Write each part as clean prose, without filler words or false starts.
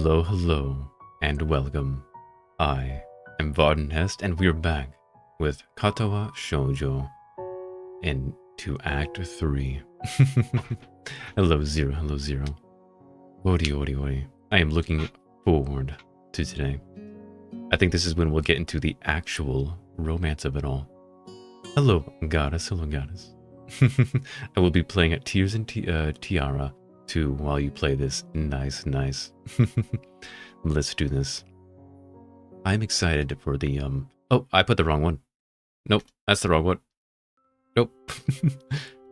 Hello, hello, and welcome. I am Varden Heste, and we're back with Katawa Shoujo into Act 3. Hello, Zero. Hello, Zero. Ori. I am looking forward to today. I think this is when we'll get into the actual romance of it all. Hello, Goddess. Hello, Goddess. I will be playing at Tears and Tiara 2 while you play this. Nice. Let's do this. I'm excited for the, Oh, I put the wrong one. Nope, that's the wrong one. Nope.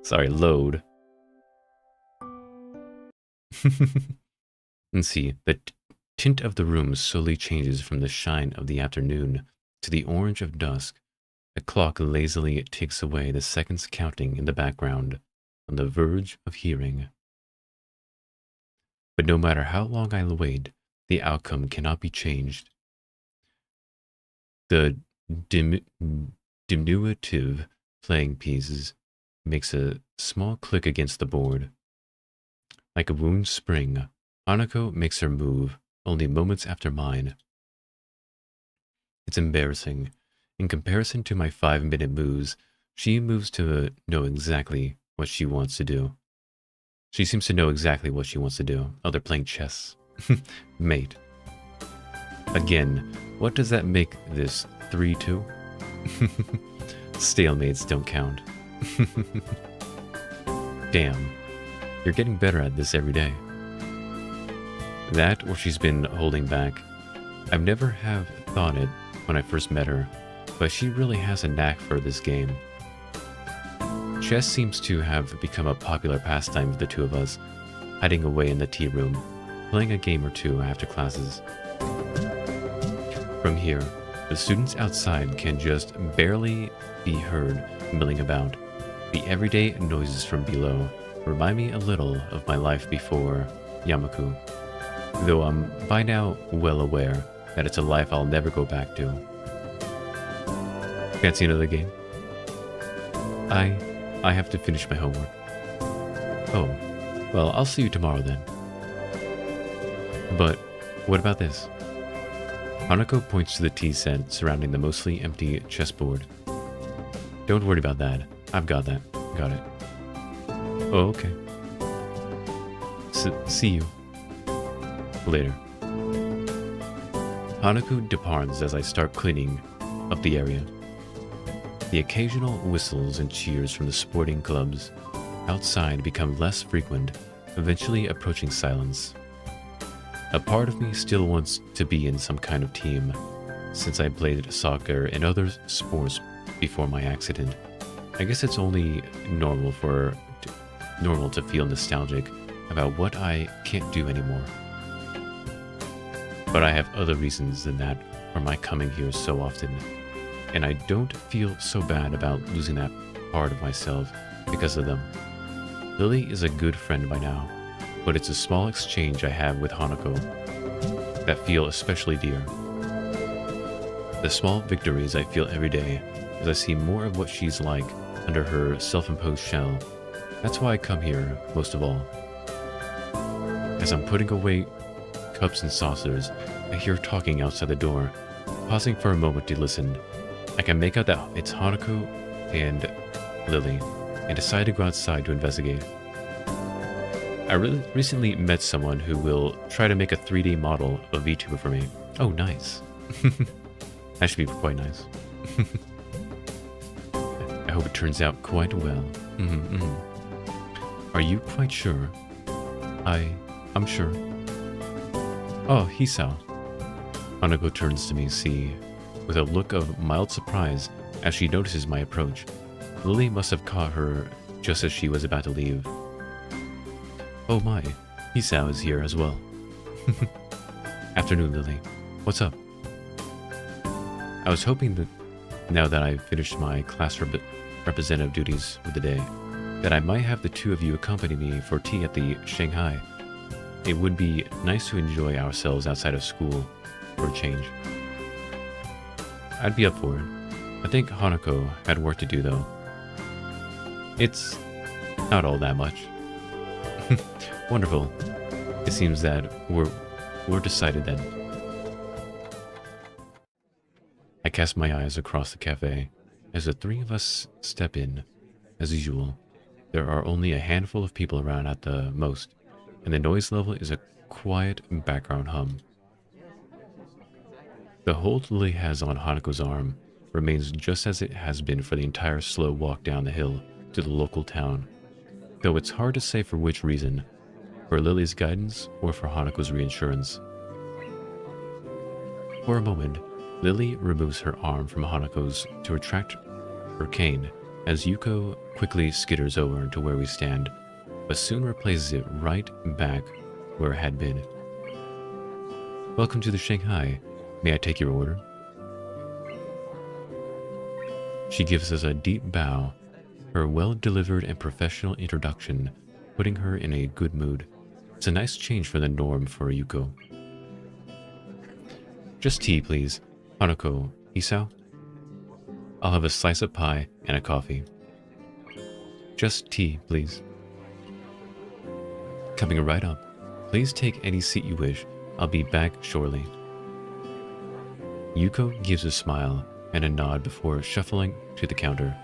Sorry, load. Let's see. The tint of the room slowly changes from the shine of the afternoon to the orange of dusk. A clock lazily ticks away, the seconds counting in the background, on the verge of hearing. But no matter how long I wait, the outcome cannot be changed. The diminutive playing pieces makes a small click against the board. Like a wound spring, Hanako makes her move, only moments after mine. It's embarrassing. In comparison to my 5-minute moves, she moves to know exactly what she wants to do. She seems to know exactly what she wants to do. Oh, they're playing chess. Mate. Again, what does that make this 3-2? Stalemates don't count. Damn. You're getting better at this every day. That or she's been holding back. I've never have thought it when I first met her, but she really has a knack for this game. Chess seems to have become a popular pastime for the two of us, hiding away in the tea room, playing a game or two after classes. From here, the students outside can just barely be heard milling about. The everyday noises from below remind me a little of my life before Yamaku, though I'm by now well aware that it's a life I'll never go back to. Fancy another game? I have to finish my homework. Oh, well, I'll see you tomorrow then. But what about this? Hanako points to the tea set surrounding the mostly empty chessboard. Don't worry about that. I've got that. Got it. Oh, okay. See you. Later. Hanako departs as I start cleaning up the area. The occasional whistles and cheers from the sporting clubs outside become less frequent, eventually approaching silence. A part of me still wants to be in some kind of team, since I played soccer and other sports before my accident. I guess it's only normal to feel nostalgic about what I can't do anymore. But I have other reasons than that for my coming here so often, and I don't feel so bad about losing that part of myself because of them. Lily is a good friend by now, but it's a small exchange I have with Hanako that feel especially dear. The small victories I feel every day as I see more of what she's like under her self-imposed shell. That's why I come here most of all. As I'm putting away cups and saucers, I hear talking outside the door. Pausing for a moment to listen, I can make out that it's Hanako and Lily, and decide to go outside to investigate. I recently met someone who will try to make a 3D model of vtuber for me. Oh, nice. That should be quite nice. I hope it turns out quite well. Are you quite sure? I'm sure. Oh, Hisao. Hanako turns to me, with a look of mild surprise as she notices my approach. Lily must have caught her just as she was about to leave. Oh my, Hisao is here as well. Afternoon, Lily. What's up? I was hoping that now that I've finished my class representative duties for the day, that I might have the two of you accompany me for tea at the Shanghai. It would be nice to enjoy ourselves outside of school for a change. I'd be up for it. I think Hanako had work to do though. It's not all that much. Wonderful. It seems that We're decided then. I cast my eyes across the cafe as the three of us step in. As usual, there are only a handful of people around at the most, and the noise level is a quiet background hum. The hold Lily has on Hanako's arm remains just as it has been for the entire slow walk down the hill to the local town, though it's hard to say for which reason, for Lily's guidance or for Hanako's reassurance. For a moment, Lily removes her arm from Hanako's to retract her cane as Yuko quickly skitters over to where we stand, but soon replaces it right back where it had been. Welcome to the Shanghai. May I take your order? She gives us a deep bow, her well-delivered and professional introduction putting her in a good mood. It's a nice change from the norm for Yuko. Just tea, please. Hanako, Isao? I'll have a slice of pie and a coffee. Just tea, please. Coming right up. Please take any seat you wish. I'll be back shortly. Yuko gives a smile and a nod before shuffling to the counter,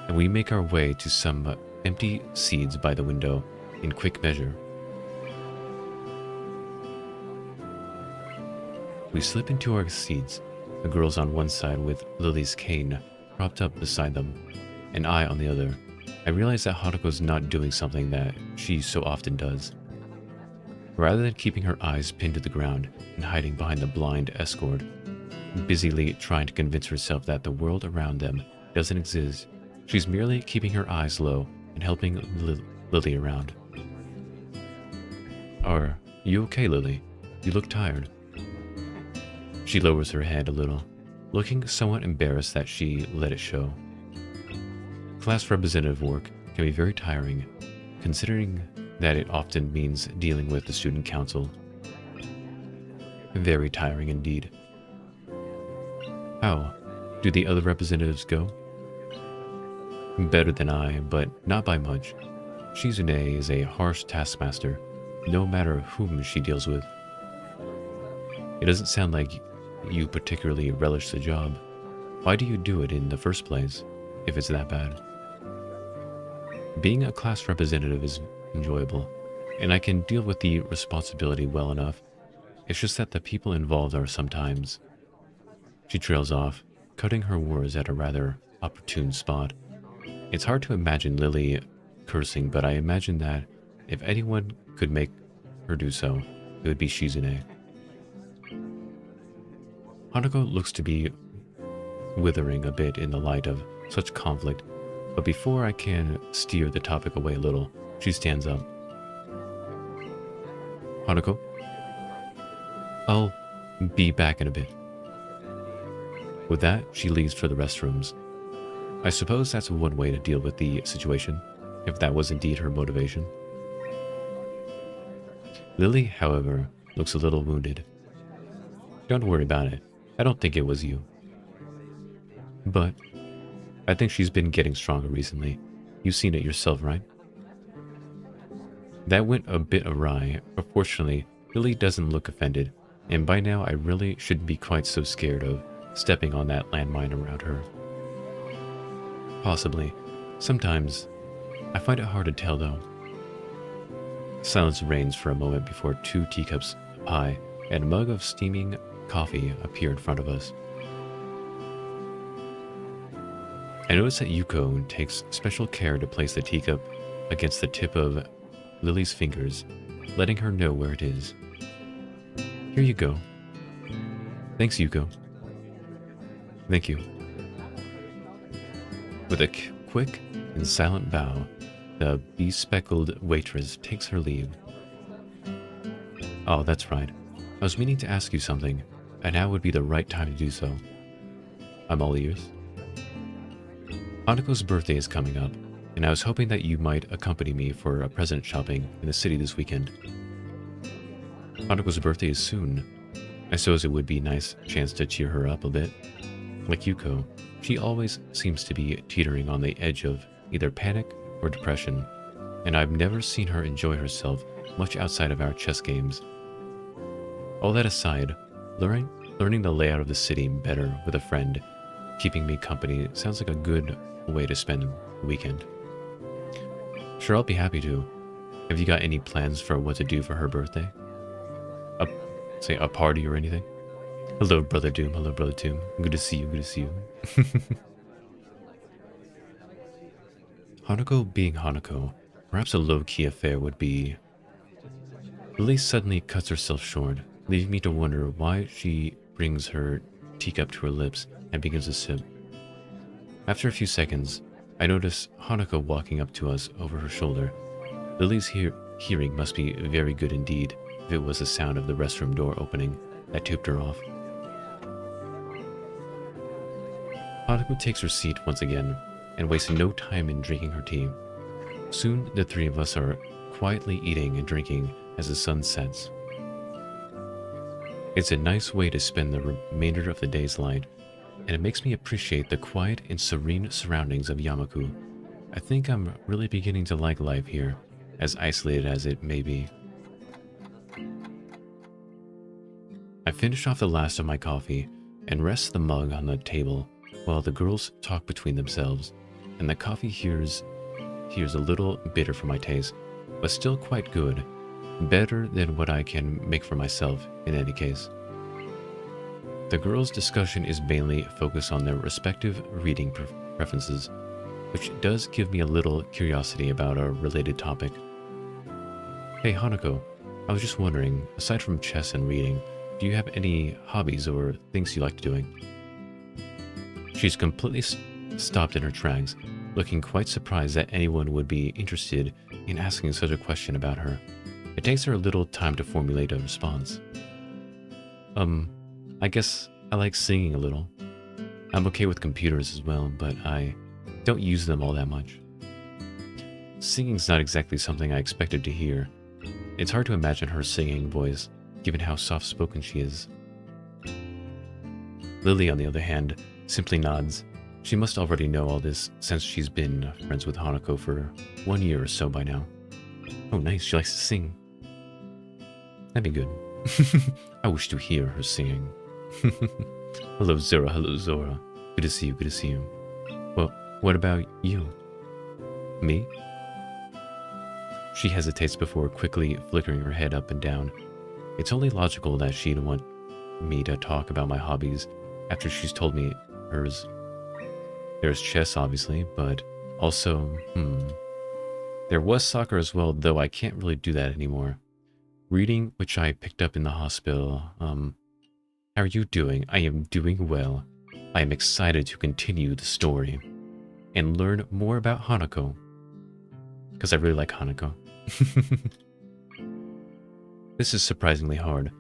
and we make our way to some empty seats by the window in quick measure. We slip into our seats, the girls on one side with Lily's cane propped up beside them, and I on the other. I realize that Hanako's not doing something that she so often does. Rather than keeping her eyes pinned to the ground and hiding behind the blind escort, busily trying to convince herself that the world around them doesn't exist, she's merely keeping her eyes low and helping Lily around. Are you okay, Lily? You look tired. She lowers her head a little, looking somewhat embarrassed that she let it show. Class representative work can be very tiring, considering that it often means dealing with the student council. Very tiring indeed. How do the other representatives go? Better than I, but not by much. Shizune is a harsh taskmaster, no matter whom she deals with. It doesn't sound like you particularly relish the job. Why do you do it in the first place, if it's that bad? Being a class representative is enjoyable, and I can deal with the responsibility well enough. It's just that the people involved are sometimes... She trails off, cutting her words at a rather opportune spot. It's hard to imagine Lily cursing, but I imagine that if anyone could make her do so, it would be Shizune. Hanako looks to be withering a bit in the light of such conflict, but before I can steer the topic away a little, she stands up. Hanako? I'll be back in a bit. With that, she leaves for the restrooms. I suppose that's one way to deal with the situation, if that was indeed her motivation. Lily, however, looks a little wounded. Don't worry about it. I don't think it was you. But I think she's been getting stronger recently. You've seen it yourself, right? That went a bit awry, but fortunately, Lily doesn't look offended, and by now I really shouldn't be quite so scared of stepping on that landmine around her. Possibly. Sometimes. I find it hard to tell, though. Silence reigns for a moment before 2 teacups of pie and a mug of steaming coffee appear in front of us. I notice that Yuko takes special care to place the teacup against the tip of Lily's fingers, letting her know where it is. Here you go. Thanks, Yuko. Thank you. With a quick and silent bow, the bespectacled waitress takes her leave. Oh, that's right. I was meaning to ask you something, and now would be the right time to do so. I'm all ears. Hanako's birthday is coming up, and I was hoping that you might accompany me for a present shopping in the city this weekend. Hanako's birthday is soon. I suppose it would be a nice chance to cheer her up a bit. Like Yuko, she always seems to be teetering on the edge of either panic or depression, and I've never seen her enjoy herself much outside of our chess games. All that aside, learning the layout of the city better with a friend, keeping me company, sounds like a good way to spend the weekend. Sure, I'll be happy to. Have you got any plans for what to do for her birthday? Say a party or anything? Hello, Brother Doom. Hello, Brother Doom. Good to see you. Good to see you. Hanako being Hanako, perhaps a low-key affair would be... Lily suddenly cuts herself short, leaving me to wonder why she brings her teacup to her lips and begins to sip. After a few seconds, I notice Hanako walking up to us over her shoulder. Lily's hearing must be very good indeed if it was the sound of the restroom door opening that tipped her off. Hanako takes her seat once again and wastes no time in drinking her tea. Soon the three of us are quietly eating and drinking as the sun sets. It's a nice way to spend the remainder of the day's light, and it makes me appreciate the quiet and serene surroundings of Yamaku. I think I'm really beginning to like life here, as isolated as it may be. I finish off the last of my coffee and rest the mug on the table while the girls talk between themselves, and the coffee here's a little bitter for my taste, but still quite good, better than what I can make for myself in any case. The girls' discussion is mainly focused on their respective reading preferences, which does give me a little curiosity about a related topic. Hey Hanako, I was just wondering, aside from chess and reading, do you have any hobbies or things you like doing? She's completely stopped in her tracks, looking quite surprised that anyone would be interested in asking such a question about her. It takes her a little time to formulate a response. I guess I like singing a little. I'm okay with computers as well, but I don't use them all that much. Singing's not exactly something I expected to hear. It's hard to imagine her singing voice, given how soft-spoken she is. Lily, on the other hand, simply nods. She must already know all this since she's been friends with Hanako for 1 year or so by now. Oh nice, she likes to sing. That'd be good. I wish to hear her singing. Hello Zora, hello Zora. Good to see you, good to see you. Well, what about you? Me? She hesitates before quickly flickering her head up and down. It's only logical that she'd want me to talk about my hobbies after she's told me hers. There's chess, obviously, but also, there was soccer as well, though I can't really do that anymore. Reading, which I picked up in the hospital. How are you doing? I am doing well. I am excited to continue the story and learn more about Hanako. Because I really like Hanako. This is surprisingly hard.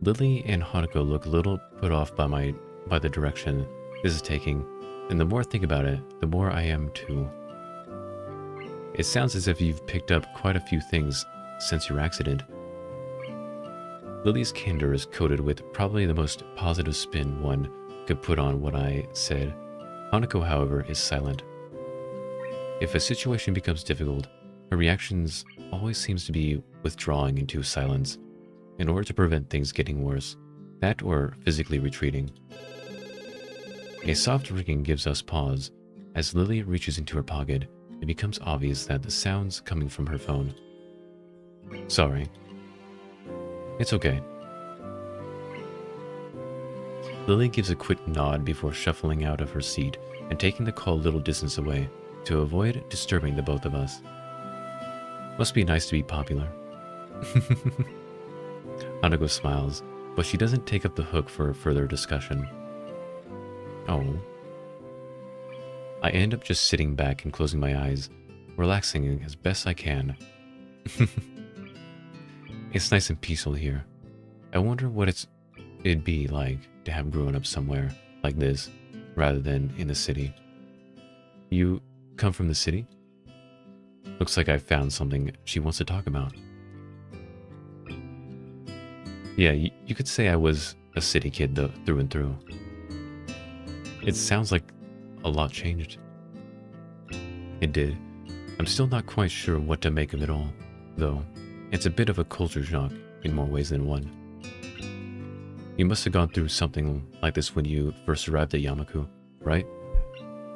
Lily and Hanako look a little put off by the direction this is taking, and the more I think about it, the more I am too. It sounds as if you've picked up quite a few things since your accident. Lily's candor is coated with probably the most positive spin one could put on what I said. Hanako, however, is silent. If a situation becomes difficult, her reactions always seems to be withdrawing into silence in order to prevent things getting worse, that or physically retreating. A soft ringing gives us pause. As Lily reaches into her pocket, it becomes obvious that the sound's coming from her phone. Sorry. It's okay. Lily gives a quick nod before shuffling out of her seat and taking the call a little distance away to avoid disturbing the both of us. Must be nice to be popular. Hanako smiles, but she doesn't take up the hook for further discussion. Oh. I end up just sitting back and closing my eyes, relaxing as best I can. It's nice and peaceful here. I wonder what it'd be like to have grown up somewhere like this, rather than in the city. You come from the city? Looks like I found something she wants to talk about. Yeah, you could say I was a city kid though, through and through. It sounds like a lot changed. It did. I'm still not quite sure what to make of it all, though. It's a bit of a culture shock in more ways than one. You must have gone through something like this when you first arrived at Yamaku, right?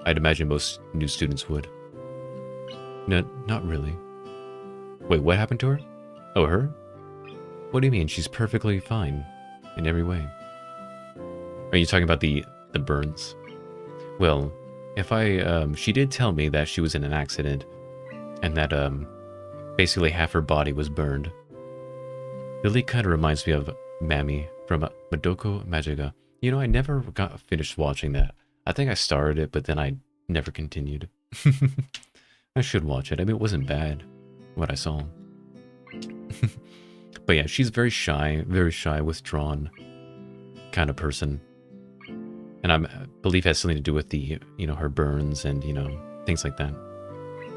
I'd imagine most new students would. No, not really. Wait, what happened to her? Oh, her? What do you mean? She's perfectly fine in every way. Are you talking about the burns? Well, she did tell me that she was in an accident and that basically half her body was burned. Lily kind of reminds me of Mami from Madoka Magica. You know, I never got finished watching that. I think I started it, but then I never continued. I should watch it. I mean, it wasn't bad, what I saw. But yeah, she's very shy, withdrawn kind of person. And I believe it has something to do with the, her burns and, things like that.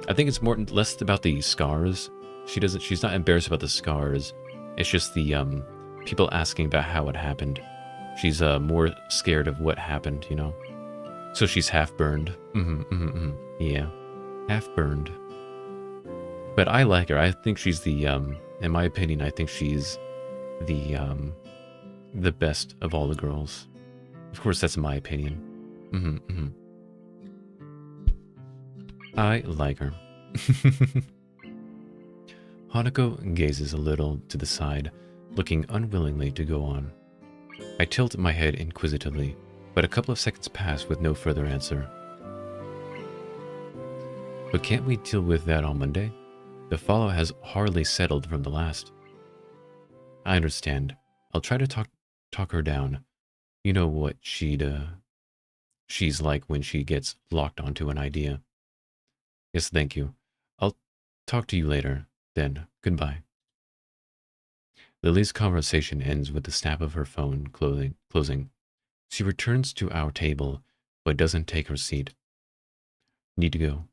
I think it's less about the scars. She's not embarrassed about the scars. It's just the people asking about how it happened. She's more scared of what happened, So she's half burned. Yeah, half burned. But I like her. I think she's the, in my opinion, I think she's the best of all the girls. Of course, that's my opinion. I like her. Hanako gazes a little to the side, looking unwillingly to go on. I tilt my head inquisitively, but a couple of seconds pass with no further answer. But can't we deal with that on Monday? The follow has hardly settled from the last. I understand. I'll try to talk her down. You know what she's like when she gets locked onto an idea. Yes, thank you. I'll talk to you later. Then, goodbye. Lily's conversation ends with the snap of her phone closing. She returns to our table, but doesn't take her seat. Need to go.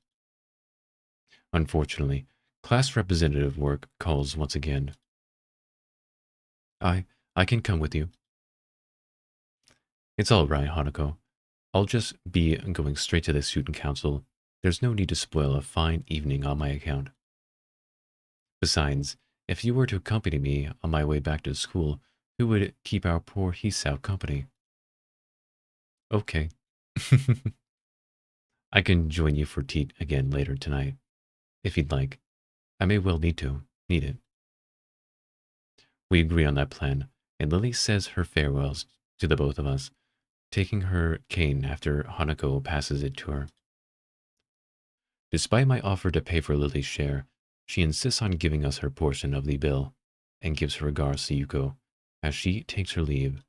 Unfortunately, class representative work calls once again. I can come with you. It's all right, Hanako. I'll just be going straight to the student council. There's no need to spoil a fine evening on my account. Besides, if you were to accompany me on my way back to school, who would keep our poor Hisao company? Okay. I can join you for tea again later tonight, if you'd like. I may well need it. We agree on that plan, and Lily says her farewells to the both of us, taking her cane after Hanako passes it to her. Despite my offer to pay for Lily's share, she insists on giving us her portion of the bill, and gives her regards to Yuko as she takes her leave.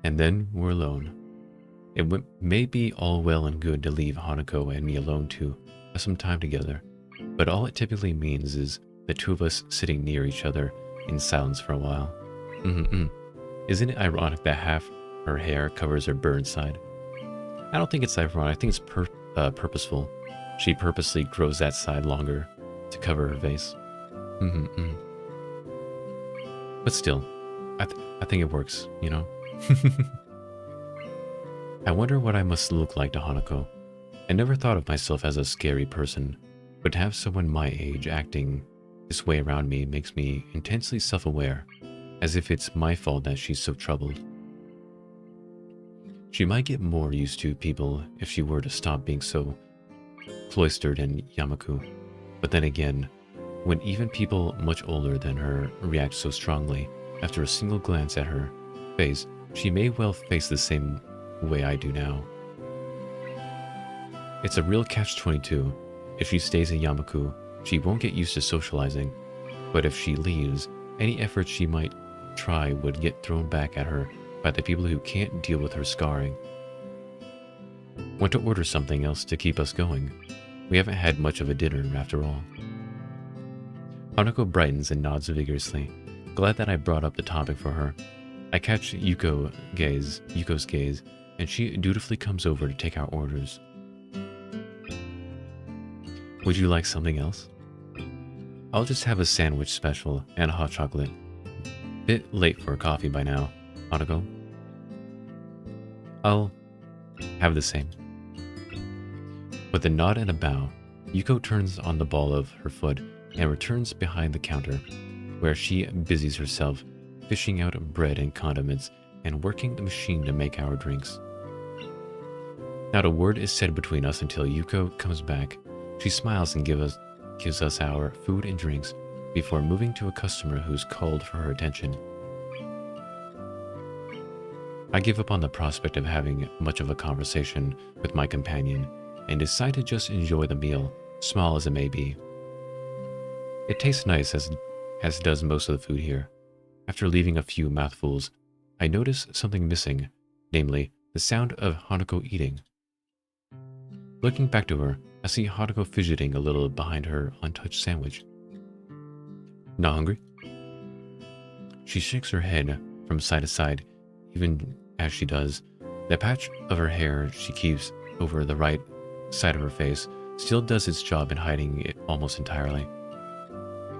And then we're alone. It may be all well and good to leave Hanako and me alone to have some time together, but all it typically means is the two of us sitting near each other in silence for a while. Isn't it ironic that half her hair covers her burned side? I don't think it's ironic. I think it's purposeful. She purposely grows that side longer to cover her face. But still, I think it works, I wonder what I must look like to Hanako. I never thought of myself as a scary person, but to have someone my age acting this way around me makes me intensely self-aware, as if it's my fault that she's so troubled. She might get more used to people if she were to stop being so cloistered in Yamaku, but then again, when even people much older than her react so strongly after a single glance at her face, she may well face the same way I do now. It's a real catch-22. If she stays in Yamaku, she won't get used to socializing, but if she leaves, any effort she might try would get thrown back at her by the people who can't deal with her scarring. Want to order something else to keep us going? We haven't had much of a dinner after all. Hanako brightens and nods vigorously, glad that I brought up the topic for her. I catch Yuko's gaze, and she dutifully comes over to take our orders. Would you like something else? I'll just have a sandwich special and a hot chocolate. Bit late for a coffee by now, Hanako. I'll have the same. With a nod and a bow, Yuko turns on the ball of her foot and returns behind the counter, where she busies herself fishing out bread and condiments and working the machine to make our drinks. Not a word is said between us until Yuko comes back. She smiles and gives us our food and drinks before moving to a customer who's called for her attention. I give up on the prospect of having much of a conversation with my companion and decide to just enjoy the meal, small as it may be. It tastes nice as does most of the food here. After leaving a few mouthfuls, I notice something missing, namely the sound of Hanako eating. Looking back to her, I see Hanako fidgeting a little behind her untouched sandwich. Not hungry? She shakes her head from side to side. Even as she does, the patch of her hair she keeps over the right side of her face still does its job in hiding it almost entirely.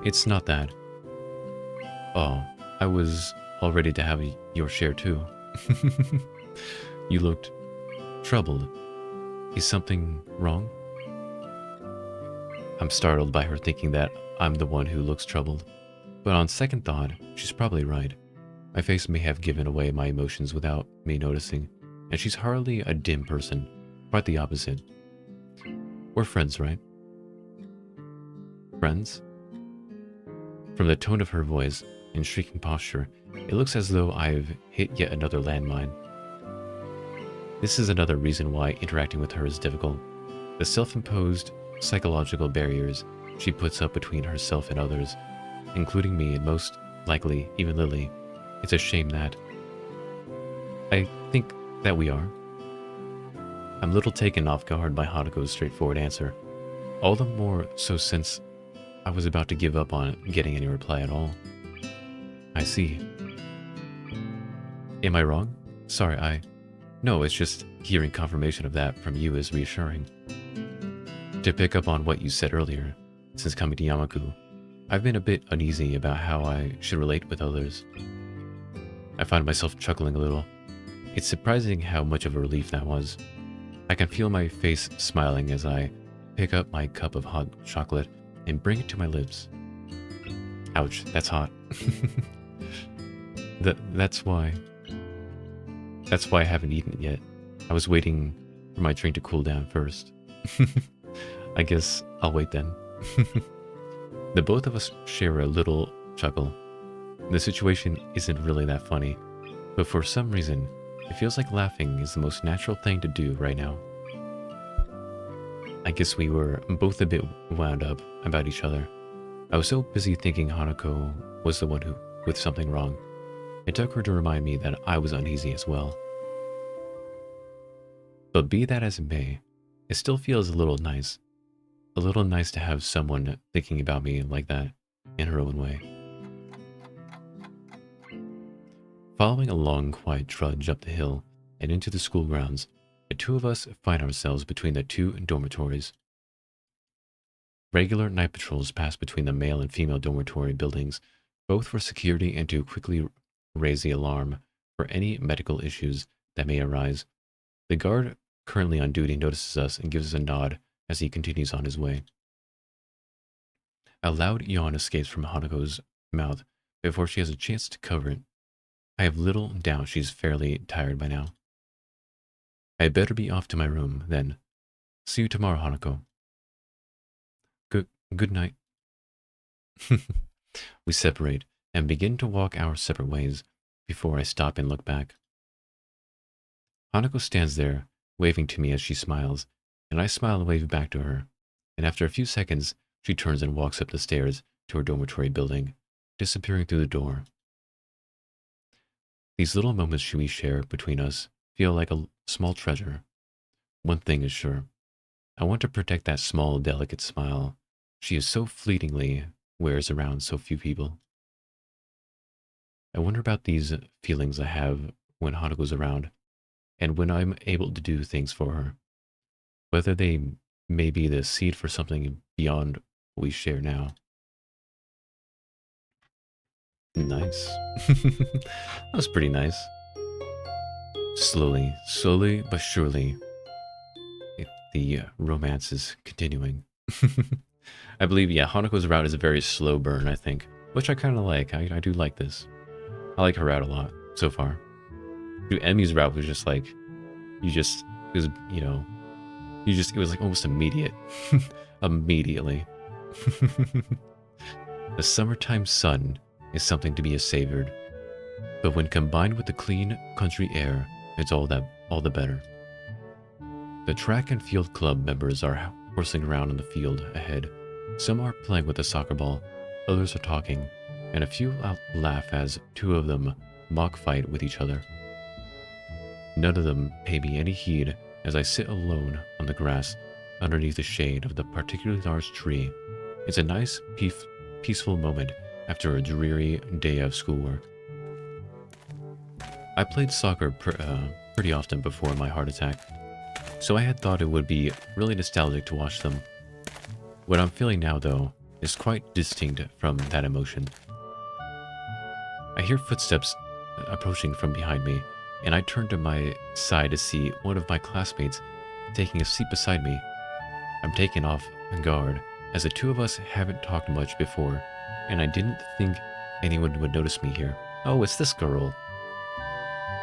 It's not that. Oh, I was all ready to have your share too. You looked troubled. Is something wrong? I'm startled by her thinking that I'm the one who looks troubled. But on second thought, she's probably right. My face may have given away my emotions without me noticing, and she's hardly a dim person, quite the opposite. We're friends, right? Friends? From the tone of her voice and shrieking posture, it looks as though I've hit yet another landmine. This is another reason why interacting with her is difficult. The self-imposed psychological barriers she puts up between herself and others, including me and most likely even Lily. It's a shame that... I think that we are. I'm a little taken off guard by Hanako's straightforward answer, all the more so since I was about to give up on getting any reply at all. I see. Am I wrong? Sorry, No, it's just hearing confirmation of that from you is reassuring. To pick up on what you said earlier, since coming to Yamaku, I've been a bit uneasy about how I should relate with others. I find myself chuckling a little. It's surprising how much of a relief that was. I can feel my face smiling as I pick up my cup of hot chocolate and bring it to my lips. Ouch, that's hot. That's why I haven't eaten it yet. I was waiting for my drink to cool down first. I guess I'll wait then. The both of us share a little chuckle. The situation isn't really that funny, but for some reason, it feels like laughing is the most natural thing to do right now. I guess we were both a bit wound up about each other. I was so busy thinking Hanako was the one with something wrong. It took her to remind me that I was uneasy as well. But be that as it may, it still feels a little nice. A little nice to have someone thinking about me like that, in her own way. Following a long, quiet trudge up the hill and into the school grounds, the two of us find ourselves between the two dormitories. Regular night patrols pass between the male and female dormitory buildings, both for security and to quickly raise the alarm for any medical issues that may arise. The guard currently on duty notices us and gives us a nod as he continues on his way. A loud yawn escapes from Hanako's mouth before she has a chance to cover it. I have little doubt she's fairly tired by now. I had better be off to my room, then. See you tomorrow, Hanako. Good night. We separate and begin to walk our separate ways before I stop and look back. Hanako stands there, waving to me as she smiles, and I smile and wave back to her, and after a few seconds, she turns and walks up the stairs to her dormitory building, disappearing through the door. These little moments we share between us feel like a small treasure. One thing is sure. I want to protect that small, delicate smile she is so fleetingly wears around so few people. I wonder about these feelings I have when Hanako's around, and when I'm able to do things for her. Whether they may be the seed for something beyond what we share now. Nice. That was pretty nice. Slowly but surely, the romance is continuing. I believe, yeah, Hanako's route is a very slow burn, I think, which I kind of like. I do like this. I like her route a lot so far. Dude, Emmy's route was just like, it was, it was like almost immediate. Immediately. The summertime sun is something to be savored, but when combined with the clean country air, it's all the better. The track and field club members are horsing around in the field ahead. Some are playing with a soccer ball, others are talking, and a few laugh as two of them mock fight with each other. None of them pay me any heed as I sit alone on the grass underneath the shade of the particularly large tree. It's a nice, peaceful moment after a dreary day of schoolwork. I played soccer pretty often before my heart attack, so I had thought it would be really nostalgic to watch them. What I'm feeling now, though, is quite distinct from that emotion. I hear footsteps approaching from behind me, and I turn to my side to see one of my classmates taking a seat beside me. I'm taken off guard, as the two of us haven't talked much before, and I didn't think anyone would notice me here. Oh, it's this girl.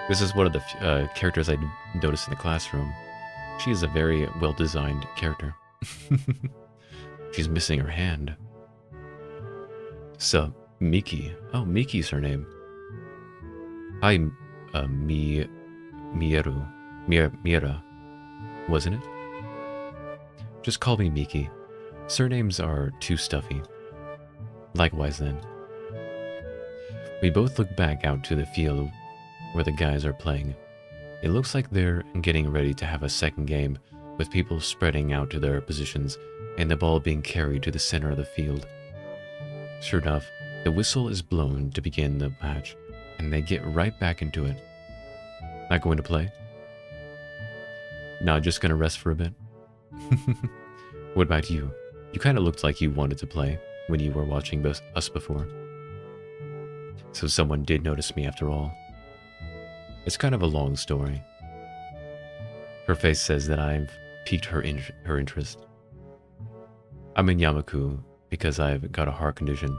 This is one of the characters I noticed in the classroom. She is a very well-designed character. She's missing her hand. So, Miki. Oh, Miki's her name. Hi, Mira, wasn't it? Just call me Miki. Surnames are too stuffy. Likewise then. We both look back out to the field where the guys are playing. It looks like they're getting ready to have a second game, with people spreading out to their positions and the ball being carried to the center of the field. Sure enough, the whistle is blown to begin the match, and they get right back into it. Not going to play? No, just gonna rest for a bit. What about you? You kind of looked like you wanted to play when you were watching us before. So someone did notice me after all. It's kind of a long story. Her face says that I've piqued her interest. I'm in Yamaku because I've got a heart condition.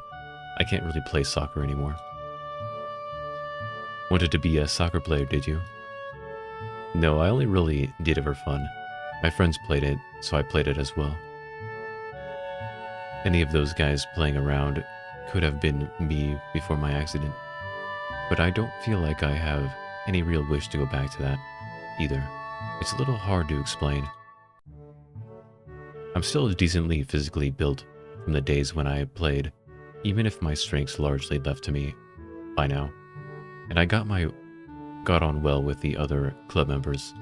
I can't really play soccer anymore. Wanted to be a soccer player, did you? No, I only really did it for fun. My friends played it, so I played it as well. Any of those guys playing around could have been me before my accident, but I don't feel like I have any real wish to go back to that either. It's a little hard to explain. I'm still decently physically built from the days when I played, even if my strength's largely left to me by now, and I got on well with the other club members.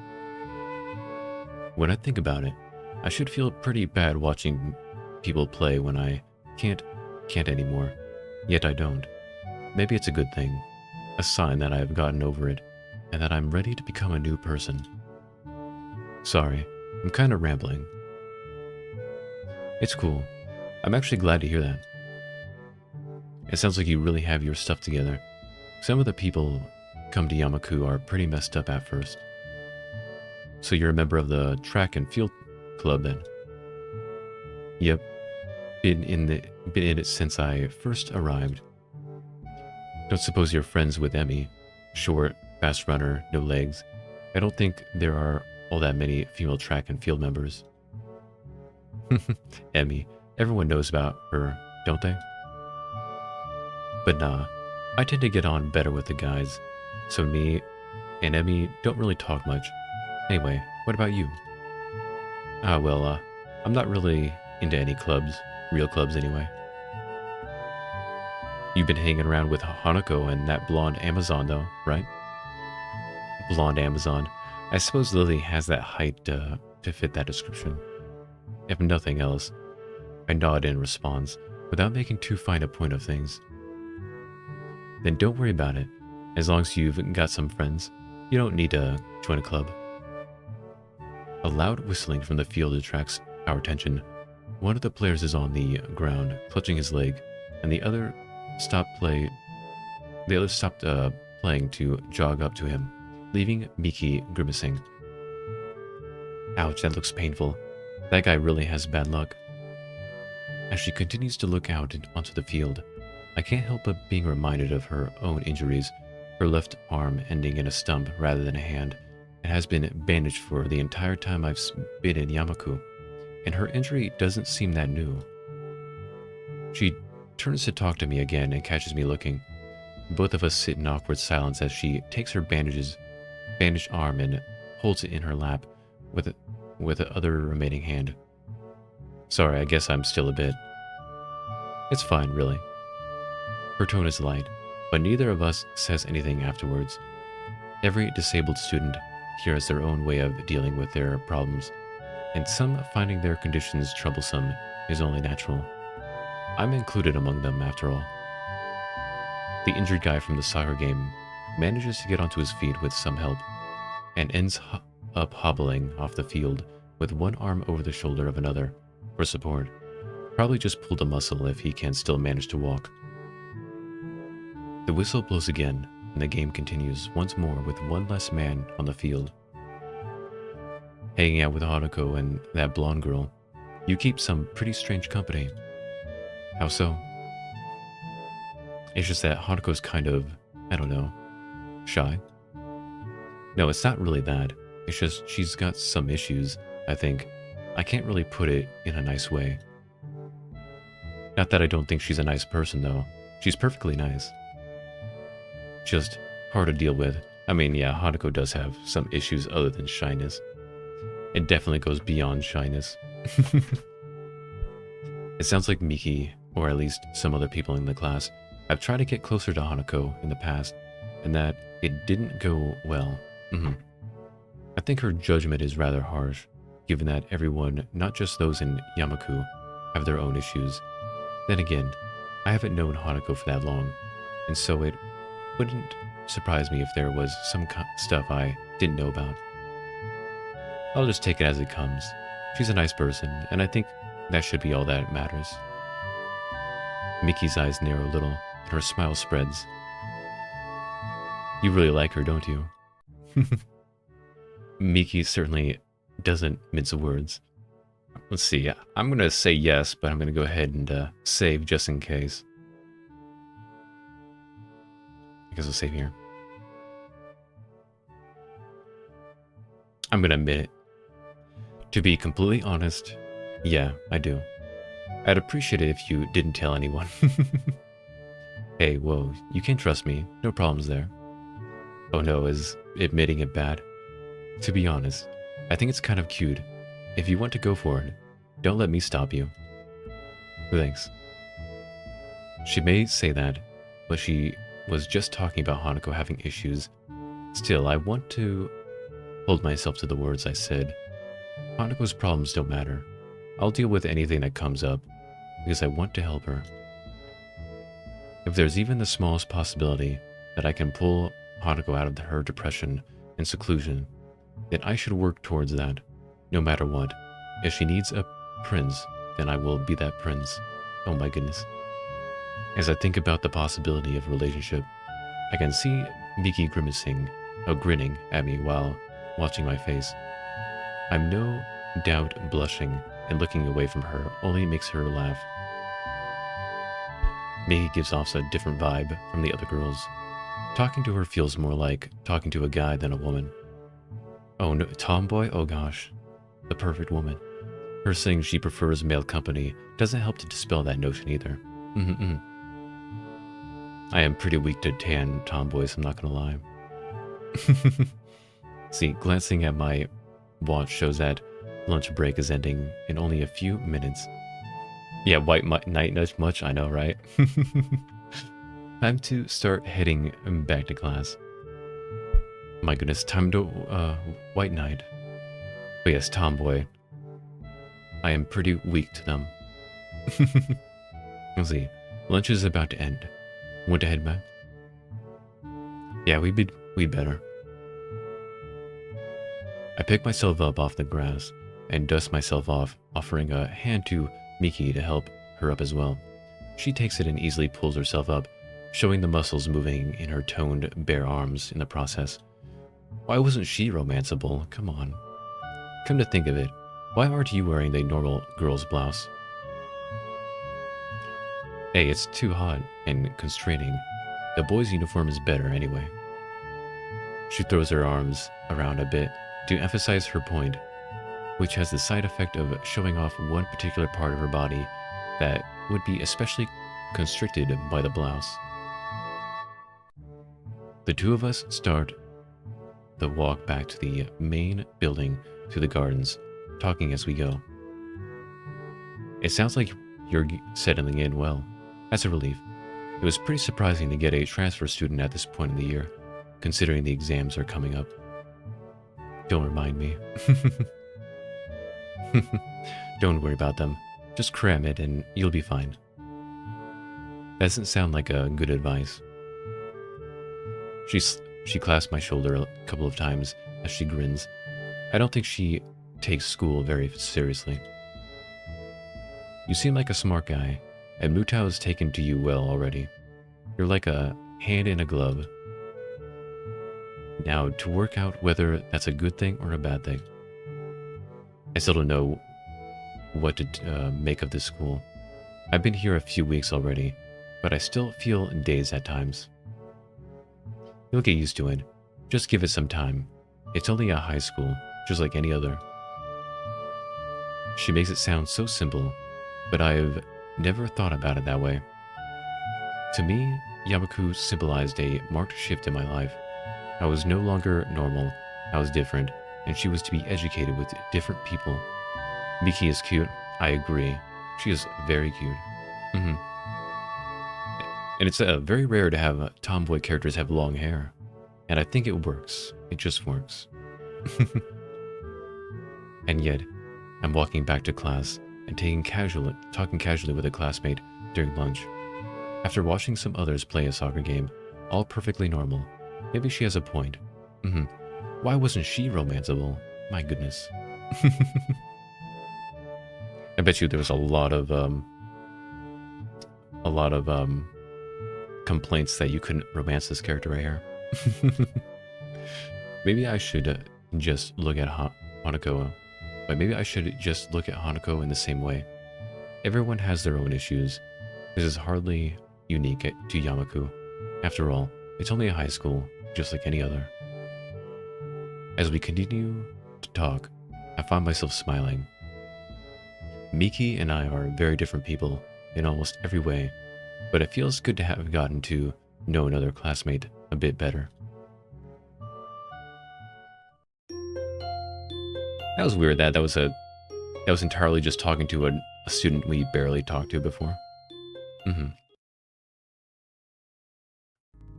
When I think about it, I should feel pretty bad watching people play when I can't anymore, yet I don't. Maybe it's a good thing, a sign that I've gotten over it, and that I'm ready to become a new person. Sorry, I'm kind of rambling. It's cool. I'm actually glad to hear that. It sounds like you really have your stuff together. Some of the people come to Yamaku are pretty messed up at first. So you're a member of the track and field club then? Yep. Been in it since I first arrived. Don't suppose you're friends with Emmy? Short, fast runner, no legs. I don't think there are all that many female track and field members. Emmy. Everyone knows about her, don't they? But nah, I tend to get on better with the guys, so me and Emmy don't really talk much. Anyway, what about you? I'm not really into any clubs, real clubs anyway. You've been hanging around with Hanako and that blonde Amazon though, right? Blonde Amazon. I suppose Lily has that height to fit that description. If nothing else, I nod in response, without making too fine a point of things. Then don't worry about it. As long as you've got some friends, you don't need to join a club. A loud whistling from the field attracts our attention. One of the players is on the ground, clutching his leg, and the other stopped playing to jog up to him, leaving Miki grimacing. Ouch, that looks painful. That guy really has bad luck. As she continues to look out onto the field, I can't help but being reminded of her own injuries her left arm ending in a stump rather than a hand, and has been bandaged for the entire time I've been in Yamaku, and her injury doesn't seem that new. She turns to talk to me again and catches me looking. Both of us sit in awkward silence as she takes her bandaged arm and holds it in her lap with the other remaining hand. Sorry, I guess I'm still a bit. It's fine, really. Her tone is light, but neither of us says anything afterwards. Every disabled student here has their own way of dealing with their problems, and some finding their conditions troublesome is only natural. I'm included among them, after all. The injured guy from the soccer game manages to get onto his feet with some help, and ends up hobbling off the field with one arm over the shoulder of another for support. Probably just pulled a muscle if he can still manage to walk. The whistle blows again, and the game continues once more with one less man on the field. Hanging out with Hanako and that blonde girl, you keep some pretty strange company. How so? It's just that Hanako's kind of, I don't know, shy. No, it's not really that. It's just she's got some issues, I think. I can't really put it in a nice way. Not that I don't think she's a nice person, though. She's perfectly nice. Just hard to deal with. I mean, yeah, Hanako does have some issues other than shyness. It definitely goes beyond shyness. It sounds like Miki, or at least some other people in the class, have tried to get closer to Hanako in the past, and that it didn't go well. I think her judgment is rather harsh, given that everyone, not just those in Yamaku, have their own issues. Then again, I haven't known Hanako for that long, and so it wouldn't surprise me if there was some stuff I didn't know about. I'll just take it as it comes. She's a nice person, and I think that should be all that matters. Miki's eyes narrow a little, and her smile spreads. You really like her, don't you? Miki certainly doesn't mince words. Let's see, I'm going to say yes, but I'm going to go ahead and save just in case. I guess I'll save here. I'm going to admit it. To be completely honest, yeah, I do. I'd appreciate it if you didn't tell anyone. Hey, whoa, you can trust me. No problems there. Oh no, is admitting it bad? To be honest, I think it's kind of cute. If you want to go for it, don't let me stop you. Thanks. She may say that, but she was just talking about Hanako having issues. Still, I want to hold myself to the words I said. Hanako's problems don't matter. I'll deal with anything that comes up, because I want to help her. If there's even the smallest possibility that I can pull Hanako out of her depression and seclusion, then I should work towards that, no matter what. If she needs a prince, then I will be that prince. Oh my goodness. As I think about the possibility of a relationship, I can see Miki grinning at me while watching my face. I'm no doubt blushing, and looking away from her only makes her laugh. Miki gives off a different vibe from the other girls. Talking to her feels more like talking to a guy than a woman. Oh no, tomboy? Oh gosh. The perfect woman. Her saying she prefers male company doesn't help to dispel that notion either. I am pretty weak to tan tomboys, I'm not gonna lie. See, glancing at my watch shows that lunch break is ending in only a few minutes. Yeah, white knight nudge much, I know, right? Time to start heading back to class. My goodness, time to, white knight. But yes, tomboy. I am pretty weak to them. Let's see, lunch is about to end. Want to head back? Yeah, we'd better. I pick myself up off the grass and dust myself off, offering a hand to Miki to help her up as well. She takes it and easily pulls herself up, showing the muscles moving in her toned, bare arms in the process. Why wasn't she romanceable? Come on. Come to think of it, why aren't you wearing the normal girl's blouse? Hey, it's too hot and constraining. The boy's uniform is better anyway. She throws her arms around a bit to emphasize her point, which has the side effect of showing off one particular part of her body that would be especially constricted by the blouse. The two of us start the walk back to the main building to the gardens, talking as we go. It sounds like you're settling in well. That's a relief. It was pretty surprising to get a transfer student at this point in the year, considering the exams are coming up. Don't remind me. Don't worry about them. Just cram it and you'll be fine. That doesn't sound like a good advice. She clasps my shoulder a couple of times as she grins. I don't think she takes school very seriously. You seem like a smart guy, and Mutao has taken to you well already. You're like a hand in a glove. Now, to work out whether that's a good thing or a bad thing. I still don't know what to make of this school. I've been here a few weeks already, but I still feel dazed at times. You'll get used to it. Just give it some time. It's only a high school, just like any other. She makes it sound so simple, but I've never thought about it that way. To me, Yamaku symbolized a marked shift in my life. I was no longer normal, I was different, and she was to be educated with different people. Miki is cute, I agree. She is very cute. And it's very rare to have tomboy characters have long hair. And I think it works. It just works. And yet, I'm walking back to class and talking casually with a classmate during lunch. After watching some others play a soccer game, all perfectly normal. Maybe she has a point. Why wasn't she romanceable? My goodness. I bet you there was a lot of complaints that you couldn't romance this character right here. Maybe I should just look at Hanako, but maybe I should just look at Hanako in the same way. Everyone has their own issues. This is hardly unique to Yamaku. After all, it's only a high school, just like any other. As we continue to talk, I find myself smiling. Miki and I are very different people in almost every way, but it feels good to have gotten to know another classmate a bit better. That was weird that was entirely just talking to a student we barely talked to before.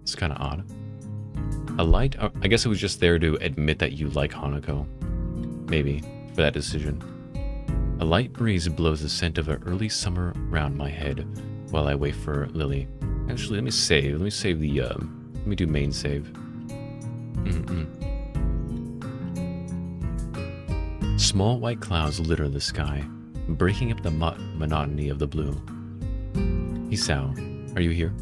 It's kind of odd. A light, I guess it was just there to admit that you like Hanako. Maybe, for that decision. A light breeze blows the scent of an early summer round my head while I wait for Lily. Actually, let me save the, let me do main save. Small white clouds litter the sky, breaking up the monotony of the blue. Hisao, are you here?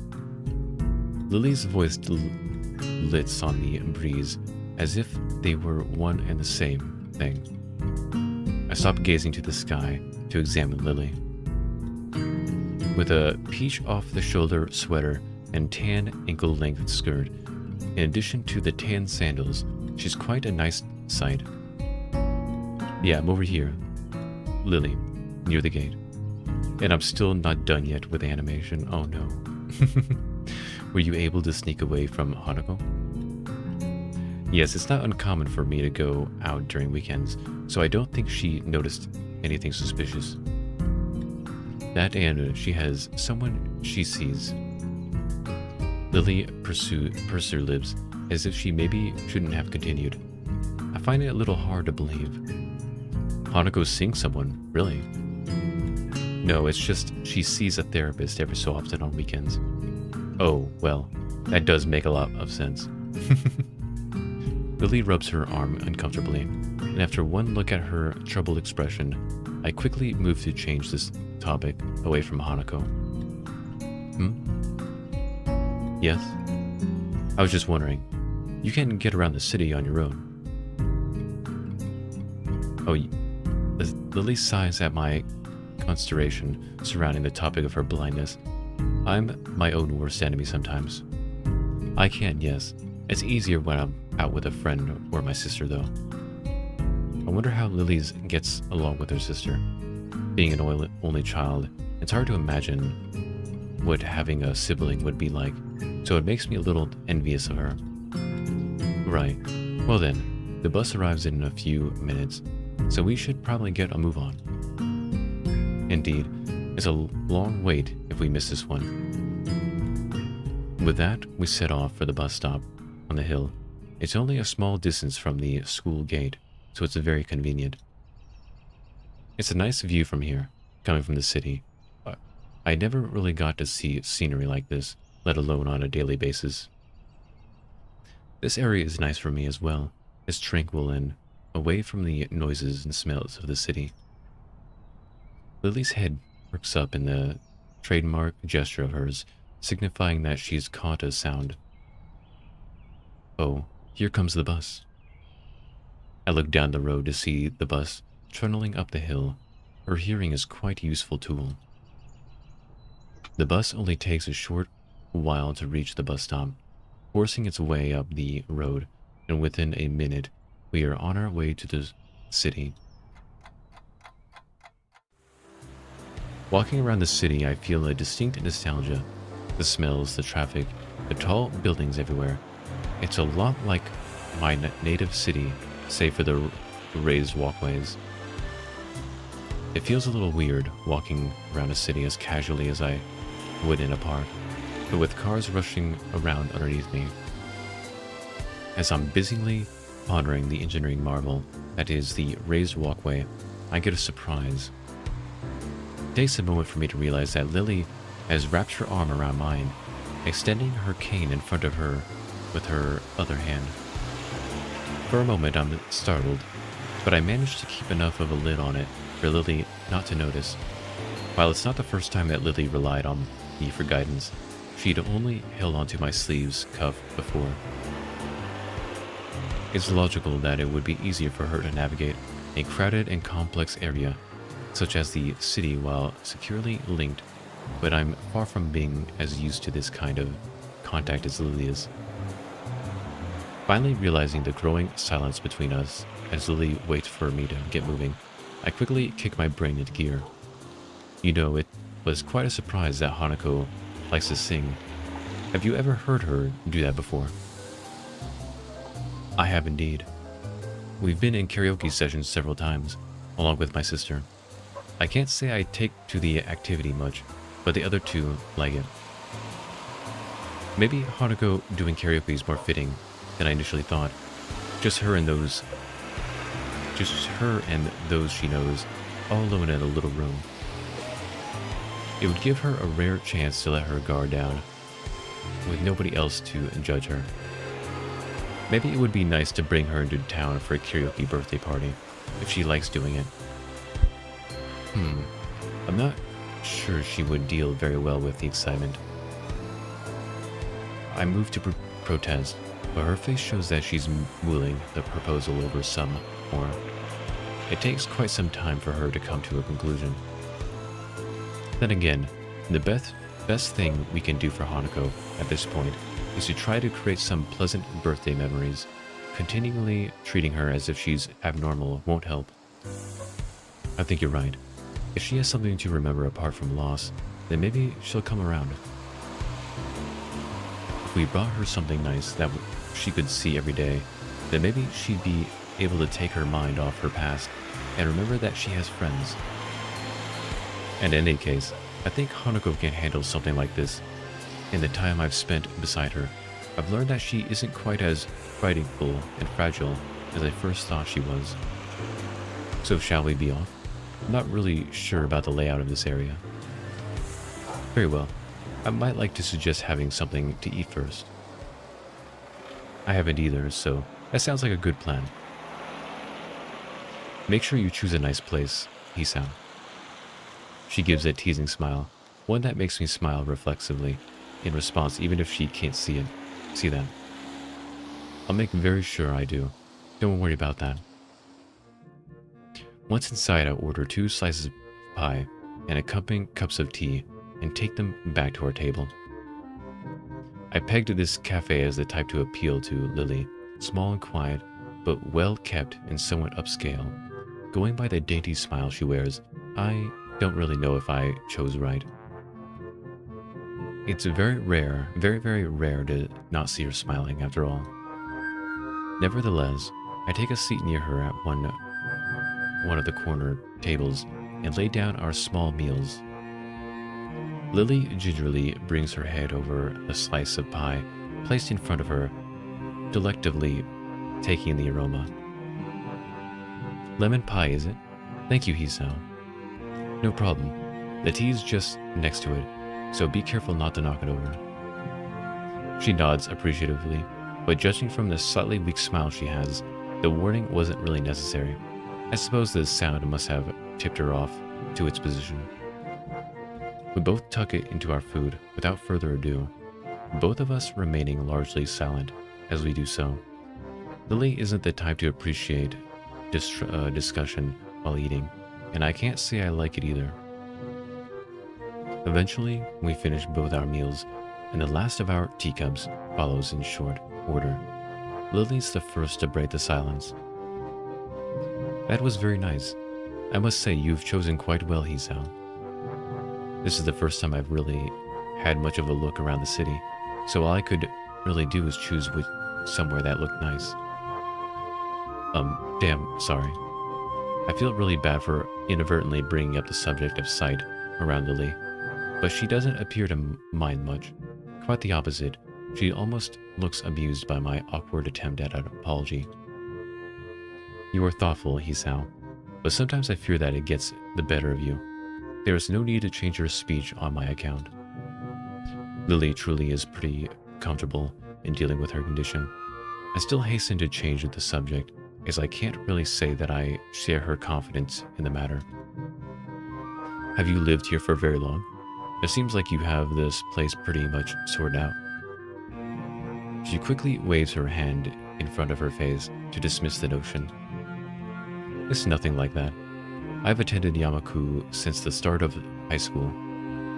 Lily's voice lits on the breeze as if they were one and the same thing. I stop gazing to the sky to examine Lily. With a peach off-the-shoulder sweater and tan ankle-length skirt, in addition to the tan sandals, she's quite a nice sight. Yeah, I'm over here. Lily, near the gate. And I'm still not done yet with the animation. Oh no. Were you able to sneak away from Hanako? Yes, it's not uncommon for me to go out during weekends, so I don't think she noticed anything suspicious. That and she has someone she sees. Lily pursed her lips as if she maybe shouldn't have continued. I find it a little hard to believe. Hanako's seeing someone, really? No, it's just she sees a therapist every so often on weekends. Oh, well, that does make a lot of sense. Lily rubs her arm uncomfortably, and after one look at her troubled expression, I quickly move to change this topic away from Hanako. Yes? I was just wondering, you can get around the city on your own. Oh, Lily sighs at my consternation surrounding the topic of her blindness. I'm my own worst enemy sometimes. I can, yes. It's easier when I'm out with a friend or my sister, though. I wonder how Lily's gets along with her sister. Being an only child, it's hard to imagine what having a sibling would be like, so it makes me a little envious of her. Right. Well then, the bus arrives in a few minutes, so we should probably get a move on. Indeed, it's a long wait if we miss this one. With that, we set off for the bus stop on the hill. It's only a small distance from the school gate, so it's very convenient. It's a nice view from here, coming from the city. I never really got to see scenery like this, let alone on a daily basis. This area is nice for me as well. It's tranquil and away from the noises and smells of the city. Lily's head perks up in the trademark gesture of hers, signifying that she's caught a sound. Oh, here comes the bus. I look down the road to see the bus trundling up the hill. Her hearing is quite a useful tool. The bus only takes a short while to reach the bus stop, forcing its way up the road, and within a minute, we are on our way to the city. Walking around the city, I feel a distinct nostalgia. The smells, the traffic, the tall buildings everywhere. It's a lot like my native city, save for the raised walkways. It feels a little weird walking around a city as casually as I would in a park, but with cars rushing around underneath me. As I'm busily pondering the engineering marvel that is the raised walkway, I get a surprise. It takes a moment for me to realize that Lily has wrapped her arm around mine, extending her cane in front of her with her other hand. For a moment I'm startled, but I managed to keep enough of a lid on it for Lily not to notice. While it's not the first time that Lily relied on me for guidance, she'd only held onto my sleeve's cuff before. It's logical that it would be easier for her to navigate a crowded and complex area, such as the city, while securely linked, but I'm far from being as used to this kind of contact as Lily is. Finally realizing the growing silence between us as Lily waits for me to get moving, I quickly kick my brain into gear. You know, it was quite a surprise that Hanako likes to sing. Have you ever heard her do that before? I have indeed. We've been in karaoke sessions several times, along with my sister. I can't say I take to the activity much, but the other two like it. Maybe Hanako doing karaoke is more fitting than I initially thought. Just her and those she knows, all alone in a little room. It would give her a rare chance to let her guard down, with nobody else to judge her. Maybe it would be nice to bring her into town for a karaoke birthday party, if she likes doing it. I'm not sure she would deal very well with the excitement. I move to protest, but her face shows that she's mulling the proposal over some more. It takes quite some time for her to come to a conclusion. Then again, the best thing we can do for Hanako at this point is to try to create some pleasant birthday memories. Continually treating her as if she's abnormal won't help. I think you're right. If she has something to remember apart from loss, then maybe she'll come around. If we brought her something nice that she could see every day, then maybe she'd be able to take her mind off her past and remember that she has friends. And in any case, I think Hanako can handle something like this. In the time I've spent beside her, I've learned that she isn't quite as frightful and fragile as I first thought she was. So shall we be off? I'm not really sure about the layout of this area. Very well. I might like to suggest having something to eat first. I haven't either, so that sounds like a good plan. Make sure you choose a nice place, Hisa. She gives a teasing smile, one that makes me smile reflexively, in response even if she can't see it. See that? I'll make very sure I do. Don't worry about that. Once inside, I order 2 slices of pie and accompanying cups of tea and take them back to our table. I pegged this cafe as the type to appeal to Lily, small and quiet, but well kept and somewhat upscale. Going by the dainty smile she wears, I don't really know if I chose right. It's very rare, very, very rare to not see her smiling after all. Nevertheless, I take a seat near her at one of the corner tables and lay down our small meals. Lily gingerly brings her head over a slice of pie placed in front of her, delectably taking the aroma. Lemon pie, is it? Thank you, Hisao. No problem. The tea's just next to it, so be careful not to knock it over. She nods appreciatively, but judging from the slightly weak smile she has, the warning wasn't really necessary. I suppose the sound must have tipped her off to its position. We both tuck it into our food without further ado, both of us remaining largely silent as we do so. Lily isn't the type to appreciate discussion while eating, and I can't say I like it either. Eventually, we finish both our meals, and the last of our teacups follows in short order. Lily's the first to break the silence. That was very nice. I must say you've chosen quite well, Hisao. This is the first time I've really had much of a look around the city, so all I could really do was choose somewhere that looked nice. Damn, sorry. I feel really bad for inadvertently bringing up the subject of sight around Lily, but she doesn't appear to mind much. Quite the opposite. She almost looks amused by my awkward attempt at an apology. You are thoughtful, Hisao, but sometimes I fear that it gets the better of you. There is no need to change your speech on my account. Lily truly is pretty comfortable in dealing with her condition. I still hasten to change the subject, as I can't really say that I share her confidence in the matter. Have you lived here for very long? It seems like you have this place pretty much sorted out. She quickly waves her hand in front of her face to dismiss the notion. It's nothing like that. I've attended Yamaku since the start of high school,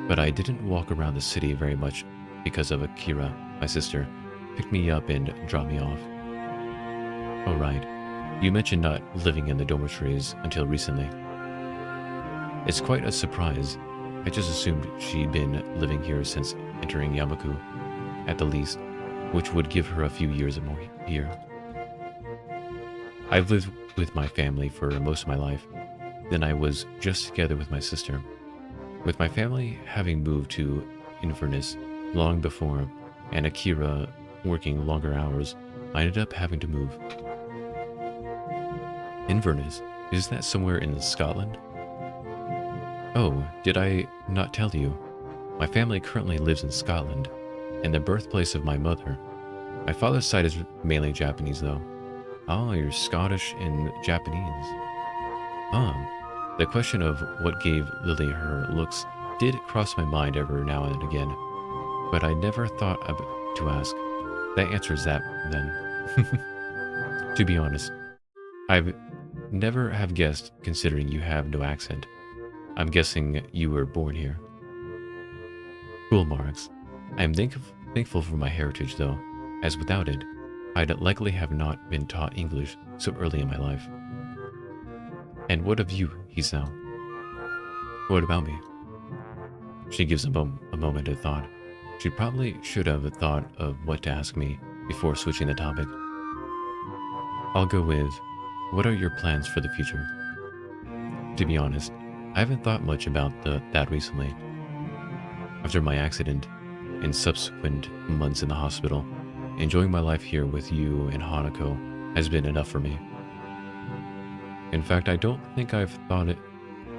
but I didn't walk around the city very much because of Akira, my sister, picked me up and dropped me off. Oh right, you mentioned not living in the dormitories until recently. It's quite a surprise. I just assumed she'd been living here since entering Yamaku, at the least, which would give her a few years or more here. I've lived with my family for most of my life. Then I was just together with my sister. With my family having moved to Inverness long before, and Akira working longer hours, I ended up having to move. Inverness? Is that somewhere in Scotland? Oh, did I not tell you? My family currently lives in Scotland, and the birthplace of my mother. My father's side is mainly Japanese, though. Oh, you're Scottish and Japanese. The question of what gave Lily her looks did cross my mind every now and again, but I never thought to ask. That answers that, then. To be honest, I've never have guessed, considering you have no accent. I'm guessing you were born here. Cool marks. I am thankful for my heritage, though, as without it, I'd likely have not been taught English so early in my life. And what of you, Hisao? What about me? She gives a moment of thought. She probably should have thought of what to ask me before switching the topic. I'll go with, what are your plans for the future? To be honest, I haven't thought much about that recently. After my accident and subsequent months in the hospital, enjoying my life here with you and Hanako has been enough for me. In fact, I don't think I've thought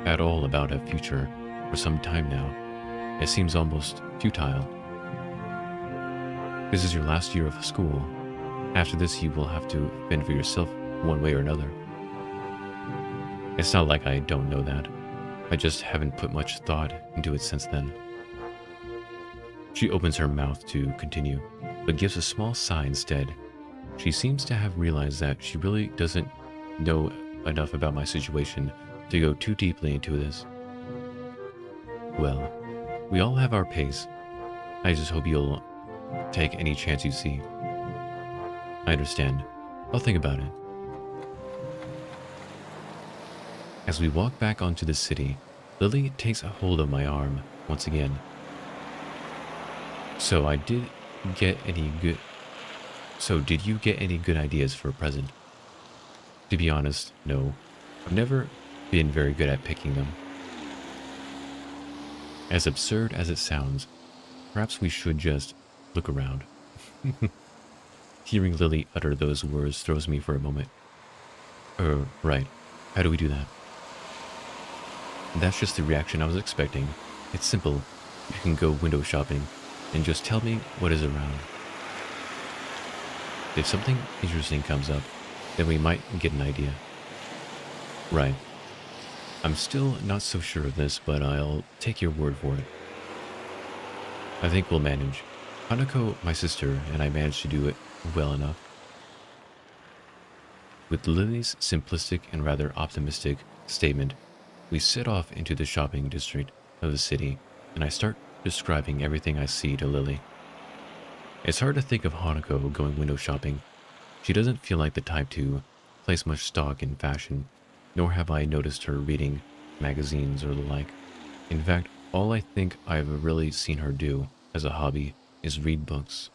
at all about a future for some time now. It seems almost futile. This is your last year of school. After this, you will have to fend for yourself one way or another. It's not like I don't know that. I just haven't put much thought into it since then. She opens her mouth to continue, but gives a small sigh instead. She seems to have realized that she really doesn't know enough about my situation to go too deeply into this. Well, we all have our pace. I just hope you'll take any chance you see. I understand. I'll think about it. As we walk back onto the city, Lily takes a hold of my arm once again. So did you get any good ideas for a present? To be honest, no. I've never been very good at picking them. As absurd as it sounds, perhaps we should just look around. Hearing Lily utter those words throws me for a moment. Right. How do we do that? That's just the reaction I was expecting. It's simple. You can go window shopping and just tell me what is around. If something interesting comes up, then we might get an idea. Right. I'm still not so sure of this, but I'll take your word for it. I think we'll manage. Hanako, my sister, and I managed to do it well enough. With Lily's simplistic and rather optimistic statement, we set off into the shopping district of the city, and I start describing everything I see to Lily. It's hard to think of Hanako going window shopping. She doesn't feel like the type to place much stock in fashion, nor have I noticed her reading magazines or the like. In fact, all I think I've really seen her do as a hobby is read books.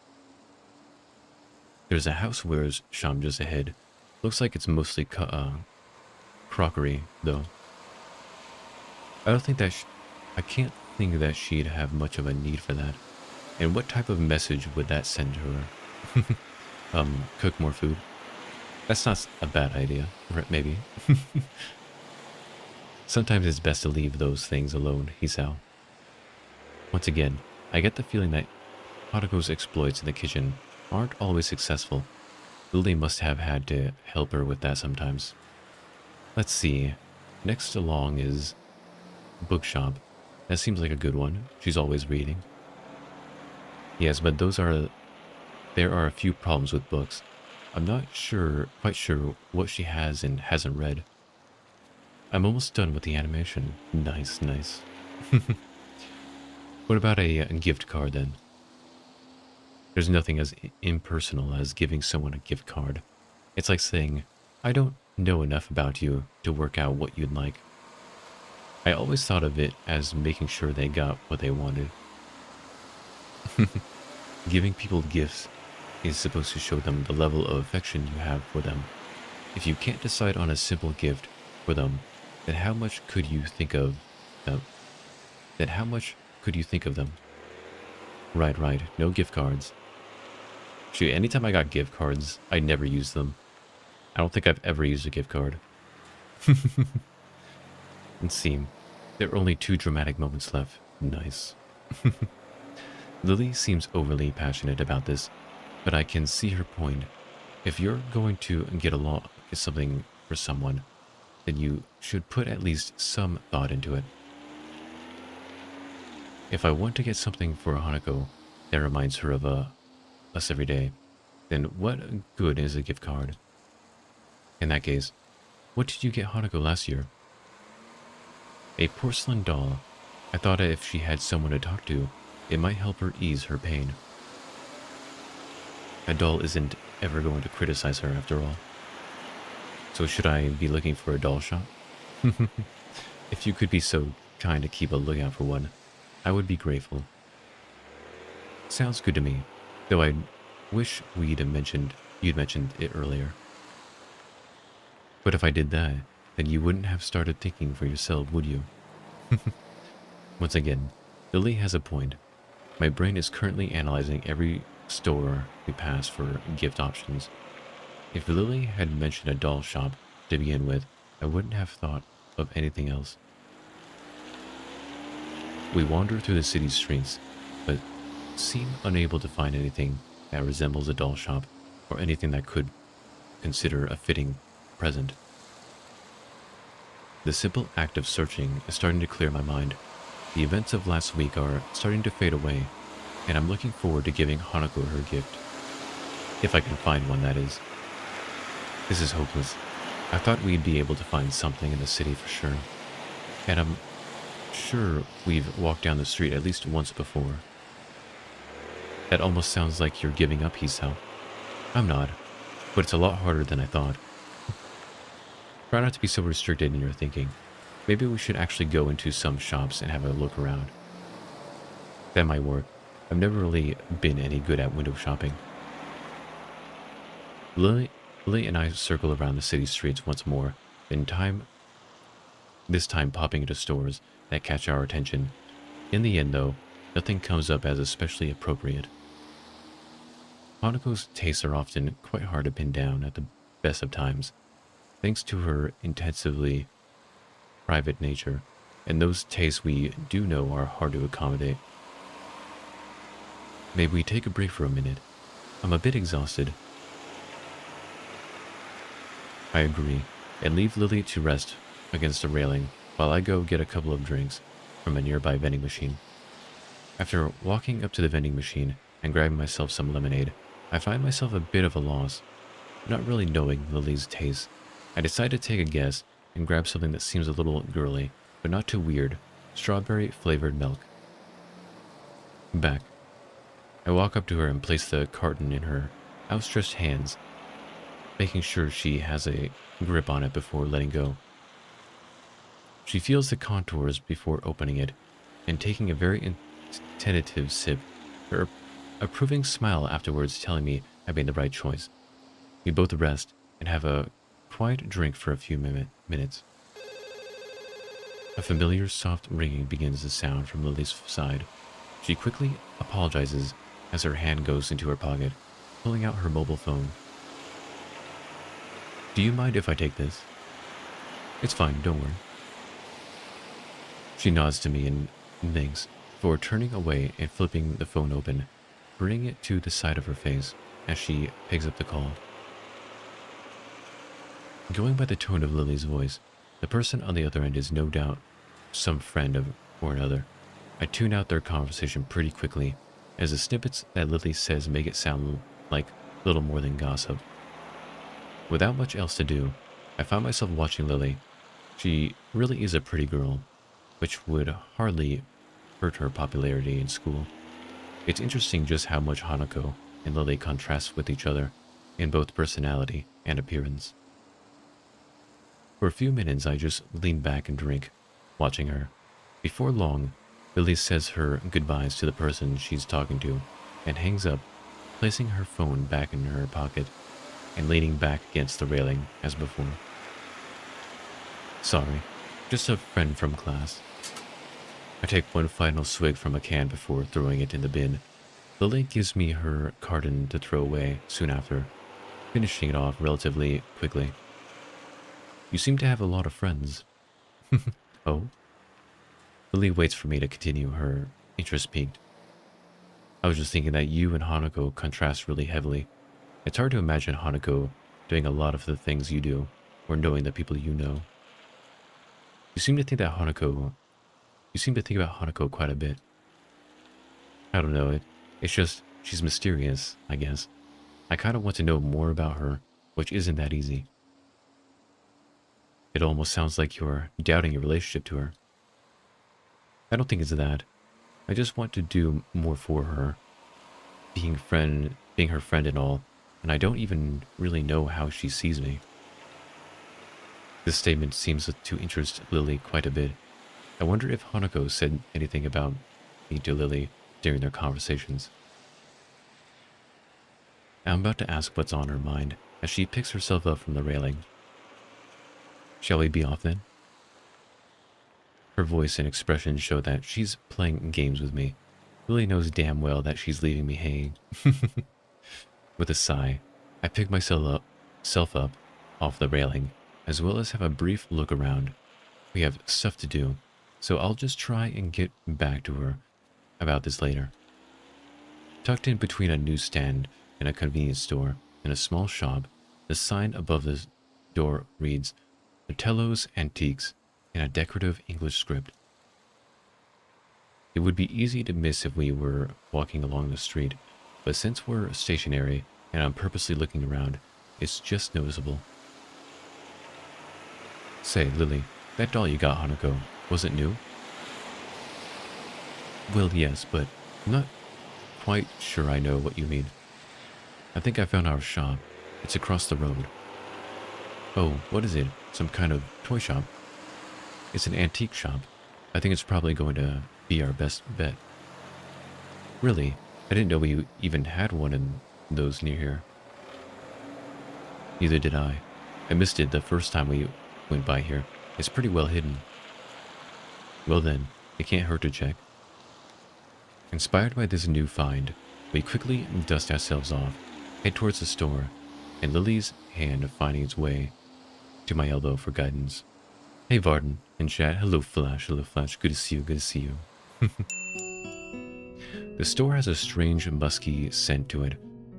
There's a housewares shop just ahead. Looks like it's mostly crockery, though. I can't think that she'd have much of a need for that. And what type of message would that send to her? Cook more food? That's not a bad idea, right? Maybe. Sometimes it's best to leave those things alone, Hisao. Once again, I get the feeling that Hanako's exploits in the kitchen aren't always successful. Lily must have had to help her with that sometimes. Let's see. Next along is bookshop. That seems like a good one. She's always reading. Yes, but there are a few problems with books. I'm not quite sure what she has and hasn't read. I'm almost done with the animation. Nice, nice. What about a gift card then? There's nothing as impersonal as giving someone a gift card. It's like saying, I don't know enough about you to work out what you'd like. I always thought of it as making sure they got what they wanted. Giving people gifts is supposed to show them the level of affection you have for them. If you can't decide on a simple gift for them, then how much could you think of them? Right. No gift cards. Shoot, anytime I got gift cards, I never used them. I don't think I've ever used a gift card. Let's see. There are only 2 dramatic moments left. Nice. Lily seems overly passionate about this, but I can see her point. If you're going to get something for someone, then you should put at least some thought into it. If I want to get something for Hanako that reminds her of us every day, then what good is a gift card? In that case, what did you get Hanako last year? A porcelain doll. I thought if she had someone to talk to, it might help her ease her pain. A doll isn't ever going to criticize her after all. So should I be looking for a doll shop? If you could be so kind to keep a lookout for one, I would be grateful. Sounds good to me, though I wish you'd mentioned it earlier. But if I did that, then you wouldn't have started thinking for yourself, would you? Once again, Lily has a point. My brain is currently analyzing every store we pass for gift options. If Lily had mentioned a doll shop to begin with, I wouldn't have thought of anything else. We wander through the city's streets, but seem unable to find anything that resembles a doll shop or anything that could consider a fitting present. The simple act of searching is starting to clear my mind. The events of last week are starting to fade away, and I'm looking forward to giving Hanako her gift. If I can find one, that is. This is hopeless. I thought we'd be able to find something in the city for sure. And I'm sure we've walked down the street at least once before. That almost sounds like you're giving up, Hisao. I'm not. but it's a lot harder than I thought. Try not to be so restricted in your thinking. Maybe we should actually go into some shops and have a look around. That might work. I've never really been any good at window shopping. Lily and I circle around the city streets once more, this time popping into stores that catch our attention. In the end, though, nothing comes up as especially appropriate. Hanako's tastes are often quite hard to pin down at the best of times, thanks to her intensively private nature, and those tastes we do know are hard to accommodate. Maybe we take a break for a minute. I'm a bit exhausted. I agree, and leave Lily to rest against a railing while I go get a couple of drinks from a nearby vending machine. After walking up to the vending machine and grabbing myself some lemonade, I find myself a bit of a loss. Not really knowing Lily's taste, I decide to take a guess and grab something that seems a little girly, but not too weird: strawberry-flavored milk. Back. I walk up to her and place the carton in her outstretched hands, making sure she has a grip on it before letting go. She feels the contours before opening it and taking a very tentative sip, her approving smile afterwards telling me I made the right choice. We both rest and have a quiet drink for a few minutes. A familiar soft ringing begins to sound from Lily's side. She quickly apologizes as her hand goes into her pocket, pulling out her mobile phone. Do you mind if I take this? It's fine, don't worry. She nods to me and thanks before turning away and flipping the phone open, bringing it to the side of her face as she picks up the call. Going by the tone of Lily's voice, the person on the other end is no doubt some friend of or another. I tune out their conversation pretty quickly, as the snippets that Lily says make it sound like little more than gossip. Without much else to do, I find myself watching Lily. She really is a pretty girl, which would hardly hurt her popularity in school. It's interesting just how much Hanako and Lily contrast with each other in both personality and appearance. For a few minutes, I just lean back and drink, watching her. Before long, Lily says her goodbyes to the person she's talking to and hangs up, placing her phone back in her pocket and leaning back against the railing as before. Sorry, just a friend from class. I take one final swig from a can before throwing it in the bin. Lily gives me her carton to throw away soon after, finishing it off relatively quickly. You seem to have a lot of friends. Oh? Lily waits for me to continue, her interest piqued. I was just thinking that you and Hanako contrast really heavily. It's hard to imagine Hanako doing a lot of the things you do, or knowing the people you know. You seem to think about Hanako quite a bit. I don't know, it's just, she's mysterious, I guess. I kind of want to know more about her, which isn't that easy. It almost sounds like you're doubting your relationship to her. I don't think it's that. I just want to do more for her. Being her friend and all, and I don't even really know how she sees me. This statement seems to interest Lily quite a bit. I wonder if Hanako said anything about me to Lily during their conversations. I'm about to ask what's on her mind as she picks herself up from the railing. Shall we be off then? Her voice and expression show that she's playing games with me. Lily knows damn well that she's leaving me hanging. With a sigh, I pick myself up off the railing, as well as have a brief look around. We have stuff to do, so I'll just try and get back to her about this later. Tucked in between a newsstand and a convenience store and a small shop, the sign above the door reads, Otello's Antiques, in a decorative English script. It would be easy to miss if we were walking along the street, but since we're stationary and I'm purposely looking around, it's just noticeable. Say, Lily, that doll you got, Hanako, was it new? Well, yes, but I'm not quite sure I know what you mean. I think I found our shop. It's across the road. Oh, what is it? Some kind of toy shop? It's an antique shop. I think it's probably going to be our best bet. Really? I didn't know we even had one in those near here. Neither did I. I missed it the first time we went by here. It's pretty well hidden. Well then, it can't hurt to check. Inspired by this new find, we quickly dust ourselves off, head towards the store, and Lily's hand finding its way to my elbow for guidance. Hey Varden, in chat, hello Flash, good to see you. The store has a strange musky scent to it.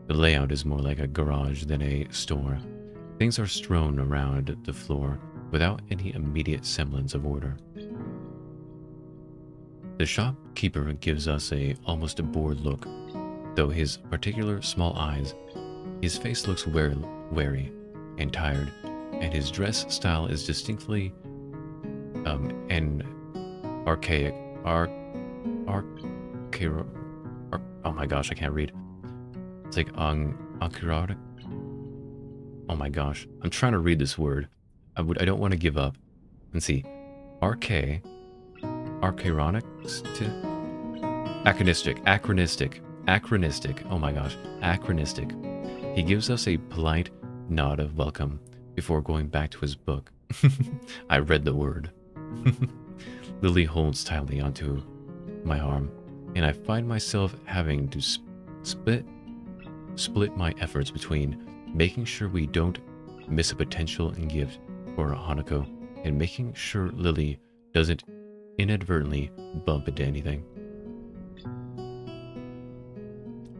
The layout is more like a garage than a store. Things are strewn around the floor without any immediate semblance of order. The shopkeeper gives us almost a bored look, though his particular small eyes. His face looks wary and tired, and his dress style is distinctly and archaic. Oh my gosh, I can't read. It's like anchoric. Oh my gosh, I'm trying to read this word. I don't want to give up. Let's see, archaic. Acronistic. Oh my gosh, acronistic. He gives us a polite nod of welcome before going back to his book. I read the word. Lily holds tightly onto my arm, and I find myself having to split my efforts between making sure we don't miss a potential gift for Hanako and making sure Lily doesn't inadvertently bump into anything.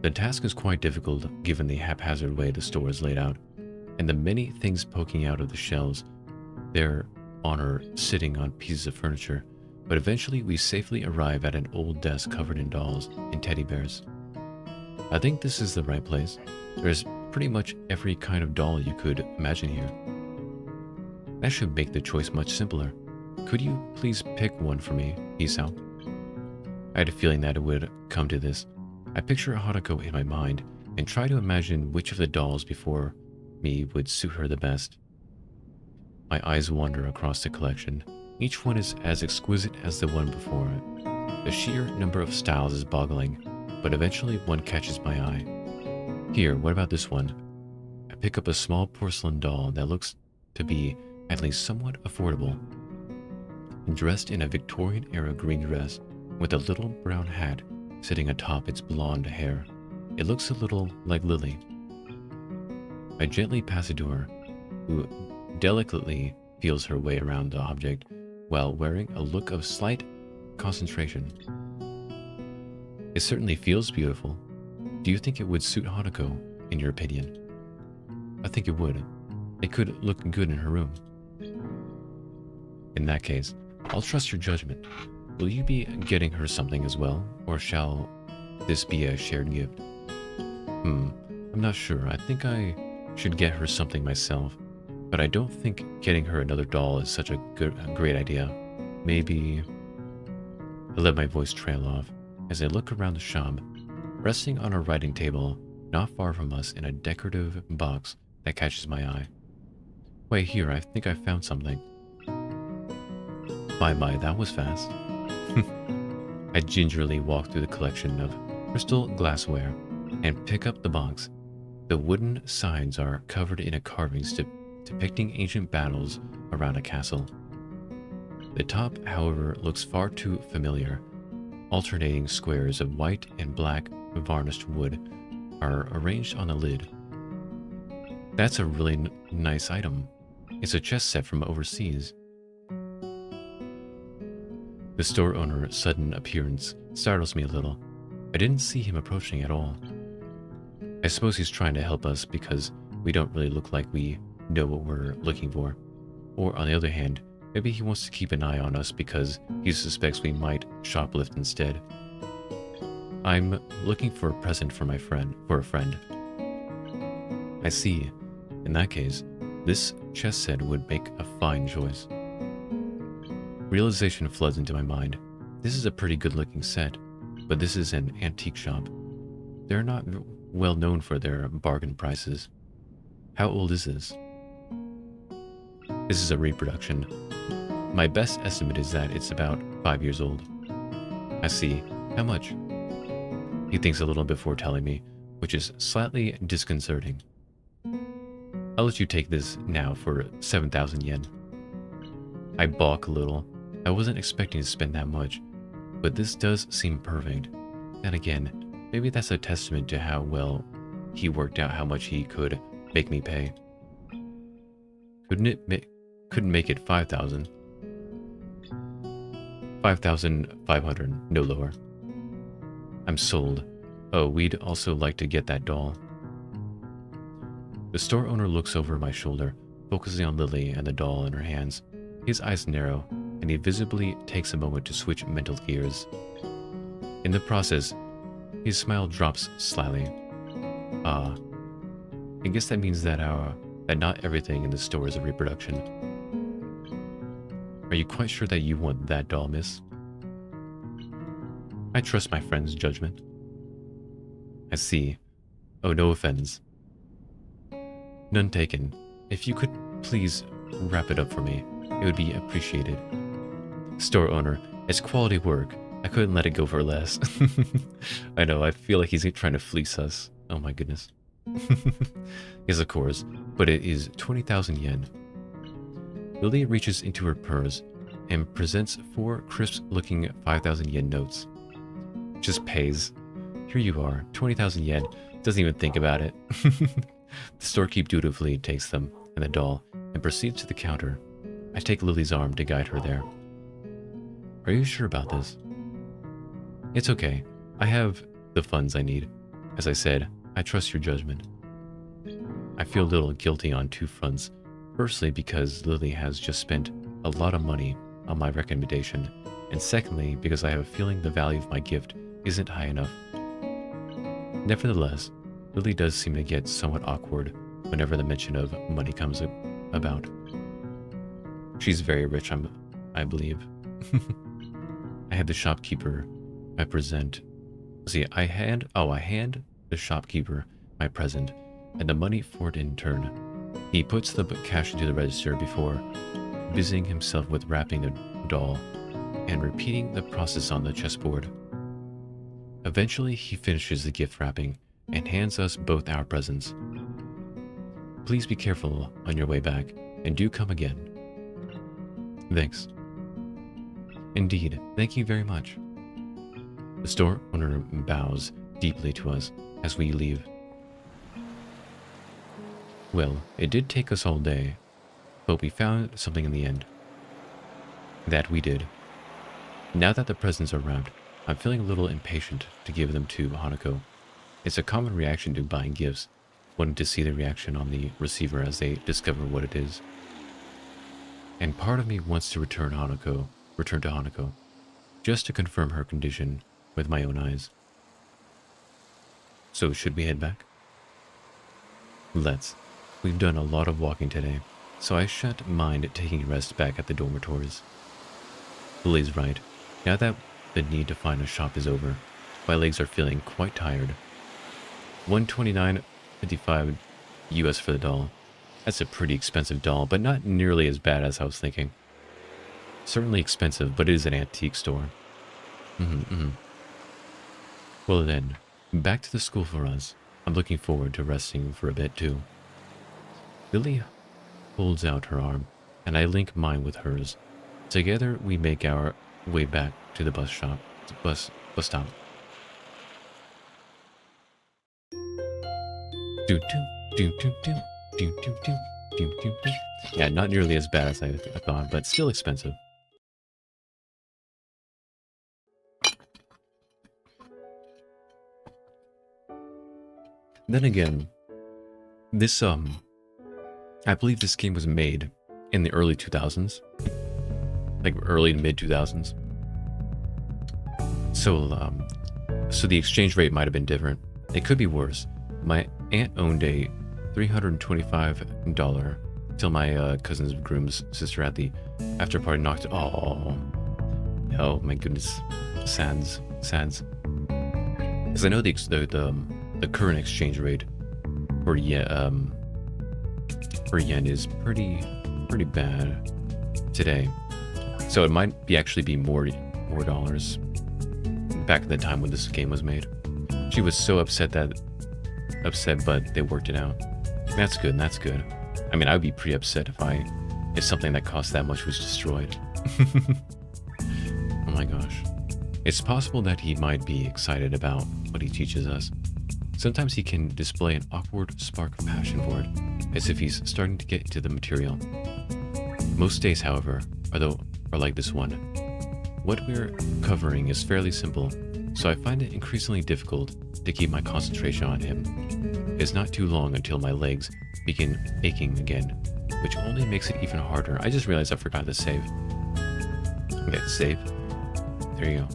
The task is quite difficult given the haphazard way the store is laid out, and the many things poking out of the shelves there on or sitting on pieces of furniture, but eventually we safely arrive at an old desk covered in dolls and teddy bears. I think this is the right place. There's pretty much every kind of doll you could imagine here. That should make the choice much simpler. Could you please pick one for me, Isao? I had a feeling that it would come to this. I picture Hanako in my mind and try to imagine which of the dolls before me would suit her the best. My eyes wander across the collection. Each one is as exquisite as the one before it. The sheer number of styles is boggling, but eventually one catches my eye. Here, what about this one? I pick up a small porcelain doll that looks to be at least somewhat affordable. Dressed in a Victorian-era green dress with a little brown hat sitting atop its blonde hair. It looks a little like Lily. I gently pass it to her, who delicately feels her way around the object while wearing a look of slight concentration. It certainly feels beautiful. Do you think it would suit Hanako, in your opinion? I think it would. It could look good in her room. In that case, I'll trust your judgment. Will you be getting her something as well, or shall this be a shared gift? I'm not sure. I think I should get her something myself, but I don't think getting her another doll is such a great idea. Maybe... I let my voice trail off as I look around the shop, resting on a writing table not far from us in a decorative box that catches my eye. Wait, here, I think I found something. My, that was fast. I gingerly walk through the collection of crystal glassware and pick up the box. The wooden sides are covered in carvings depicting ancient battles around a castle. The top, however, looks far too familiar. Alternating squares of white and black varnished wood are arranged on the lid. That's a really nice item. It's a chess set from overseas. The store owner's sudden appearance startles me a little. I didn't see him approaching at all. I suppose he's trying to help us because we don't really look like we know what we're looking for. Or on the other hand, maybe he wants to keep an eye on us because he suspects we might shoplift instead. I'm looking for a present for a friend. I see. In that case, this chess set would make a fine choice. Realization floods into my mind. This is a pretty good-looking set, but this is an antique shop. They're not well known for their bargain prices. How old is this? This is a reproduction. My best estimate is that it's about 5 years old. I see. How much? He thinks a little before telling me, which is slightly disconcerting. I'll let you take this now for 7,000 yen. I balk a little. I wasn't expecting to spend that much, but this does seem perfect. And again, maybe that's a testament to how well he worked out how much he could make me pay. Couldn't make it 5,000. 5,500, no lower. I'm sold. Oh, we'd also like to get that doll. The store owner looks over my shoulder, focusing on Lily and the doll in her hands. His eyes narrow, and he visibly takes a moment to switch mental gears. In the process, his smile drops slightly. Ah, I guess that means that not everything in the store is a reproduction. Are you quite sure that you want that doll, miss? I trust my friend's judgment. I see. Oh, no offense. None taken. If you could please wrap it up for me, it would be appreciated. Store owner, it's quality work. I couldn't let it go for less. I know, I feel like he's trying to fleece us. Oh my goodness. Yes, of course, but it is 20,000 yen. Lily reaches into her purse and presents 4 crisp-looking 5,000 yen notes. Just pays. Here you are, 20,000 yen. Doesn't even think about it. The storekeep dutifully takes them and the doll and proceeds to the counter. I take Lily's arm to guide her there. Are you sure about this? It's okay. I have the funds I need. As I said, I trust your judgment. I feel a little guilty on 2 fronts. Firstly, because Lily has just spent a lot of money on my recommendation, and secondly, because I have a feeling the value of my gift isn't high enough. Nevertheless, Lily does seem to get somewhat awkward whenever the mention of money comes about. She's very rich, I believe. I had the shopkeeper I hand the shopkeeper my present, and the money for it in turn. He puts the cash into the register before busying himself with wrapping the doll and repeating the process on the chessboard. Eventually, he finishes the gift wrapping and hands us both our presents. Please be careful on your way back, and do come again. Thanks. Indeed, thank you very much. The store owner bows deeply to us as we leave. Well, it did take us all day, but we found something in the end. That we did. Now that the presents are wrapped, I'm feeling a little impatient to give them to Hanako. It's a common reaction to buying gifts, wanting to see the reaction on the receiver as they discover what it is. And part of me wants to return to Hanako, just to confirm her condition with my own eyes. So should we head back? Let's. We've done a lot of walking today, so I shan't mind taking a rest back at the dormitories. Lily's right. Now that the need to find a shop is over, my legs are feeling quite tired. $129.55 US for the doll. That's a pretty expensive doll, but not nearly as bad as I was thinking. Certainly expensive, but it is an antique store. Well then, back to the school for us. I'm looking forward to resting for a bit too. Lily holds out her arm, and I link mine with hers. Together, we make our way back to the bus stop. Yeah, not nearly as bad as I thought, but still expensive. Then again, this I believe this game was made in the early 2000s, like early to mid 2000s. So the exchange rate might have been different. It could be worse. My aunt owned a $325 till my cousin's groom's sister at the after party knocked. Oh my goodness, sans. Because I know the current exchange rate for per yen is pretty bad today. So it might actually be more dollars back at the time when this game was made. She was so upset, but they worked it out. That's good. That's good. I mean, I would be pretty upset if something that cost that much was destroyed. Oh my gosh. It's possible that he might be excited about what he teaches us. Sometimes he can display an awkward spark of passion for it, as if he's starting to get into the material. Most days, however, are like this one. What we're covering is fairly simple, so I find it increasingly difficult to keep my concentration on him. It's not too long until my legs begin aching again, which only makes it even harder. I just realized I forgot to save. Okay, save. There you go.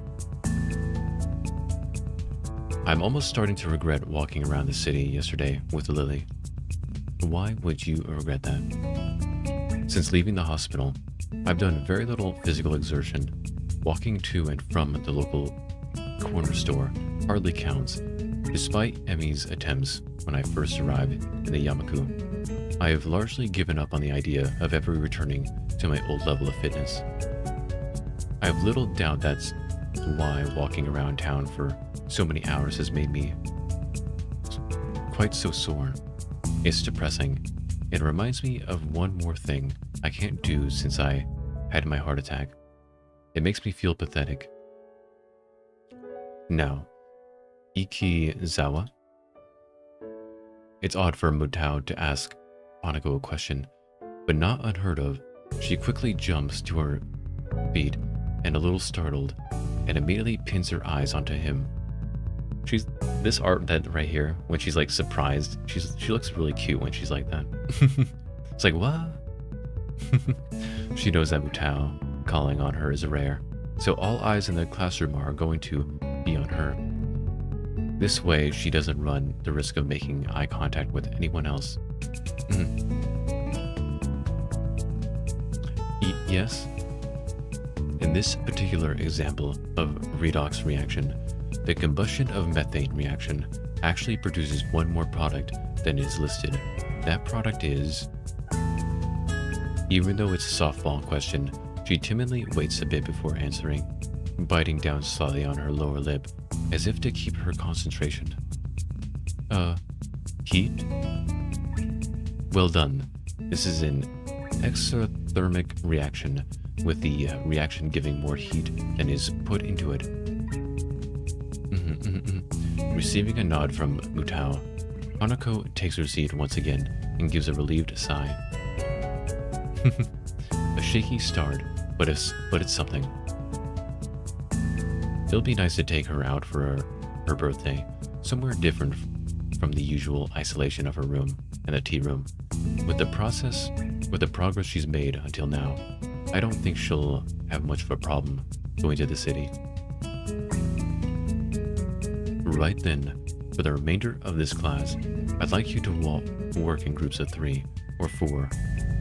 I'm almost starting to regret walking around the city yesterday with Lily. Why would you regret that? Since leaving the hospital, I've done very little physical exertion. Walking to and from the local corner store hardly counts, despite Emmy's attempts when I first arrived in the Yamaku. I have largely given up on the idea of ever returning to my old level of fitness. I have little doubt that's why walking around town for so many hours has made me quite so sore. It's depressing. It reminds me of one more thing I can't do since I had my heart attack. It makes me feel pathetic. Now, Ikizawa? It's odd for Mutao to ask Hanako a question, but not unheard of. She quickly jumps to her feet and, a little startled, and immediately pins her eyes onto him. This art that right here, when she's like surprised, she looks really cute when she's like that. It's like, what? She knows that Mutao calling on her is rare, so all eyes in the classroom are going to be on her. This way, she doesn't run the risk of making eye contact with anyone else. Yes? In this particular example of redox reaction, the combustion of methane reaction actually produces one more product than is listed. That product is... Even though it's a softball question, she timidly waits a bit before answering, biting down slightly on her lower lip, as if to keep her concentration. Heat? Well done. This is an exothermic reaction, with the reaction giving more heat than is put into it. Receiving a nod from Mutao, Hanako takes her seat once again and gives a relieved sigh. A shaky start, but it's something. It'll be nice to take her out for her birthday, somewhere different from the usual isolation of her room and the tea room. With the progress she's made until now, I don't think she'll have much of a problem going to the city. Right then, for the remainder of this class, I'd like you to work in groups of 3 or 4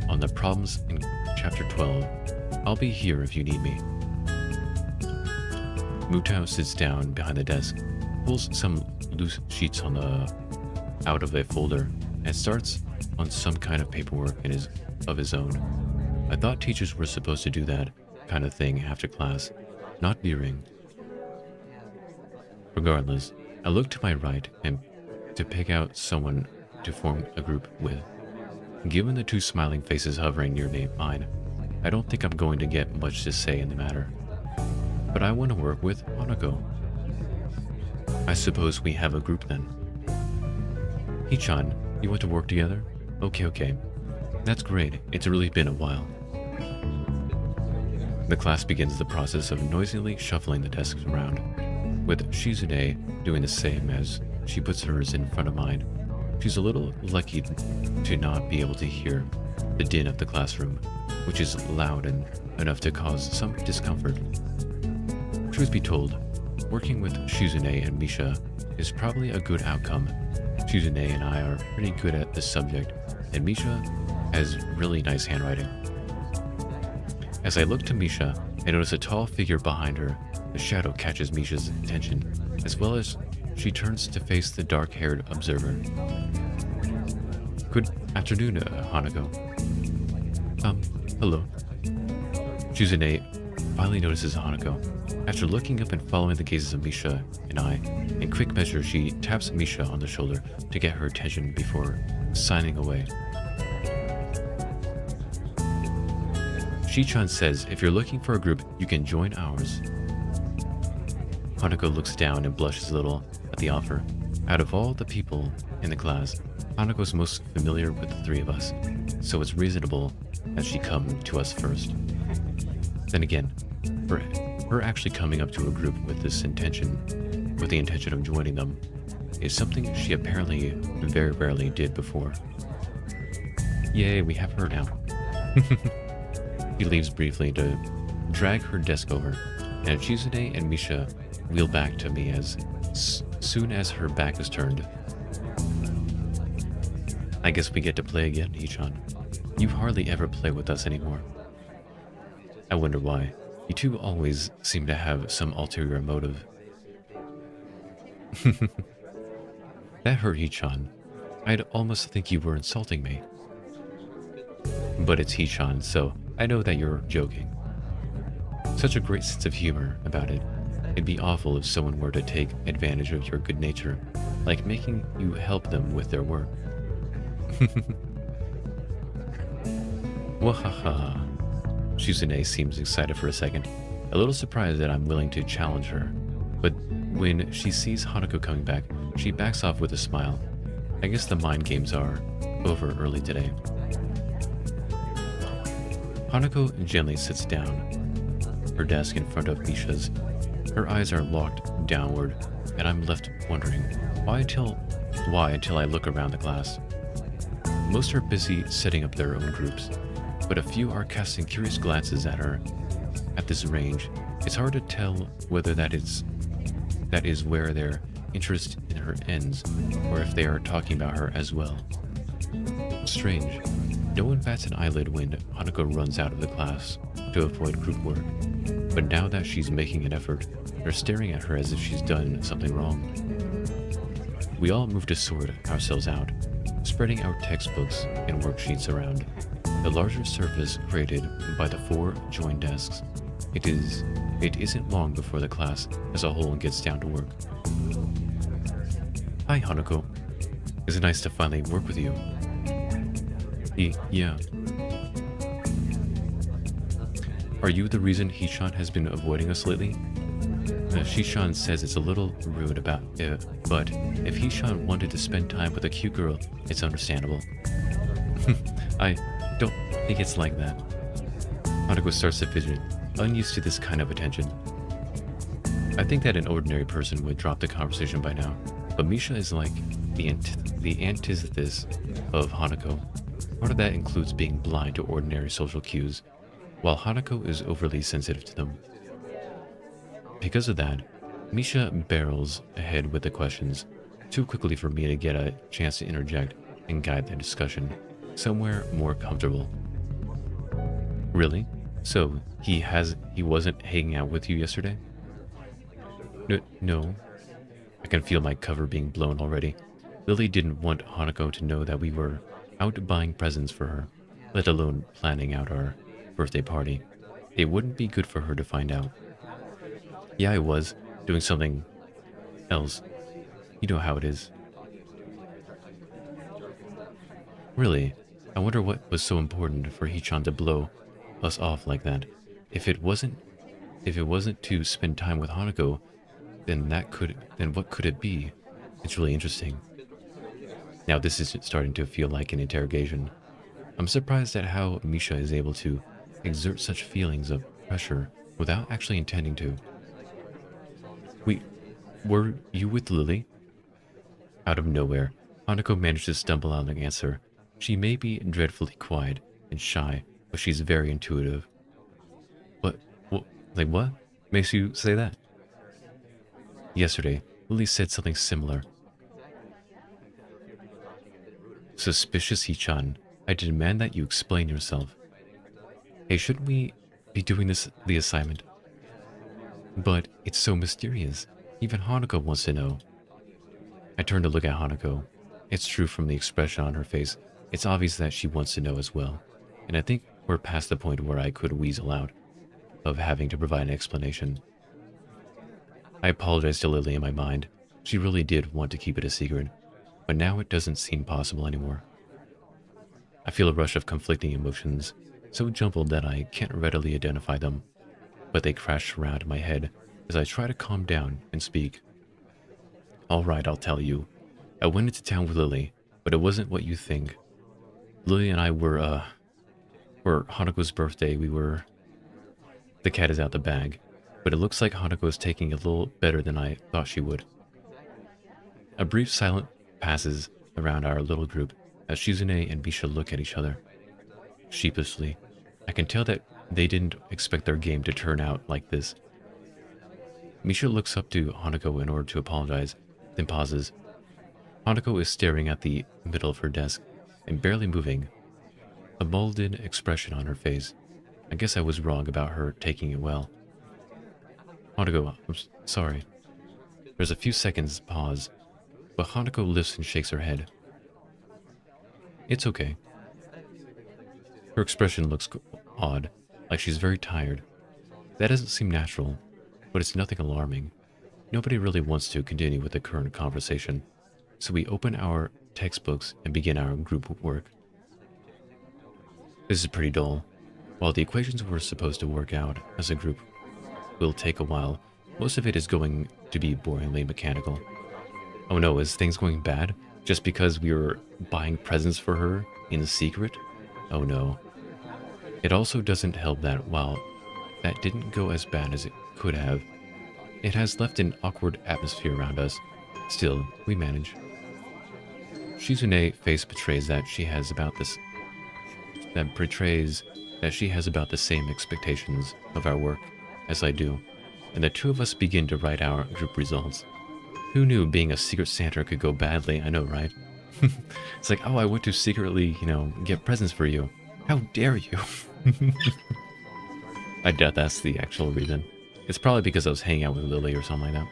on the problems in Chapter 12. I'll be here if you need me. Mutao sits down behind the desk, pulls some loose sheets out of a folder, and starts on some kind of paperwork of his own. I thought teachers were supposed to do that kind of thing after class, not during. Regardless, I look to my right and to pick out someone to form a group with. Given the 2 smiling faces hovering near mine, I don't think I'm going to get much to say in the matter. But I want to work with Hanako. I suppose we have a group then. Hichan, you want to work together? Okay. That's great. It's really been a while. The class begins the process of noisily shuffling the desks around, with Shizune doing the same as she puts hers in front of mine. She's a little lucky to not be able to hear the din of the classroom, which is loud and enough to cause some discomfort. Truth be told, working with Shizune and Misha is probably a good outcome. Shizune and I are pretty good at this subject, and Misha has really nice handwriting. As I look to Misha, I notice a tall figure behind her. The shadow catches Misha's attention, as well as she turns to face the dark-haired observer. Could Afternoon, Hanako. Hello. Shizune finally notices Hanako. After looking up and following the gazes of Misha and I, in quick measure she taps Misha on the shoulder to get her attention before signing away. Shi-chan says if you're looking for a group, you can join ours. Hanako looks down and blushes a little at the offer. Out of all the people in the class, Hanako's most familiar with the three of us, so it's reasonable that she come to us first. Then again, for her actually coming up to a group with the intention of joining them, is something she apparently very rarely did before. Yay, we have her now. He leaves briefly to drag her desk over, and Chizune and Misha wheel back to me as soon as her back is turned. I guess we get to play again, Hichan. You hardly ever play with us anymore. I wonder why. You two always seem to have some ulterior motive. That hurt, Hichan. I'd almost think you were insulting me. But it's Hichan, so I know that you're joking. Such a great sense of humor about it. It'd be awful if someone were to take advantage of your good nature, like making you help them with their work. Wahaha. Shizune seems excited for a second, a little surprised that I'm willing to challenge her. But when she sees Hanako coming back, she backs off with a smile. I guess the mind games are over early today. Hanako gently sits down, her desk in front of Misha's. Her eyes are locked downward, and I'm left wondering, why until I look around the class? Most are busy setting up their own groups, but a few are casting curious glances at her. At this range, it's hard to tell whether that is where their interest in her ends, or if they are talking about her as well. Strange. No one bats an eyelid when Hanako runs out of the class to avoid group work, but now that she's making an effort, they're staring at her as if she's done something wrong. We all move to sort ourselves out, spreading our textbooks and worksheets around the larger surface created by the 4 joined desks. It isn't long before the class as a whole gets down to work. Hi, Hanako. Is it nice to finally work with you? Yeah. Are you the reason Hichan has been avoiding us lately? Shishan says it's a little rude about it, but if Hichan wanted to spend time with a cute girl, it's understandable. I don't think it's like that. Hanako starts to fidget, unused to this kind of attention. I think that an ordinary person would drop the conversation by now, but Misha is like the antithesis of Hanako. Part of that includes being blind to ordinary social cues, while Hanako is overly sensitive to them. Because of that, Misha barrels ahead with the questions, too quickly for me to get a chance to interject and guide the discussion somewhere more comfortable. Really? So he wasn't hanging out with you yesterday? No. I can feel my cover being blown already. Lily didn't want Hanako to know that we were out buying presents for her, let alone planning out our birthday party. It wouldn't be good for her to find out. Yeah, I was doing something else. You know how it is. Really, I wonder what was so important for Hichan to blow us off like that. If it wasn't to spend time with Hanako, then what could it be? It's really interesting. Now this is starting to feel like an interrogation. I'm surprised at how Misha is able to exert such feelings of pressure without actually intending to. Were you with Lily? Out of nowhere, Hanako managed to stumble out an answer. She may be dreadfully quiet and shy, but she's very intuitive. What makes you say that? Yesterday, Lily said something similar. Suspicious Hichan, I demand that you explain yourself. Hey, shouldn't we be doing the assignment? But it's so mysterious. Even Hanako wants to know. I turn to look at Hanako. It's true from the expression on her face. It's obvious that she wants to know as well, and I think we're past the point where I could weasel out of having to provide an explanation. I apologize to Lily in my mind. She really did want to keep it a secret, but now it doesn't seem possible anymore. I feel a rush of conflicting emotions, so jumbled that I can't readily identify them, but they crash around in my head as I try to calm down and speak. All right, I'll tell you. I went into town with Lily, but it wasn't what you think. Lily and I were, for Hanako's birthday, the cat is out the bag, but it looks like Hanako is taking a little better than I thought she would. A brief silence passes around our little group as Shizune and Misha look at each other. Sheepishly, I can tell that they didn't expect their game to turn out like this. Misha looks up to Hanako in order to apologize, then pauses. Hanako is staring at the middle of her desk and barely moving, a molded expression on her face. I guess I was wrong about her taking it well. Hanako, I'm sorry. There's a few seconds pause, but Hanako lifts and shakes her head. It's okay. Her expression looks odd, like she's very tired. That doesn't seem natural, but it's nothing alarming. Nobody really wants to continue with the current conversation, so we open our textbooks and begin our group work. This is pretty dull. While the equations we're supposed to work out as a group will take a while, most of it is going to be boringly mechanical. Oh no, is things going bad just because we were buying presents for her in secret? Oh no. It also doesn't help that while that didn't go as bad as it could have, it has left an awkward atmosphere around us. Still, we manage. Shizune's face betrays that she has about the same expectations of our work as I do, and the two of us begin to write our group results. Who knew being a secret Santa could go badly? I know, right? It's like, oh, I went to secretly, get presents for you. How dare you? I doubt that's the actual reason. It's probably because I was hanging out with Lily or something like that.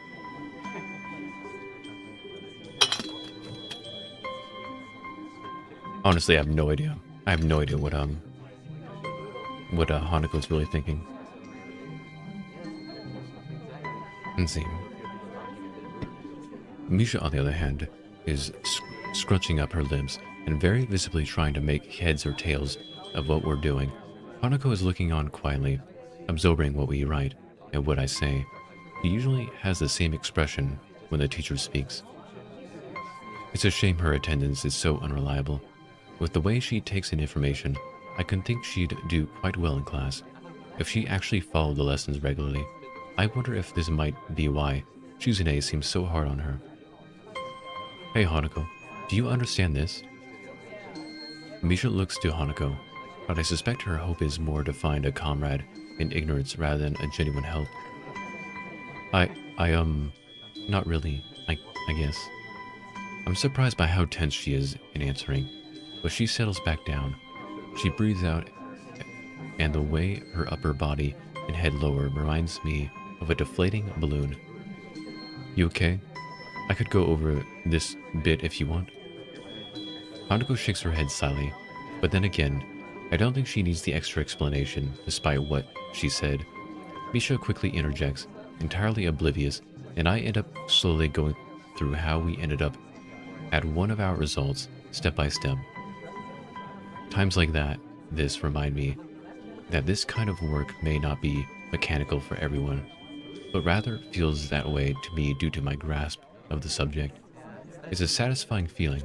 Honestly, I have no idea. I have no idea what Hanako's really thinking. Let's see. Misha, on the other hand, is scrunching up her lips and very visibly trying to make heads or tails of what we're doing. Hanako is looking on quietly, absorbing what we write and what I say. He usually has the same expression when the teacher speaks. It's a shame her attendance is so unreliable. With the way she takes in information, I can think she'd do quite well in class. If she actually followed the lessons regularly, I wonder if this might be why Shizune seems so hard on her. Hey Hanako, do you understand this? Misha looks to Hanako, but I suspect her hope is more to find a comrade in ignorance rather than a genuine help. Not really, I guess. I'm surprised by how tense she is in answering, but she settles back down. She breathes out, and the way her upper body and head lower reminds me of a deflating balloon. You okay? I could go over this bit if you want. Hanako shakes her head slightly, but then again, I don't think she needs the extra explanation despite what she said. Misha quickly interjects, entirely oblivious, and I end up slowly going through how we ended up at one of our results, step by step. Times like this remind me that this kind of work may not be mechanical for everyone, but rather feels that way to me due to my grasp of the subject. It's a satisfying feeling.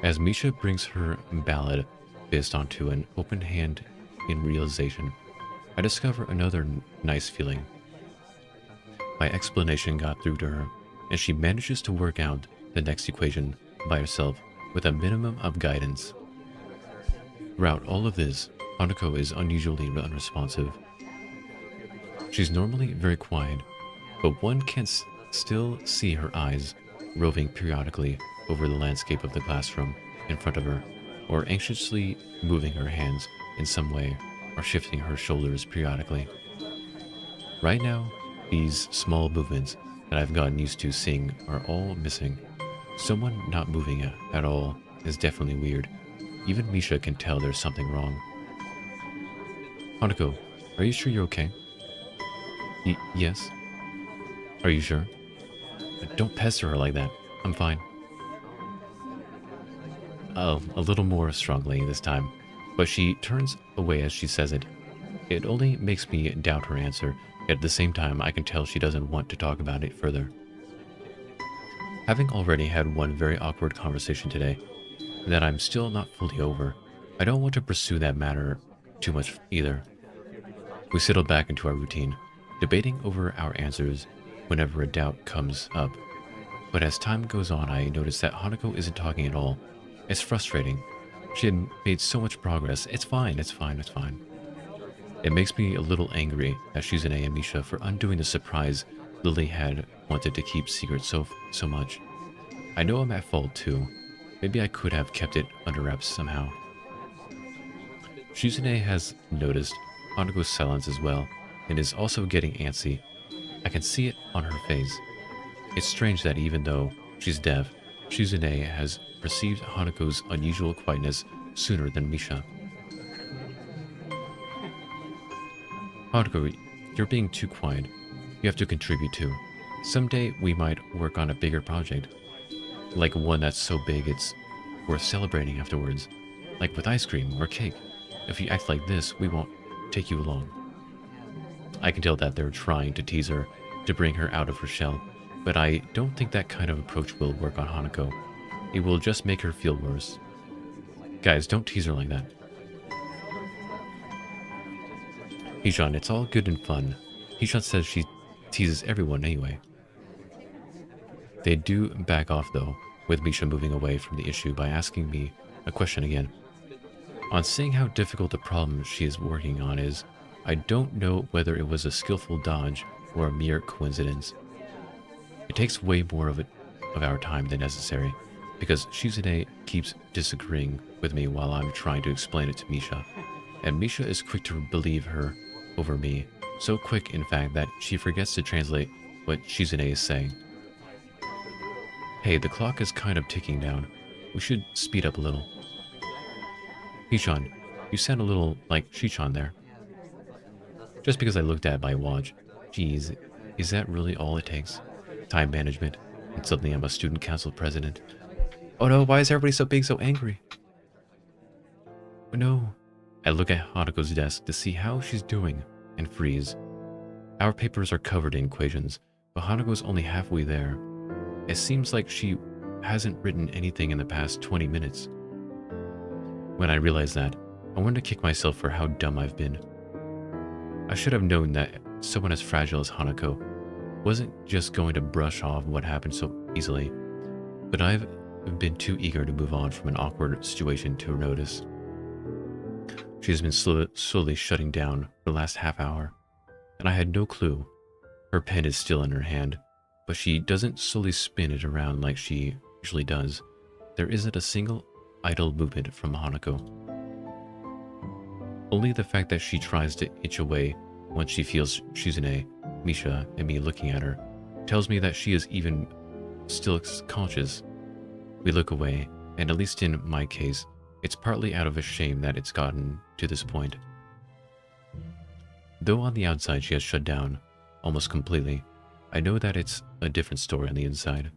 As Misha brings her ballad fist onto an open hand in realization, I discover another nice feeling. My explanation got through to her, and she manages to work out the next equation by herself with a minimum of guidance. Throughout all of this, Hanako is unusually unresponsive. She's normally very quiet, but one can still see her eyes roving periodically over the landscape of the classroom in front of her, or anxiously moving her hands in some way, or shifting her shoulders periodically. Right now, these small movements that I've gotten used to seeing are all missing. Someone not moving at all is definitely weird. Even Misha can tell there's something wrong. Hanako, are you sure you're okay? Yes. Are you sure? Don't pester her like that. I'm fine. Oh, a little more strongly this time, but she turns away as she says it. It only makes me doubt her answer, yet at the same time I can tell she doesn't want to talk about it further. Having already had one very awkward conversation today, that I'm still not fully over, I don't want to pursue that matter too much either. We settle back into our routine, debating over our answers whenever a doubt comes up. But as time goes on, I notice that Hanako isn't talking at all. It's frustrating. She had made so much progress. It's fine, it's fine, it's fine. It makes me a little angry at Shizune and Misha for undoing the surprise Lily had wanted to keep secret so much. I know I'm at fault too. Maybe I could have kept it under wraps somehow. Shizune has noticed Hanako's silence as well, and is also getting antsy. I can see it on her face. It's strange that even though she's deaf, Shizune has perceived Hanako's unusual quietness sooner than Misha. Hanako, you're being too quiet. You have to contribute too. Someday we might work on a bigger project. Like one that's so big it's worth celebrating afterwards. Like with ice cream or cake. If you act like this, we won't take you along. I can tell that they're trying to tease her, to bring her out of her shell, but I don't think that kind of approach will work on Hanako. It will just make her feel worse. Guys, don't tease her like that. Hishan, it's all good and fun. Hishan says she teases everyone anyway. They do back off though, with Misha moving away from the issue by asking me a question again. On seeing how difficult the problem she is working on is, I don't know whether it was a skillful dodge or a mere coincidence. It takes way more of our time than necessary, because Shizune keeps disagreeing with me while I'm trying to explain it to Misha, and Misha is quick to believe her over me, so quick in fact that she forgets to translate what Shizune is saying. Hey, the clock is kind of ticking down. We should speed up a little. Hishan, you sound a little like Shichan there. Just because I looked at my watch. Geez, is that really all it takes? Time management, and suddenly I'm a student council president. Oh no, why is everybody being so angry? Oh no. I look at Hanako's desk to see how she's doing, and freeze. Our papers are covered in equations, but Hanako's only halfway there. It seems like she hasn't written anything in the past 20 minutes. When I realize that, I want to kick myself for how dumb I've been. I should have known that someone as fragile as Hanako wasn't just going to brush off what happened so easily, but I've been too eager to move on from an awkward situation to notice. She has been slowly shutting down for the last half hour, and I had no clue. Her pen is still in her hand, but she doesn't slowly spin it around like she usually does. There isn't a single idle movement from Hanako. Only the fact that she tries to itch away once she feels Shizune, Misha, and me looking at her tells me that she is even still conscious. We look away, and at least in my case, it's partly out of a shame that it's gotten to this point. Though on the outside she has shut down, almost completely, I know that it's a different story on the inside.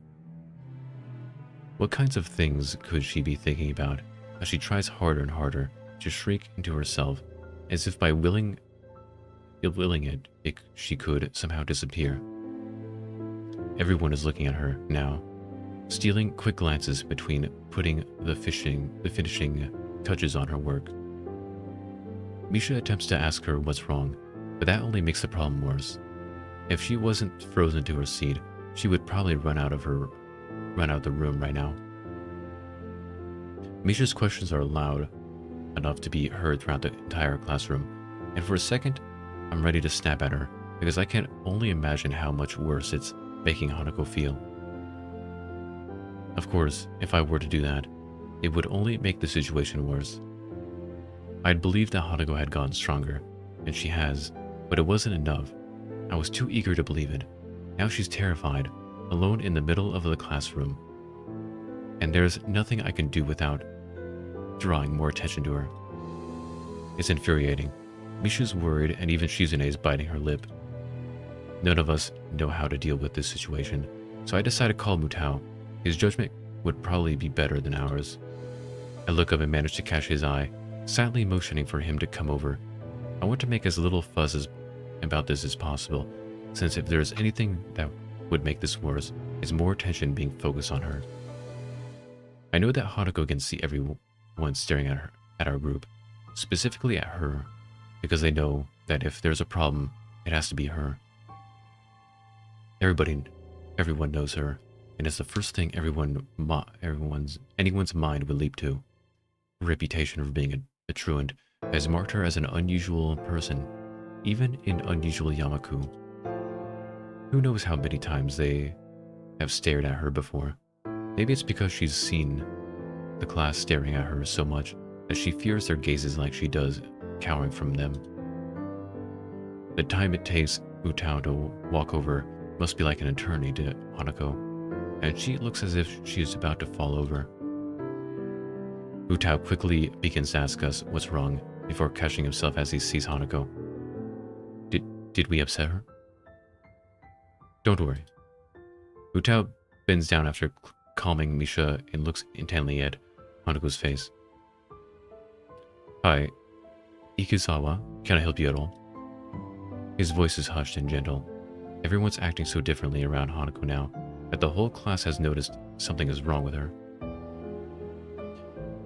What kinds of things could she be thinking about as she tries harder and harder to shriek into herself, as if by willing it, she could somehow disappear? Everyone is looking at her now, stealing quick glances between putting the finishing touches on her work. Misha attempts to ask her what's wrong, but that only makes the problem worse. If she wasn't frozen to her seat, she would probably run out the room right now. Misha's questions are loud enough to be heard throughout the entire classroom, and for a second, I'm ready to snap at her, because I can only imagine how much worse it's making Hanako feel. Of course, if I were to do that, it would only make the situation worse. I'd believed that Hanako had gotten stronger, and she has, but it wasn't enough. I was too eager to believe it. Now she's terrified, alone in the middle of the classroom. and there's nothing I can do without drawing more attention to her. It's infuriating. Misha's worried, and even Shizune is biting her lip. None of us know how to deal with this situation, so I decided to call Mutao. His judgment would probably be better than ours. I look up and manage to catch his eye, silently motioning for him to come over. I want to make as little fuss about this as possible, since if there's anything that would make this worse, it's more attention being focused on her. I know that Hanako can see everyone staring at her, at our group, specifically at her, because they know that if there's a problem, it has to be her. Everyone knows her, and it's the first thing anyone's mind would leap to. Her reputation for being a truant has marked her as an unusual person, even in unusual Yamaku. Who knows how many times they have stared at her before. Maybe it's because she's seen the class staring at her so much that she fears their gazes like she does, cowering from them. The time it takes Mutao to walk over must be like an eternity to Hanako, and she looks as if she is about to fall over. Mutao quickly begins to ask us what's wrong before catching himself as he sees Hanako. Did we upset her? Don't worry. Mutao bends down after calming Misha and looks intently at Hanako's face. Hi, Ikuzawa, can I help you at all? His voice is hushed and gentle. Everyone's acting so differently around Hanako now that the whole class has noticed something is wrong with her.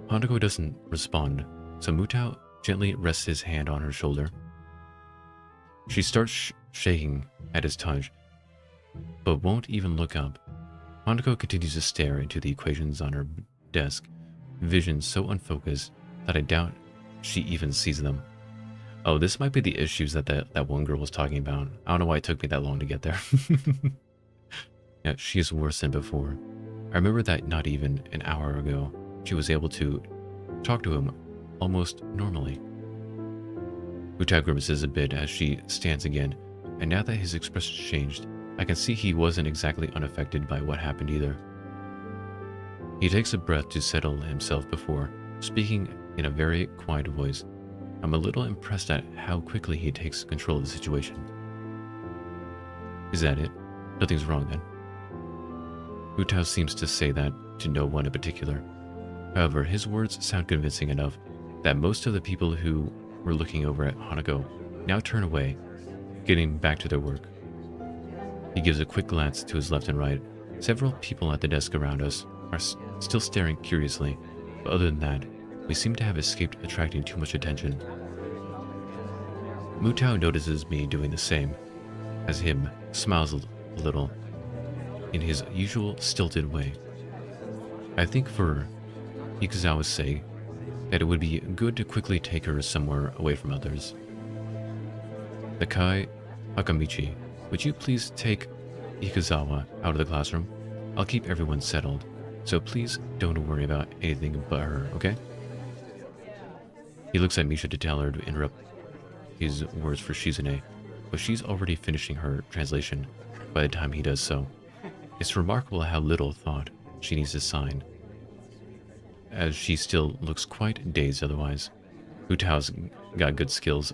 Hanako doesn't respond, so Mutao gently rests his hand on her shoulder. She starts shaking at his touch, but won't even look up. Hanako continues to stare into the equations on her desk, vision so unfocused that I doubt she even sees them. Oh, this might be the issues that one girl was talking about. I don't know why it took me that long to get there. Yeah, she is worse than before. I remember that not even an hour ago, she was able to talk to him almost normally. Mutao grimaces a bit as she stands again, and now that his expression changed, I can see he wasn't exactly unaffected by what happened either. He takes a breath to settle himself before speaking in a very quiet voice. I'm a little impressed at how quickly he takes control of the situation. Is that it? Nothing's wrong then? Mutao seems to say that to no one in particular. However, his words sound convincing enough that most of the people who were looking over at Hanako now turn away, getting back to their work. He gives a quick glance to his left and right. Several people at the desk around us are still staring curiously, but other than that, we seem to have escaped attracting too much attention. Mutao notices me doing the same, as him smiles a little, in his usual stilted way. I think for Ikuzawa's sake, that it would be good to quickly take her somewhere away from others. Nakai Akamichi, would you please take Ikuzawa out of the classroom? I'll keep everyone settled, so please don't worry about anything but her, okay? He looks at Misha to tell her to interrupt his words for Shizune, but she's already finishing her translation by the time he does so. It's remarkable how little thought she needs to sign, as she still looks quite dazed otherwise. Mutao's got good skills.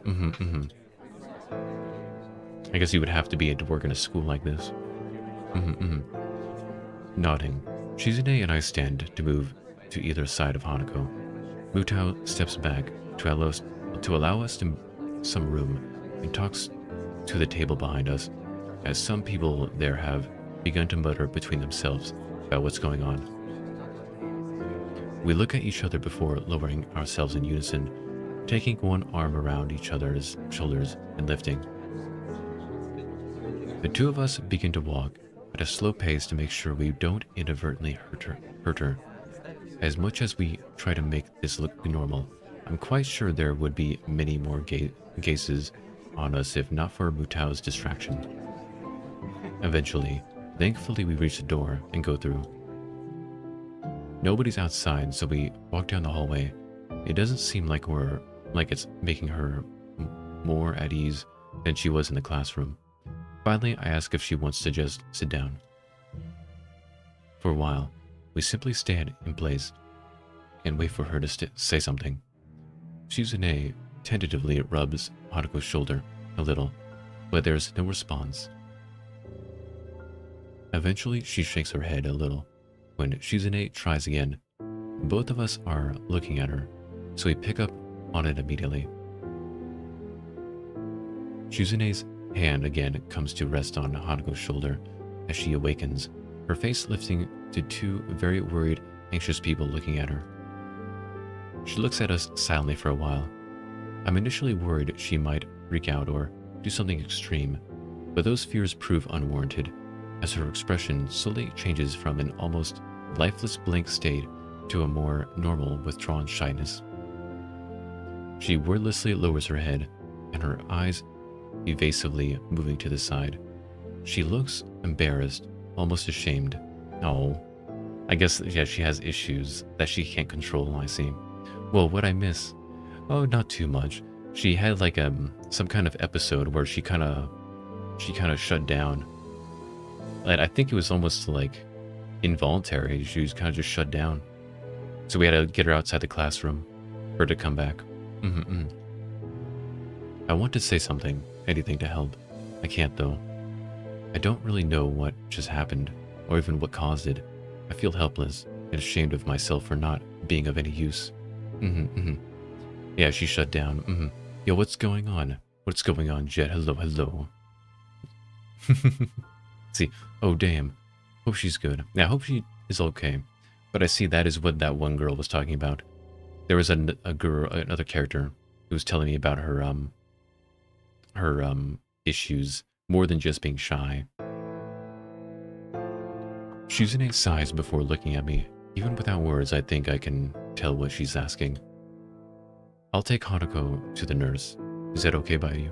I guess you would have to be to work in a school like this. Nodding, Shizune and I stand to move to either side of Hanako. Mutao steps back to allow us some room and talks to the table behind us, as some people there have begun to mutter between themselves about what's going on. We look at each other before lowering ourselves in unison, taking one arm around each other's shoulders and lifting. The two of us begin to walk at a slow pace to make sure we don't inadvertently hurt her. As much as we try to make this look normal, I'm quite sure there would be many more gazes on us if not for Mutao's distraction. Eventually, thankfully we reach the door and go through. Nobody's outside, so we walk down the hallway. It doesn't seem like it's making her more at ease than she was in the classroom. Finally, I ask if she wants to just sit down. For a while, We simply stand in place and wait for her to say something. Shizune tentatively rubs Hanako's shoulder a little, but there's no response. Eventually, she shakes her head a little. When Shizune tries again, both of us are looking at her, so we pick up on it immediately. Shizune's hand again comes to rest on Hanako's shoulder as she awakens, her face lifting to two very worried, anxious people looking at her. She looks at us silently for a while. I'm initially worried she might freak out or do something extreme, but those fears prove unwarranted as her expression slowly changes from an almost lifeless blank state to a more normal withdrawn shyness. She wordlessly lowers her head and her eyes evasively moving to the side. She looks embarrassed, almost ashamed. Oh, I guess, yeah, she has issues that she can't control, I see. Well, what I miss? Oh, not too much. She had like some kind of episode where she kind of shut down. And I think it was almost like involuntary. She was kind of just shut down. So we had to get her outside the classroom for her to come back. I want to say something, anything to help. I can't though. I don't really know what just happened, or even what caused it. I feel helpless and ashamed of myself for not being of any use. Yeah, she shut down. Yo, what's going on? What's going on, Jet? Hello. See, oh damn. Hope she's good. Yeah, I hope she is okay. But I see that is what that one girl was talking about. There was another character who was telling me about her issues, more than just being shy. Shizune sighs before looking at me. Even without words, I think I can tell what she's asking. I'll take Hanako to the nurse. Is that okay by you?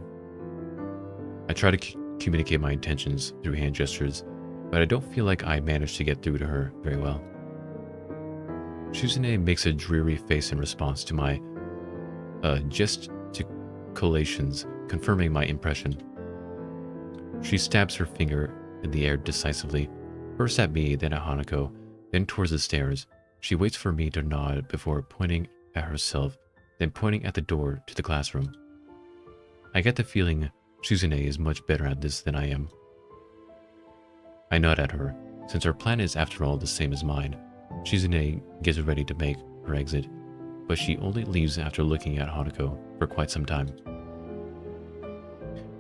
I try to communicate my intentions through hand gestures, but I don't feel like I managed to get through to her very well. Shizune makes a dreary face in response to my gesticulations, confirming my impression. She stabs her finger in the air decisively, first at me, then at Hanako, then towards the stairs. She waits for me to nod before pointing at herself, then pointing at the door to the classroom. I get the feeling Shizune is much better at this than I am. I nod at her, since her plan is after all the same as mine. Shizune gets ready to make her exit, but she only leaves after looking at Hanako for quite some time.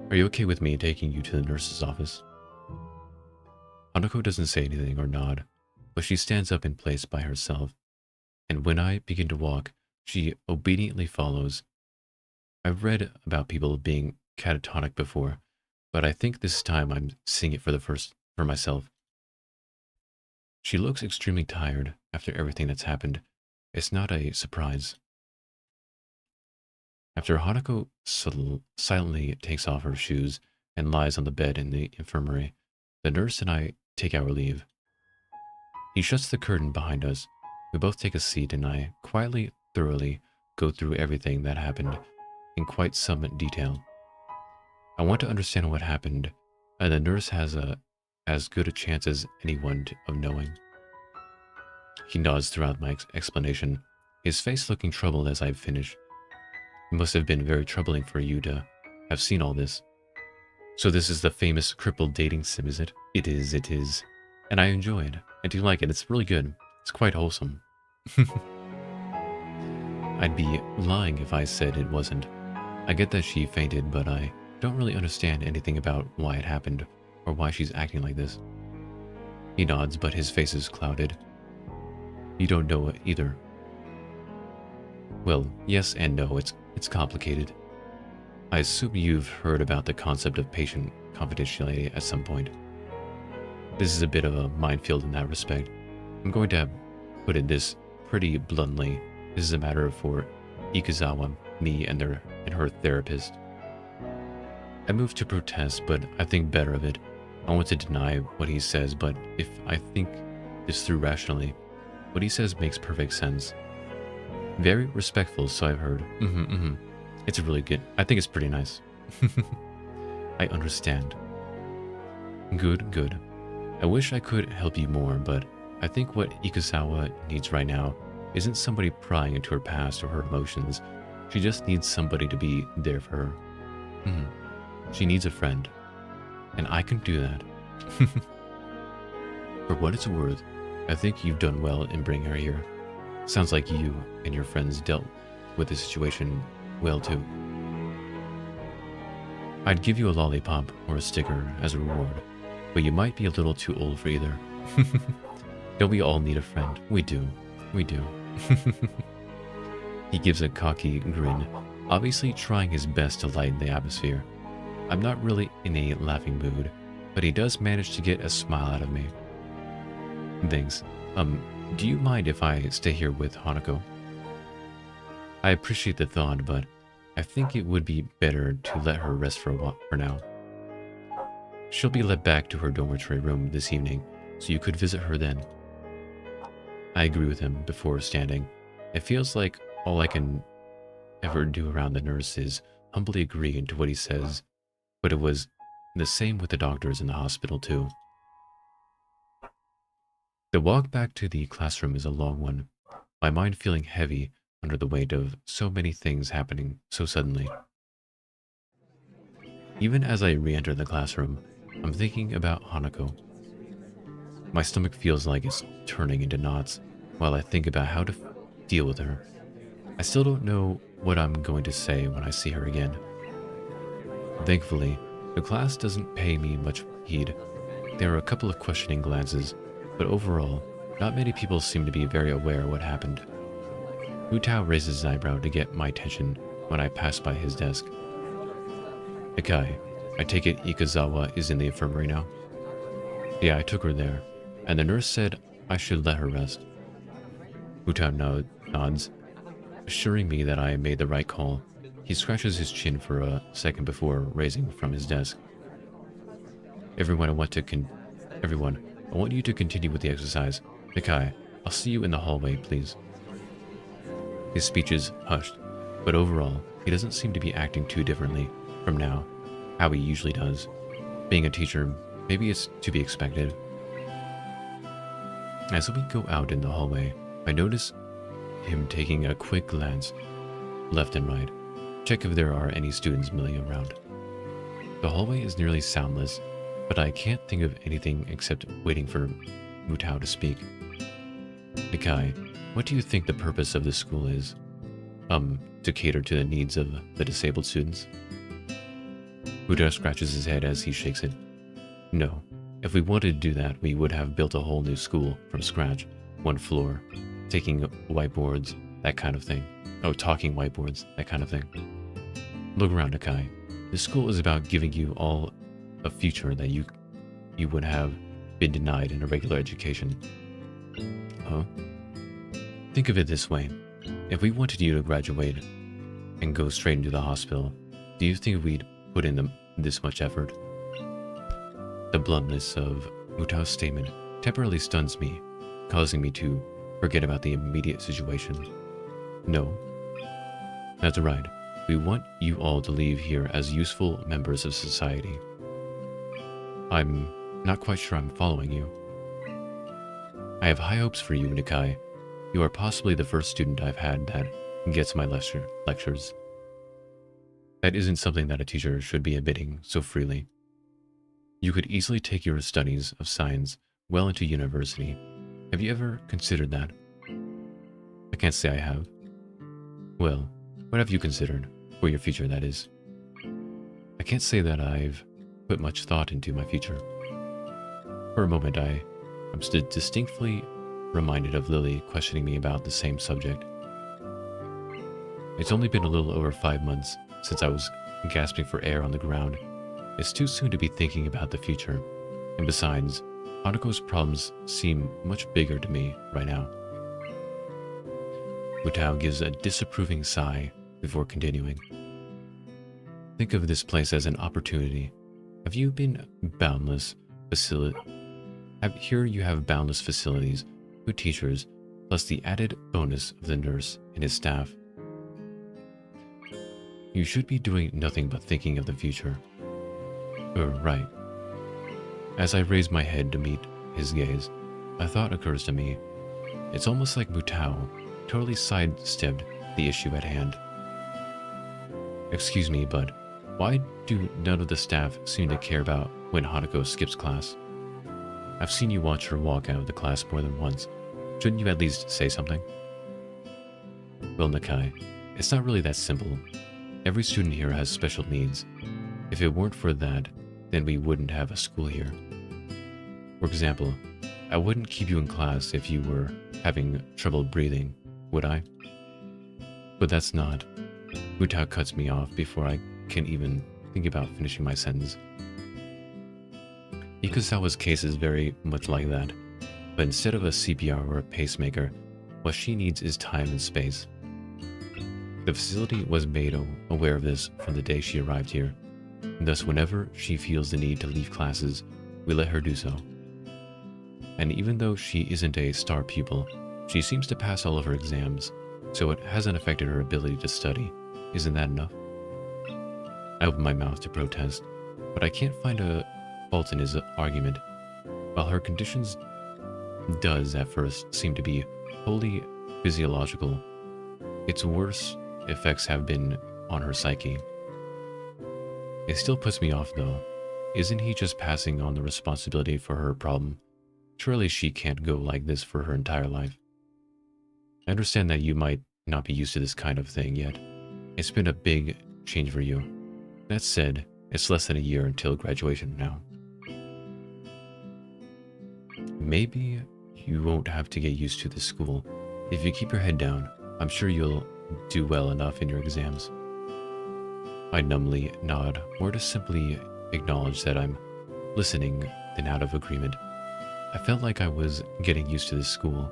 Are you okay with me taking you to the nurse's office? Hanako doesn't say anything or nod, but she stands up in place by herself, and when I begin to walk, she obediently follows. I've read about people being catatonic before, but I think this time I'm seeing it for myself. She looks extremely tired after everything that's happened. It's not a surprise. After Hanako silently takes off her shoes and lies on the bed in the infirmary, the nurse and I take our leave. He shuts the curtain behind us. We both take a seat and I quietly, thoroughly go through everything that happened in quite some detail. I want to understand what happened, and the nurse has as good a chance as anyone of knowing. He nods throughout my explanation, his face looking troubled as I finish. It must have been very troubling for you to have seen all this. So this is the famous crippled dating sim, is it? It is. And I enjoy it. I do like it. It's really good. It's quite wholesome. I'd be lying if I said it wasn't. I get that she fainted, but I don't really understand anything about why it happened or why she's acting like this. He nods, but his face is clouded. You don't know it either. Well, yes and no. It's complicated. I assume you've heard about the concept of patient confidentiality at some point. This is a bit of a minefield in that respect. I'm going to put it this pretty bluntly. This is a matter for Ikuzawa, me, and her therapist. I move to protest, but I think better of it. I want to deny what he says, but if I think this through rationally, what he says makes perfect sense. Very respectful, so I've heard. It's really good. I think it's pretty nice. I understand. Good. I wish I could help you more, but I think what Ikusawa needs right now isn't somebody prying into her past or her emotions. She just needs somebody to be there for her. She needs a friend. And I can do that. For what it's worth, I think you've done well in bringing her here. Sounds like you and your friends dealt with the situation well too. I'd give you a lollipop or a sticker as a reward, but you might be a little too old for either. Don't we all need a friend? We do. We do. He gives a cocky grin, obviously trying his best to lighten the atmosphere. I'm not really in a laughing mood, but he does manage to get a smile out of me. Thanks. Do you mind if I stay here with Hanako? I appreciate the thought, but I think it would be better to let her rest for a while for now. She'll be led back to her dormitory room this evening, so you could visit her then. I agree with him before standing. It feels like all I can ever do around the nurse is humbly agree to what he says, but it was the same with the doctors in the hospital too. The walk back to the classroom is a long one, my mind feeling heavy under the weight of so many things happening so suddenly. Even as I re-enter the classroom, I'm thinking about Hanako. My stomach feels like it's turning into knots while I think about how to deal with her. I still don't know what I'm going to say when I see her again. Thankfully, the class doesn't pay me much heed. There are a couple of questioning glances, but overall, not many people seem to be very aware of what happened. Mutao raises his eyebrow to get my attention when I pass by his desk. Ikai, I take it Ikusawa is in the infirmary now? Yeah, I took her there, and the nurse said I should let her rest. Mutao nods, assuring me that I made the right call. He scratches his chin for a second before raising from his desk. Everyone, I want you to continue with the exercise. Ikai, I'll see you in the hallway, please. His speech is hushed, but overall, he doesn't seem to be acting too differently from now, how he usually does. Being a teacher, maybe it's to be expected. As we go out in the hallway, I notice him taking a quick glance left and right, check if there are any students milling around. The hallway is nearly soundless, but I can't think of anything except waiting for Mutao to speak. Ikai, what do you think the purpose of this school is? To cater to the needs of the disabled students? Mutao scratches his head as he shakes it. No. If we wanted to do that, we would have built a whole new school from scratch. One floor, taking whiteboards, that kind of thing. Oh, talking whiteboards, that kind of thing. Look around, Ikai. This school is about giving you all a future that you would have been denied in a regular education. Huh? Think of it this way. If we wanted you to graduate and go straight into the hospital, do you think we'd put in this much effort? The bluntness of Mutao's statement temporarily stuns me, causing me to forget about the immediate situation. No. That's right. We want you all to leave here as useful members of society. I'm not quite sure I'm following you. I have high hopes for you, Nikai. You are possibly the first student I've had that gets my lectures. That isn't something that a teacher should be admitting so freely. You could easily take your studies of science well into university. Have you ever considered that? I can't say I have. Well, what have you considered? For your future, that is. I can't say that I've put much thought into my future. For a moment, I'm distinctly reminded of Lily questioning me about the same subject. It's only been a little over 5 months since I was gasping for air on the ground. It's too soon to be thinking about the future. And besides, Hanako's problems seem much bigger to me right now. Mutao gives a disapproving sigh before continuing. Think of this place as an opportunity. Have you been boundless Here you have boundless facilities, good teachers, plus the added bonus of the nurse and his staff. You should be doing nothing but thinking of the future. Right. As I raise my head to meet his gaze, a thought occurs to me. It's almost like Mutao totally sidestepped the issue at hand. Excuse me, but why do none of the staff seem to care about when Hanako skips class? I've seen you watch her walk out of the class more than once. Shouldn't you at least say something? Well, Nakai, it's not really that simple. Every student here has special needs. If it weren't for that, then we wouldn't have a school here. For example, I wouldn't keep you in class if you were having trouble breathing, would I? But that's not. Mutao cuts me off before I can even think about finishing my sentence. Ikusawa's case is very much like that, but instead of a CPR or a pacemaker, what she needs is time and space. The facility was made aware of this from the day she arrived here, and thus whenever she feels the need to leave classes, we let her do so. And even though she isn't a star pupil, she seems to pass all of her exams, so it hasn't affected her ability to study. Isn't that enough? I open my mouth to protest, but I can't find a fault in his argument. While her conditions does at first seem to be wholly physiological, its worst effects have been on her psyche. It still puts me off though. Isn't he just passing on the responsibility for her problem? Surely she can't go like this for her entire life. I understand that you might not be used to this kind of thing yet. It's been a big change for you. That said, it's less than a year until graduation now. Maybe you won't have to get used to this school. If you keep your head down, I'm sure you'll do well enough in your exams. I numbly nod, or to simply acknowledge that I'm listening, then out of agreement. I felt like I was getting used to this school,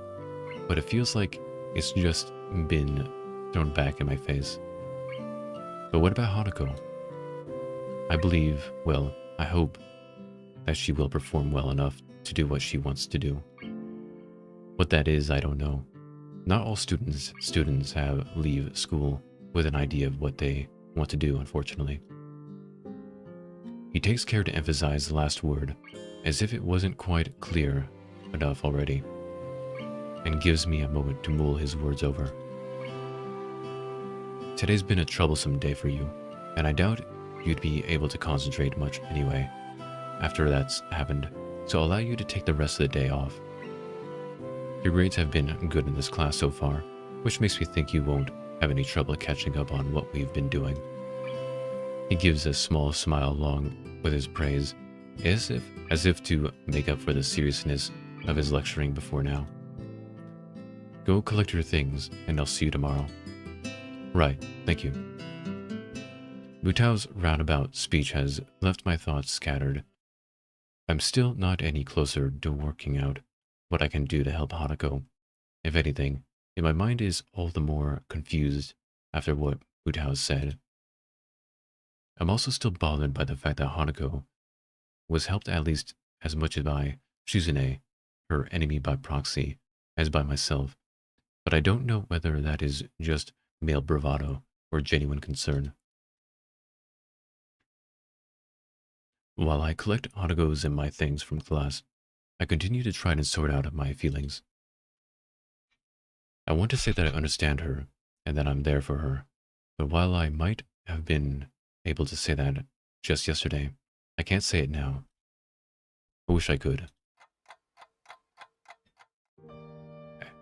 but it feels like it's just been thrown back in my face. But what about Hanako? I believe, well, I hope that she will perform well enough to do what she wants to do. What that is, I don't know. Not all students leave school with an idea of what they want to do, unfortunately. He takes care to emphasize the last word, as if it wasn't quite clear enough already, and gives me a moment to mull his words over. Today's been a troublesome day for you, and I doubt you'd be able to concentrate much anyway after that's happened, so I'll allow you to take the rest of the day off. Your grades have been good in this class so far, which makes me think you won't have any trouble catching up on what we've been doing. He gives a small smile along with his praise, as if to make up for the seriousness of his lecturing before now. Go collect your things, and I'll see you tomorrow. Right, thank you. Mutao's roundabout speech has left my thoughts scattered. I'm still not any closer to working out what I can do to help Hanako. If anything, my mind is all the more confused after what Mutao said. I'm also still bothered by the fact that Hanako was helped at least as much by Shizune, her enemy by proxy, as by myself, but I don't know whether that is just male bravado or genuine concern. While I collect Hanako's and my things from class, I continue to try and sort out my feelings. I want to say that I understand her and that I'm there for her, but while I might have been able to say that just yesterday, I can't say it now. I wish I could.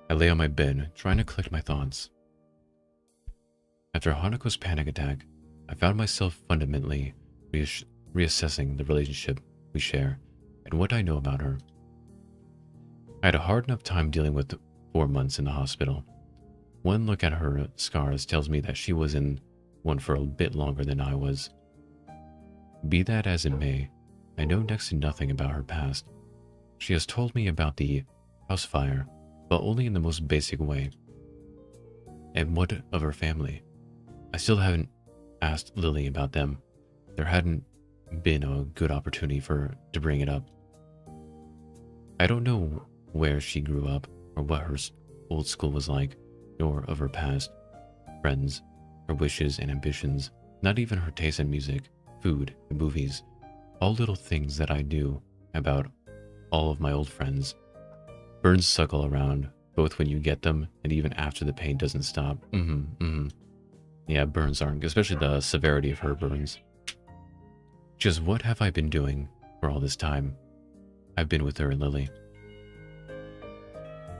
I lay on my bed, trying to collect my thoughts. After Hanako's panic attack, I found myself fundamentally reassessing the relationship we share and what I know about her. I had a hard enough time dealing with 4 months in the hospital. One look at her scars tells me that she was in one for a bit longer than I was. Be that as it may, I know next to nothing about her past. She has told me about the house fire, but only in the most basic way. And what of her family? I still haven't asked Lily about them. There hadn't been a good opportunity for her to bring it up. I don't know where she grew up or what her old school was like, nor of her past, friends, her wishes and ambitions, not even her taste in music, food, and movies, all little things that I knew about all of my old friends. Burns suck all around, both when you get them and even after the pain doesn't stop. Yeah, burns aren't, especially the severity of her burns. Just what have I been doing for all this time? I've been with her and Lily.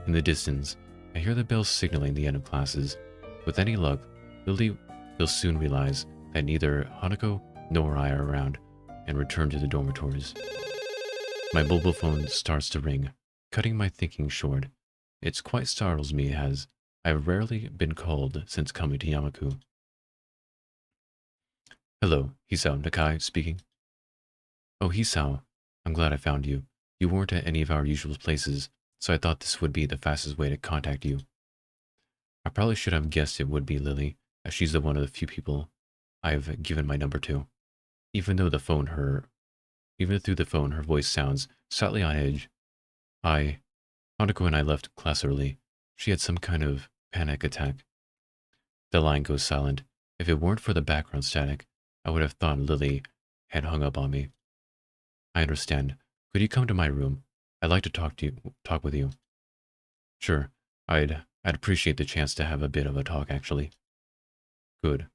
In the distance, I hear the bells signaling the end of classes. With any luck, Lily will soon realize that neither Hanako nor I are around and return to the dormitories. My mobile phone starts to ring, cutting my thinking short. It quite startles me as I've rarely been called since coming to Yamaku. Hello, Hisao Nakai speaking. Oh, Hisao, I'm glad I found you. You weren't at any of our usual places, so I thought this would be the fastest way to contact you. I probably should have guessed it would be Lily, as she's the one of the few people I've given my number to. Even through the phone, her voice sounds slightly on edge. Hanako and I left class early. She had some kind of panic attack. The line goes silent. If it weren't for the background static, I would have thought Lily had hung up on me. I understand. Could you come to my room? I'd like to talk with you. Sure. I'd appreciate the chance to have a bit of a talk, actually. Good.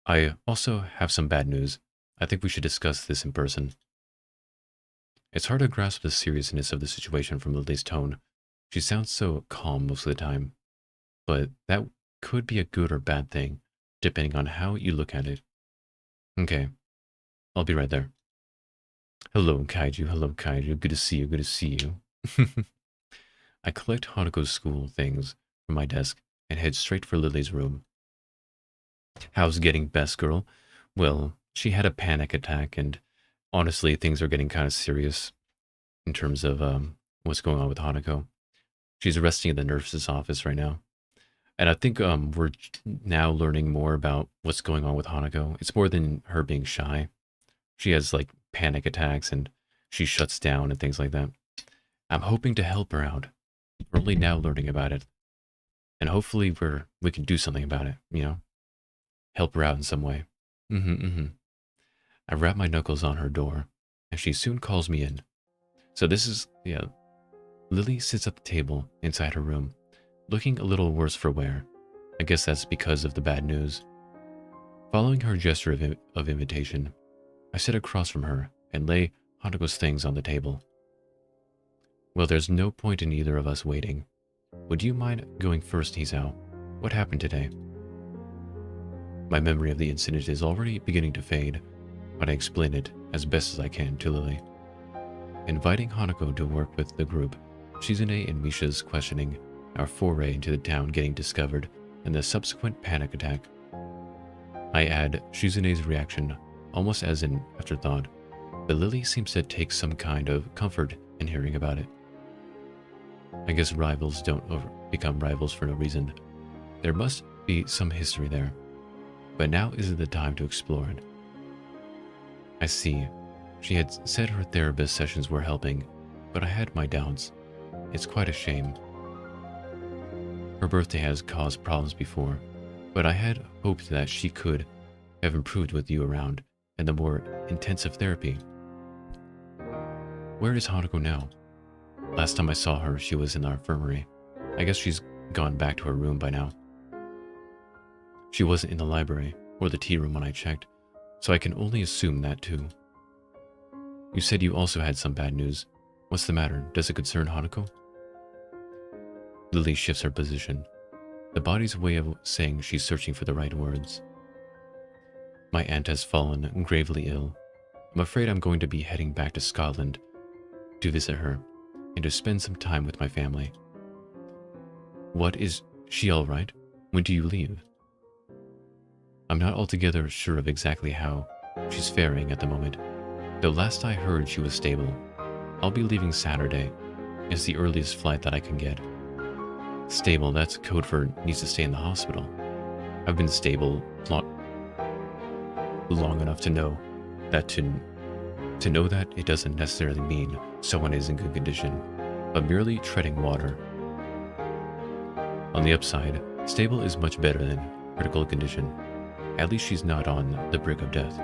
I also have some bad news. I think we should discuss this in person. It's hard to grasp the seriousness of the situation from Lily's tone. She sounds so calm most of the time. But that could be a good or bad thing, depending on how you look at it. Okay. I'll be right there. Hello, Kaiju. Good to see you. I collect Hanako's school things from my desk and head straight for Lily's room. How's getting best, girl? Well, she had a panic attack, and honestly, things are getting kind of serious in terms of what's going on with Hanako. She's resting in the nurse's office right now. And I think we're now learning more about what's going on with Hanako. It's more than her being shy. She has like panic attacks and she shuts down and things like that. I'm hoping to help her out. We're only now learning about it. And hopefully we can do something about it, you know? Help her out in some way. I wrap my knuckles on her door, and she soon calls me in. So this is, Lily sits at the table inside her room, looking a little worse for wear. I guess that's because of the bad news. Following her gesture of invitation, I sit across from her and lay Hanako's things on the table. Well, there's no point in either of us waiting. Would you mind going first, Hisao? What happened today? My memory of the incident is already beginning to fade, but I explain it as best as I can to Lily. Inviting Hanako to work with the group, Shizune and Misha's questioning, our foray into the town getting discovered, and the subsequent panic attack. I add Shizune's reaction almost as an afterthought, but Lily seems to take some kind of comfort in hearing about it. I guess rivals don't become rivals for no reason. There must be some history there, but now isn't the time to explore it. I see. She had said her therapist sessions were helping, but I had my doubts. It's quite a shame. Her birthday has caused problems before, but I had hoped that she could have improved with you around and the more intensive therapy. Where is Hanako now? Last time I saw her, she was in the infirmary. I guess she's gone back to her room by now. She wasn't in the library or the tea room when I checked, so I can only assume that too. You said you also had some bad news. What's the matter? Does it concern Hanako? Lily shifts her position, the body's way of saying she's searching for the right words. My aunt has fallen gravely ill. I'm afraid I'm going to be heading back to Scotland to visit her and to spend some time with my family. What, is she all right? When do you leave? I'm not altogether sure of exactly how she's faring at the moment, though last I heard she was stable. I'll be leaving Saturday. It's the earliest flight that I can get. Stable, that's code for needs to stay in the hospital. I've been stable long enough to know that to know that it doesn't necessarily mean someone is in good condition, but merely treading water. On the upside, stable is much better than critical condition. At least she's not on the brink of death.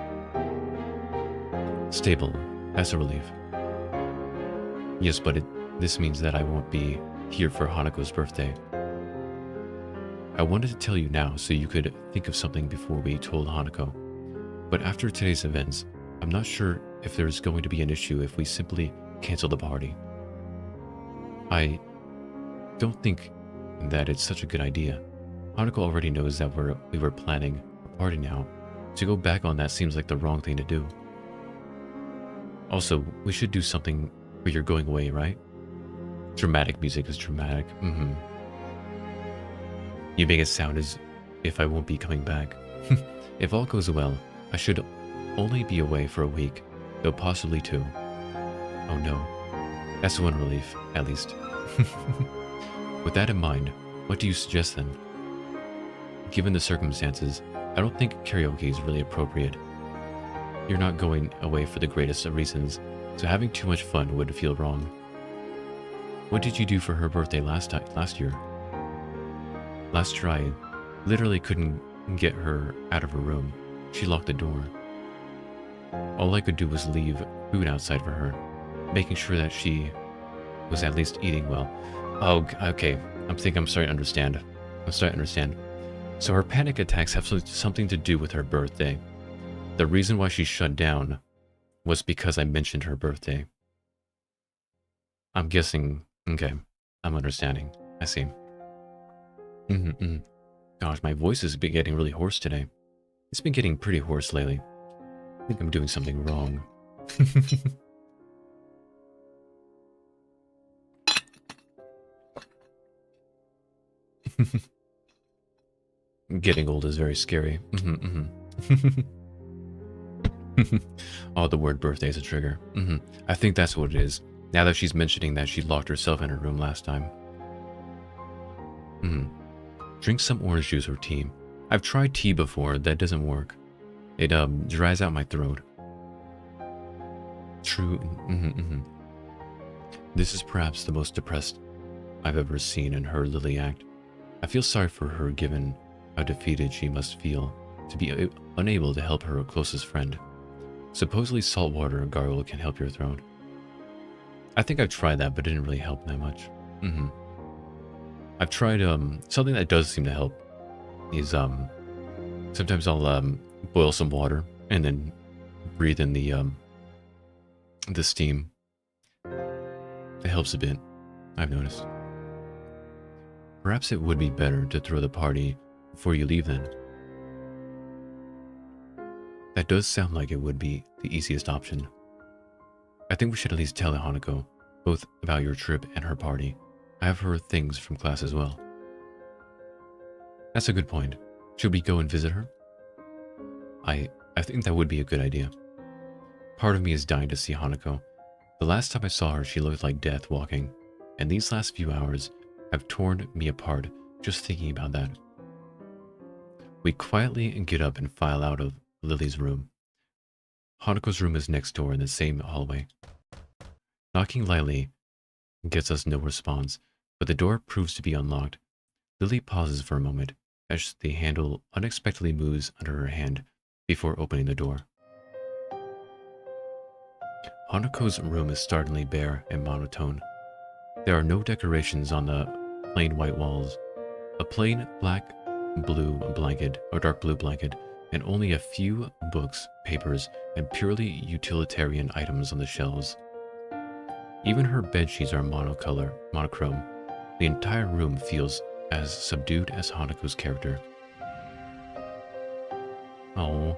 Stable, that's a relief. Yes, but This means that I won't be here for Hanako's birthday. I wanted to tell you now so you could think of something before we told Hanako. But after today's events, I'm not sure if there's going to be an issue if we simply cancel the party. I don't think that it's such a good idea. Hanako already knows that we were planning a party now. To go back on that seems like the wrong thing to do. Also, we should do something where you're going away, right? Dramatic music is dramatic. You make it sound as if I won't be coming back. If all goes well, I should only be away for a week, though possibly 2. Oh no. That's one relief, at least. With that in mind, what do you suggest then? Given the circumstances, I don't think karaoke is really appropriate. You're not going away for the greatest of reasons, so having too much fun would feel wrong. What did you do for her birthday last year? Last year I literally couldn't get her out of her room. She locked the door. All I could do was leave food outside for her, making sure that she was at least eating well. Oh, okay. I'm starting to understand. So her panic attacks have something to do with her birthday. The reason why she shut down was because I mentioned her birthday. I'm guessing. Okay, I'm understanding. I see. Gosh, my voice has been getting really hoarse today. It's been getting pretty hoarse lately. I think I'm doing something wrong. Getting old is very scary. Oh, the word birthday is a trigger. I think that's what it is. Now that she's mentioning that she locked herself in her room last time. Drink some orange juice or tea. I've tried tea before, that doesn't work. It dries out my throat. True. This is perhaps the most depressed I've ever seen in her Lily act. I feel sorry for her given how defeated she must feel to be unable to help her closest friend. Supposedly saltwater gargle can help your throat. I think I've tried that, but it didn't really help that much. I've tried something that does seem to help is sometimes I'll boil some water and then breathe in the steam. It helps a bit, I've noticed. Perhaps it would be better to throw the party before you leave then. That does sound like it would be the easiest option. I think we should at least tell Hanako both about your trip and her party. I have heard things from class as well. That's a good point. Should we go and visit her? I think that would be a good idea. Part of me is dying to see Hanako. The last time I saw her, she looked like death walking, and these last few hours have torn me apart just thinking about that. We quietly get up and file out of Lily's room. Hanako's room is next door in the same hallway. Knocking lightly gets us no response, but the door proves to be unlocked. Lily pauses for a moment as the handle unexpectedly moves under her hand before opening the door. Hanako's room is startlingly bare and monotone. There are no decorations on the plain white walls. A plain blue blanket, or dark blue blanket, and only a few books, papers, and purely utilitarian items on the shelves. Even her bedsheets are monochrome. The entire room feels as subdued as Hanako's character. Oh.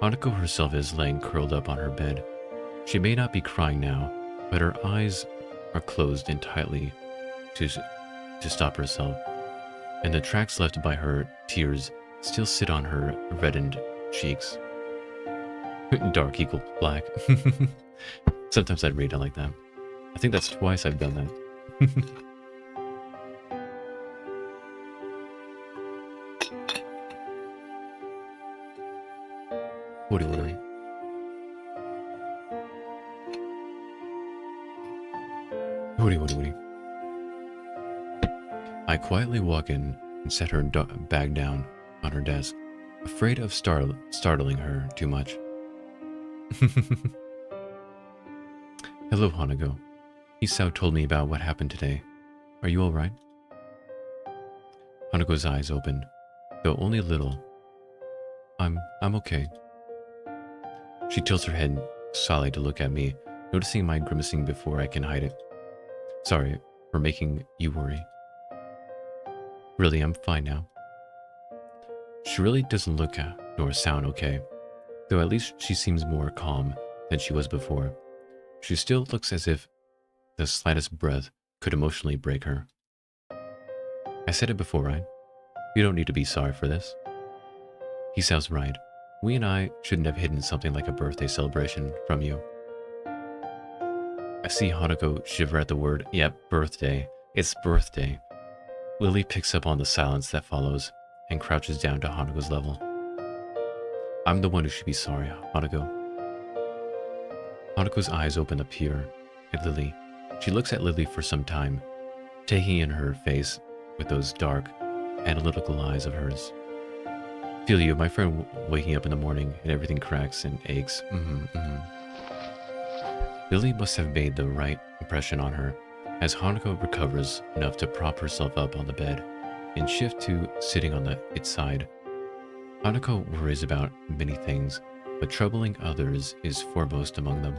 Hanako herself is laying curled up on her bed. She may not be crying now, but her eyes are closed in tightly to stop herself, and the tracks left by her tears still sit on her reddened cheeks. Dark equal black. Sometimes I'd read it like that. I think that's twice I've done that. Woody. I quietly walk in and set her bag down on her desk, afraid of startling her too much. Hello, Hanako. Hisao told me about what happened today. Are you alright? Hanako's eyes opened, though only a little. I'm okay. She tilts her head slyly to look at me, noticing my grimacing before I can hide it. Sorry for making you worry. Really, I'm fine now. She really doesn't look nor sound okay, though at least she seems more calm than she was before. She still looks as if the slightest breath could emotionally break her. I said it before, right? You don't need to be sorry for this. He sounds right. We and I shouldn't have hidden something like a birthday celebration from you. I see Hanako shiver at the word, yep, birthday. It's birthday. Lily picks up on the silence that follows and crouches down to Hanako's level. I'm the one who should be sorry, Hanako. Hanako's eyes open up here at Lily. She looks at Lily for some time, taking in her face with those dark, analytical eyes of hers. Feel you, my friend waking up in the morning and everything cracks and aches. Lily must have made the right impression on her, as Hanako recovers enough to prop herself up on the bed and shift to sitting on its side. Hanako worries about many things, but troubling others is foremost among them.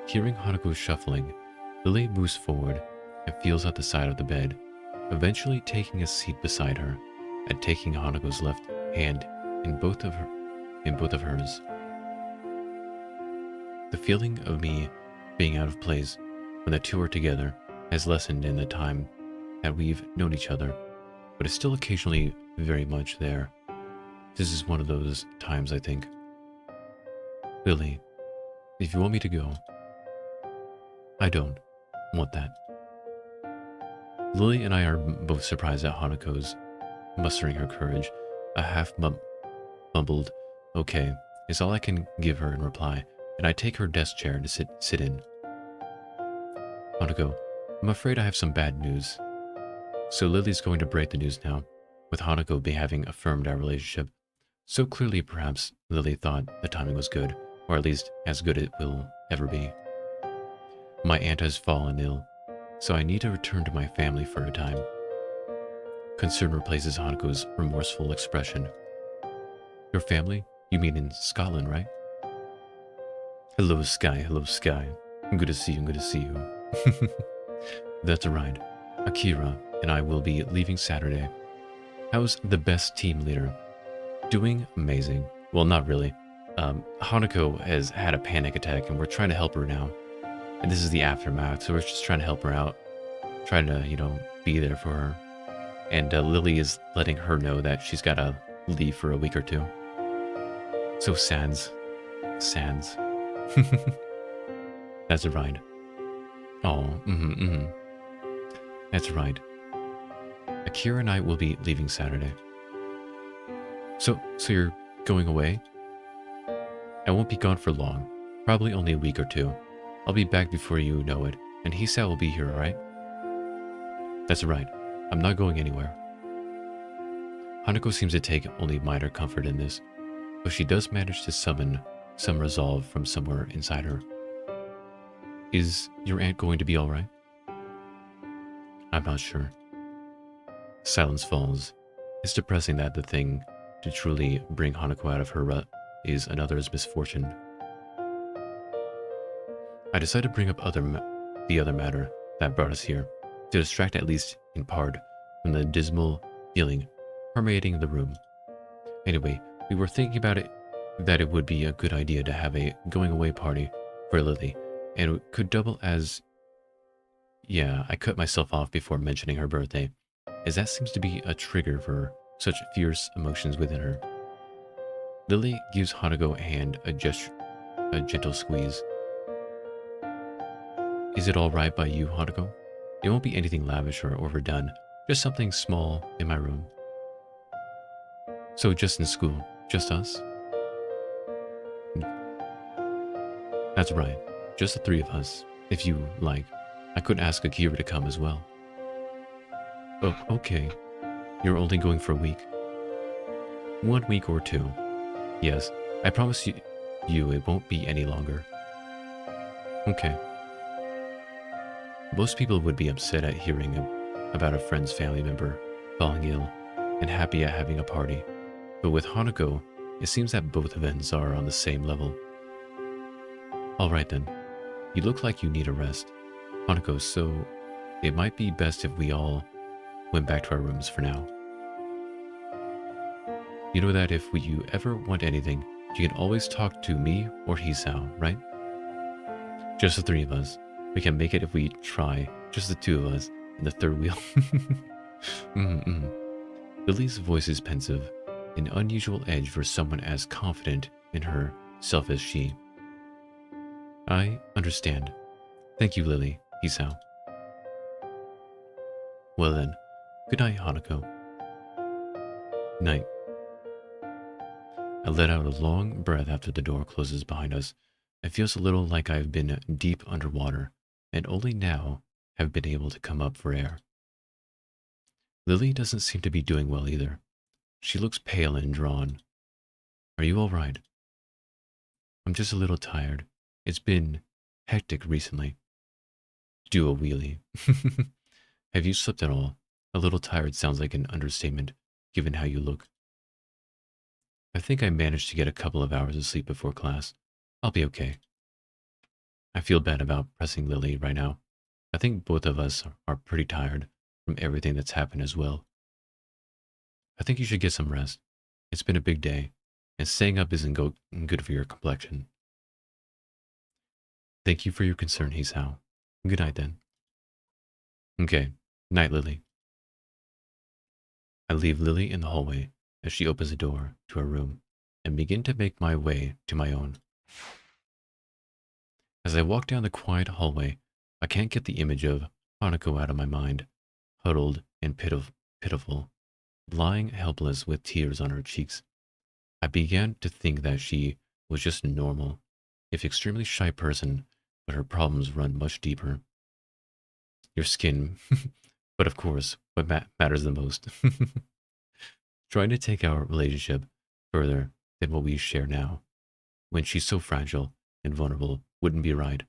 Hearing Hanako shuffling, Lily moves forward and feels out the side of the bed, eventually taking a seat beside her and taking Hanako's left hand in both of hers. The feeling of me being out of place when the two are together has lessened in the time that we've known each other, but is still occasionally very much there. This is one of those times, I think. Lily, if you want me to go, I don't want that. Lily and I are both surprised at Hanako's mustering her courage. A half mumbled, okay, is all I can give her in reply, and I take her desk chair to sit in. Hanako, I'm afraid I have some bad news. So Lily's going to break the news now, with Hanako having affirmed our relationship. So clearly perhaps Lily thought the timing was good, or at least as good as it will ever be. My aunt has fallen ill, so I need to return to my family for a time. Concern replaces Hanako's remorseful expression. Your family? You mean in Scotland, right? Hello, Sky. Hello, Sky. Good to see you. Good to see you. That's right. Akira and I will be leaving Saturday. How's the best team leader? Doing amazing. Well, not really. Hanako has had a panic attack and we're trying to help her now. And this is the aftermath, so we're just trying to help her out. Trying to, be there for her. And Lily is letting her know that she's got to leave for a week or two. So sans. That's right. Oh, That's right. Akira and I will be leaving Saturday. So you're going away? I won't be gone for long. Probably only a week or two. I'll be back before you know it, and Heste will be here, alright? That's right. I'm not going anywhere. Hanako seems to take only minor comfort in this, but she does manage to summon some resolve from somewhere inside her. Is your aunt going to be alright? I'm not sure. Silence falls. It's depressing that the thing to truly bring Hanako out of her rut is another's misfortune. I decide to bring up the other matter that brought us here, to distract at least in part from the dismal feeling permeating the room. Anyway, we were thinking about it, that it would be a good idea to have a going away party for Lily, and it could double as... Yeah, I cut myself off before mentioning her birthday, as that seems to be a trigger for such fierce emotions within her. Lily gives Hanako a hand a gentle squeeze. Is it alright by you, Hanako? It won't be anything lavish or overdone, just something small in my room. So just in school, just us? That's right, just the three of us, if you like. I could ask Akira to come as well. Oh, okay. You're only going for a week? 1 week or 2. Yes, I promise you it won't be any longer. Okay. Most people would be upset at hearing about a friend's family member falling ill and happy at having a party. But with Hanako, it seems that both events are on the same level. Alright then, you look like you need a rest, Hanako, so it might be best if we all went back to our rooms for now. You know that if you ever want anything, you can always talk to me or Hisao, right? Just the three of us. We can make it if we try. Just the two of us and the third wheel. Lily's voice is pensive, an unusual edge for someone as confident in herself as she. I understand. Thank you, Lily, Hisao. Well then, good night, Hanako. Night. I let out a long breath after the door closes behind us. It feels a little like I've been deep underwater, and only now have been able to come up for air. Lily doesn't seem to be doing well either. She looks pale and drawn. Are you all right? I'm just a little tired. It's been hectic recently. Do a wheelie. Have you slept at all? A little tired sounds like an understatement, given how you look. I think I managed to get a couple of hours of sleep before class. I'll be okay. I feel bad about pressing Lily right now. I think both of us are pretty tired from everything that's happened as well. I think you should get some rest. It's been a big day, and staying up isn't good for your complexion. Thank you for your concern, Hisao. Good night then. Okay, night, Lily. I leave Lily in the hallway as she opens the door to her room and begin to make my way to my own. As I walk down the quiet hallway, I can't get the image of Hanako out of my mind, huddled and pitiful, lying helpless with tears on her cheeks. I began to think that she was just a normal, if extremely shy person, but her problems run much deeper. Your skin, but of course, what matters the most. Trying to take our relationship further than what we share now, when she's so fragile and vulnerable, wouldn't be right.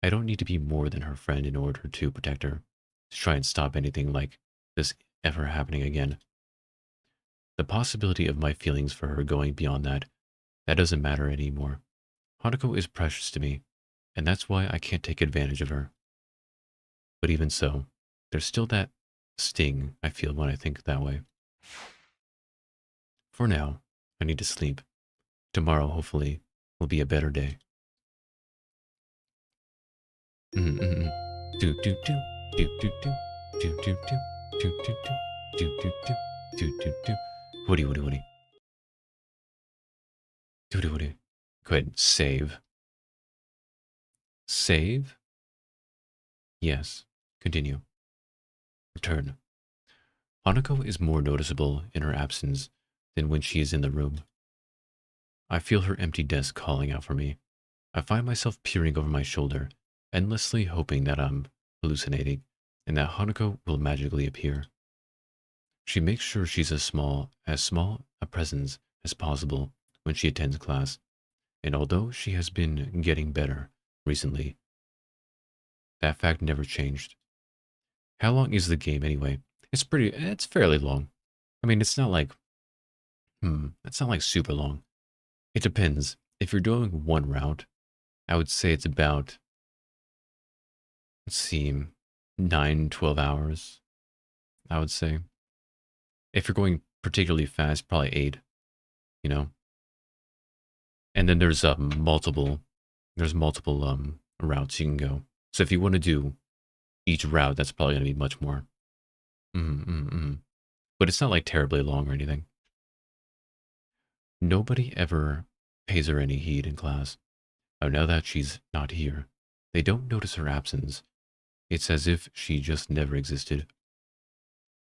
I don't need to be more than her friend in order to protect her, to try and stop anything like this ever happening again. The possibility of my feelings for her going beyond that doesn't matter anymore. Hanako is precious to me, and that's why I can't take advantage of her. But even so, there's still that sting I feel when I think that way. For now, I need to sleep. Tomorrow, hopefully, will be a better day. Do do do do do do do do do do do do do do. Woody. Woody. Go ahead, save. Save? Yes. Continue. Return. Hanako is more noticeable in her absence than when she is in the room. I feel her empty desk calling out for me. I find myself peering over my shoulder, endlessly hoping that I'm hallucinating and that Hanako will magically appear. She makes sure she's as small a presence as possible when she attends class, and although she has been getting better recently, that fact never changed. How long is the game anyway? It's fairly long. I mean, it's not like super long. It depends. If you're doing one route, I would say it's about, let's see, 9-12 hours, I would say. If you're going particularly fast, probably 8, you know? And then there's multiple routes you can go. So if you want to do each route, that's probably going to be much more. But it's not like terribly long or anything. Nobody ever pays her any heed in class. Oh, now that she's not here, they don't notice her absence. It's as if she just never existed.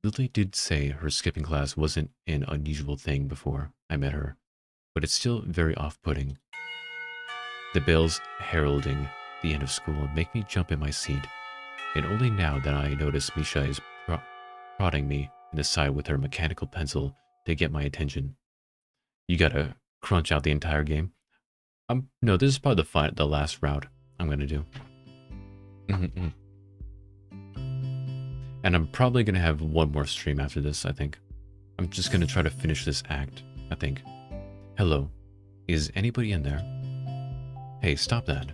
Lily did say her skipping class wasn't an unusual thing before I met her, but it's still very off-putting. The bells heralding the end of school make me jump in my seat, and only now that I notice Misha is prodding me in the side with her mechanical pencil to get my attention. You gotta crunch out the entire game? No, this is probably the last route. I'm gonna do. Mm-hmm. And I'm probably gonna have one more stream after this, I think. I'm just gonna try to finish this act, I think. Hello. Is anybody in there? Hey, stop that.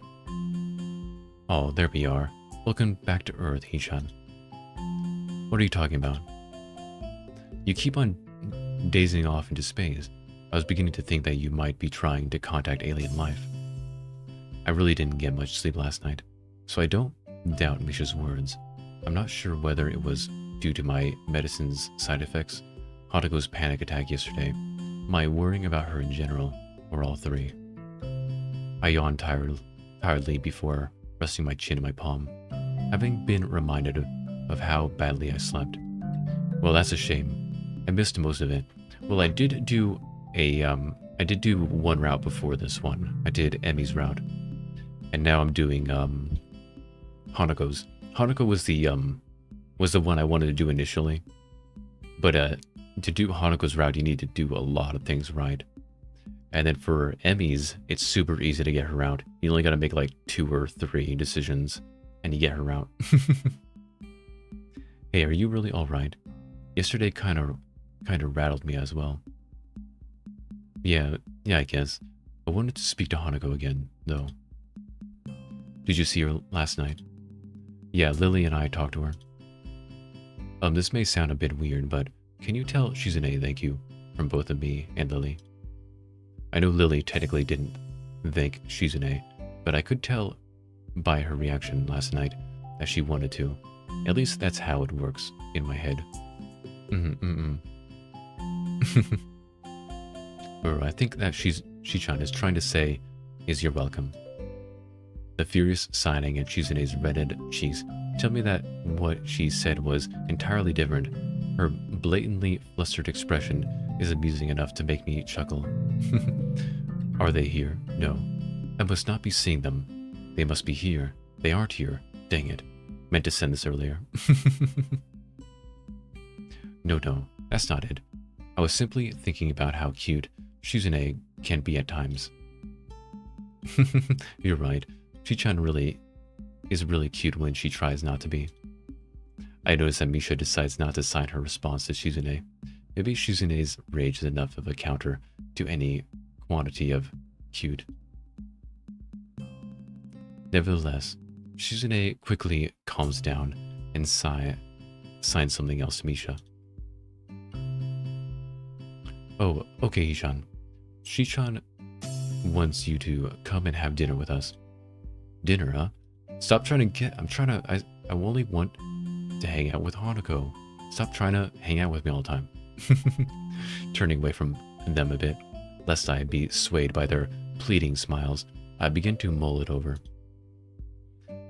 Oh, there we are. Welcome back to Earth, Hichan. What are you talking about? You keep on dazing off into space. I was beginning to think that you might be trying to contact alien life. I really didn't get much sleep last night, so I don't doubt Misha's words. I'm not sure whether it was due to my medicine's side effects, Hanako's panic attack yesterday, my worrying about her in general, or all three. I yawned tiredly before resting my chin in my palm, having been reminded of how badly I slept. Well, that's a shame. I missed most of it. Well, I did do one route before this one. I did Emmy's route. And now I'm doing Hanako's. Hanako was the one I wanted to do initially. But to do Hanako's route, you need to do a lot of things right. And then for Emmy's, it's super easy to get her out. You only gotta make like 2 or 3 decisions, and you get her out. Hey, are you really alright? Yesterday kind of rattled me as well. Yeah, I guess. I wanted to speak to Hanako again, though. Did you see her last night? Yeah, Lily and I talked to her. This may sound a bit weird, but can you tell she's an A, thank you, from both of me and Lily? I know Lily technically didn't think she's an A, but I could tell by her reaction last night that she wanted to. At least that's how it works in my head. Or I think that Shichan is trying to say is you're welcome. The furious signing and Shizune's reddened cheeks tell me that what she said was entirely different. Her blatantly flustered expression is amusing enough to make me chuckle. Are they here? No. I must not be seeing them. They must be here. They aren't here. Dang it. Meant to send this earlier. No, that's not it. I was simply thinking about how cute Shizune can be at times. You're right. Shichan is really cute when she tries not to be. I noticed that Misha decides not to sign her response to Shizune. Maybe Shizune's rage is enough of a counter to any quantity of cute. Nevertheless, Shizune quickly calms down and signs something else to Misha. Oh, okay, Hichan. Shichan wants you to come and have dinner with us. Dinner, huh? Stop trying to get... I only want to hang out with Hanako. Stop trying to hang out with me all the time. Turning away from them a bit, lest I be swayed by their pleading smiles, I begin to mull it over.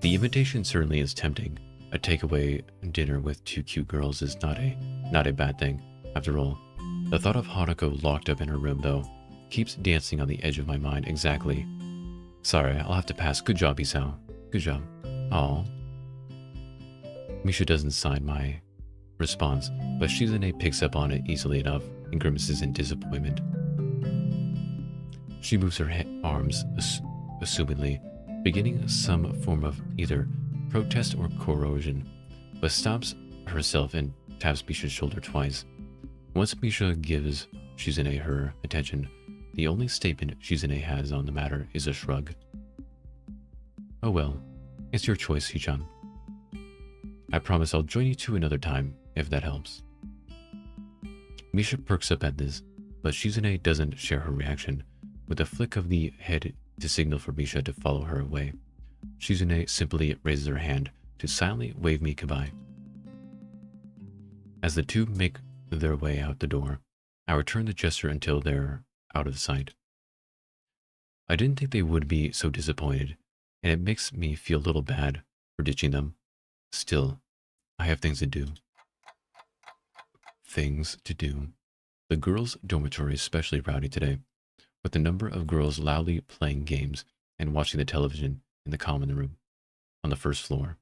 The invitation certainly is tempting. A takeaway dinner with 2 cute girls is not a bad thing. After all, the thought of Hanako locked up in her room, though, keeps dancing on the edge of my mind. Exactly. Sorry, I'll have to pass. Good job, Isao. Good job. Aw. Misha doesn't sign my response, but Shizune picks up on it easily enough and grimaces in disappointment. She moves her arms, assumingly, beginning some form of either protest or corrosion, but stops herself and taps Misha's shoulder twice. Once Misha gives Shizune her attention, the only statement Shizune has on the matter is a shrug. Oh well, it's your choice, Hichan. I promise I'll join you 2 another time, if that helps. Misha perks up at this, but Shizune doesn't share her reaction. With a flick of the head to signal for Misha to follow her away, Shizune simply raises her hand to silently wave me goodbye. As the 2 make their way out the door, I return the gesture until they're out of sight. I didn't think they would be so disappointed, and it makes me feel a little bad for ditching them. Still, I have things to do. Things to do. The girls' dormitory is especially rowdy today, with a number of girls loudly playing games and watching the television in the common room on the first floor.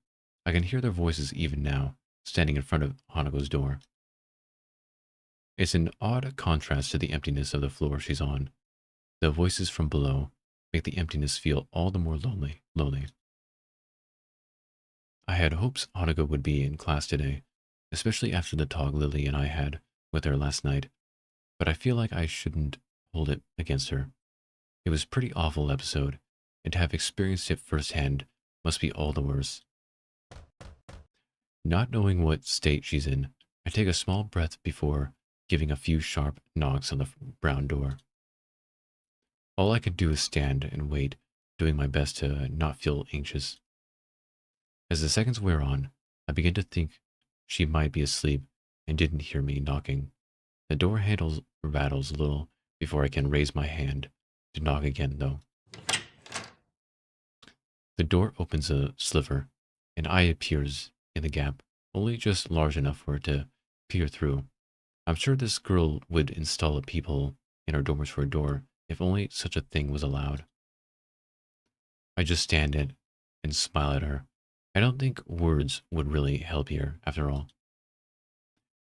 I can hear their voices even now, standing in front of Hanako's door. It's an odd contrast to the emptiness of the floor she's on. The voices from below make the emptiness feel all the more lonely. had hopes Hanako would be in class today, especially after the talk Lily and I had with her last night, but I feel like I shouldn't hold it against her. It was a pretty awful episode, and to have experienced it firsthand must be all the worse. Not knowing what state she's in, I take a small breath before giving a few sharp knocks on the brown door. All I can do is stand and wait, doing my best to not feel anxious. As the seconds wear on, I begin to think she might be asleep and didn't hear me knocking. The door handle rattles a little before I can raise my hand to knock again, though. The door opens a sliver, and eye appears in the gap, only just large enough for it to peer through. I'm sure this girl would install a peephole in her dorms for a door if only such a thing was allowed. I just stand it and smile at her. I don't think words would really help here, after all.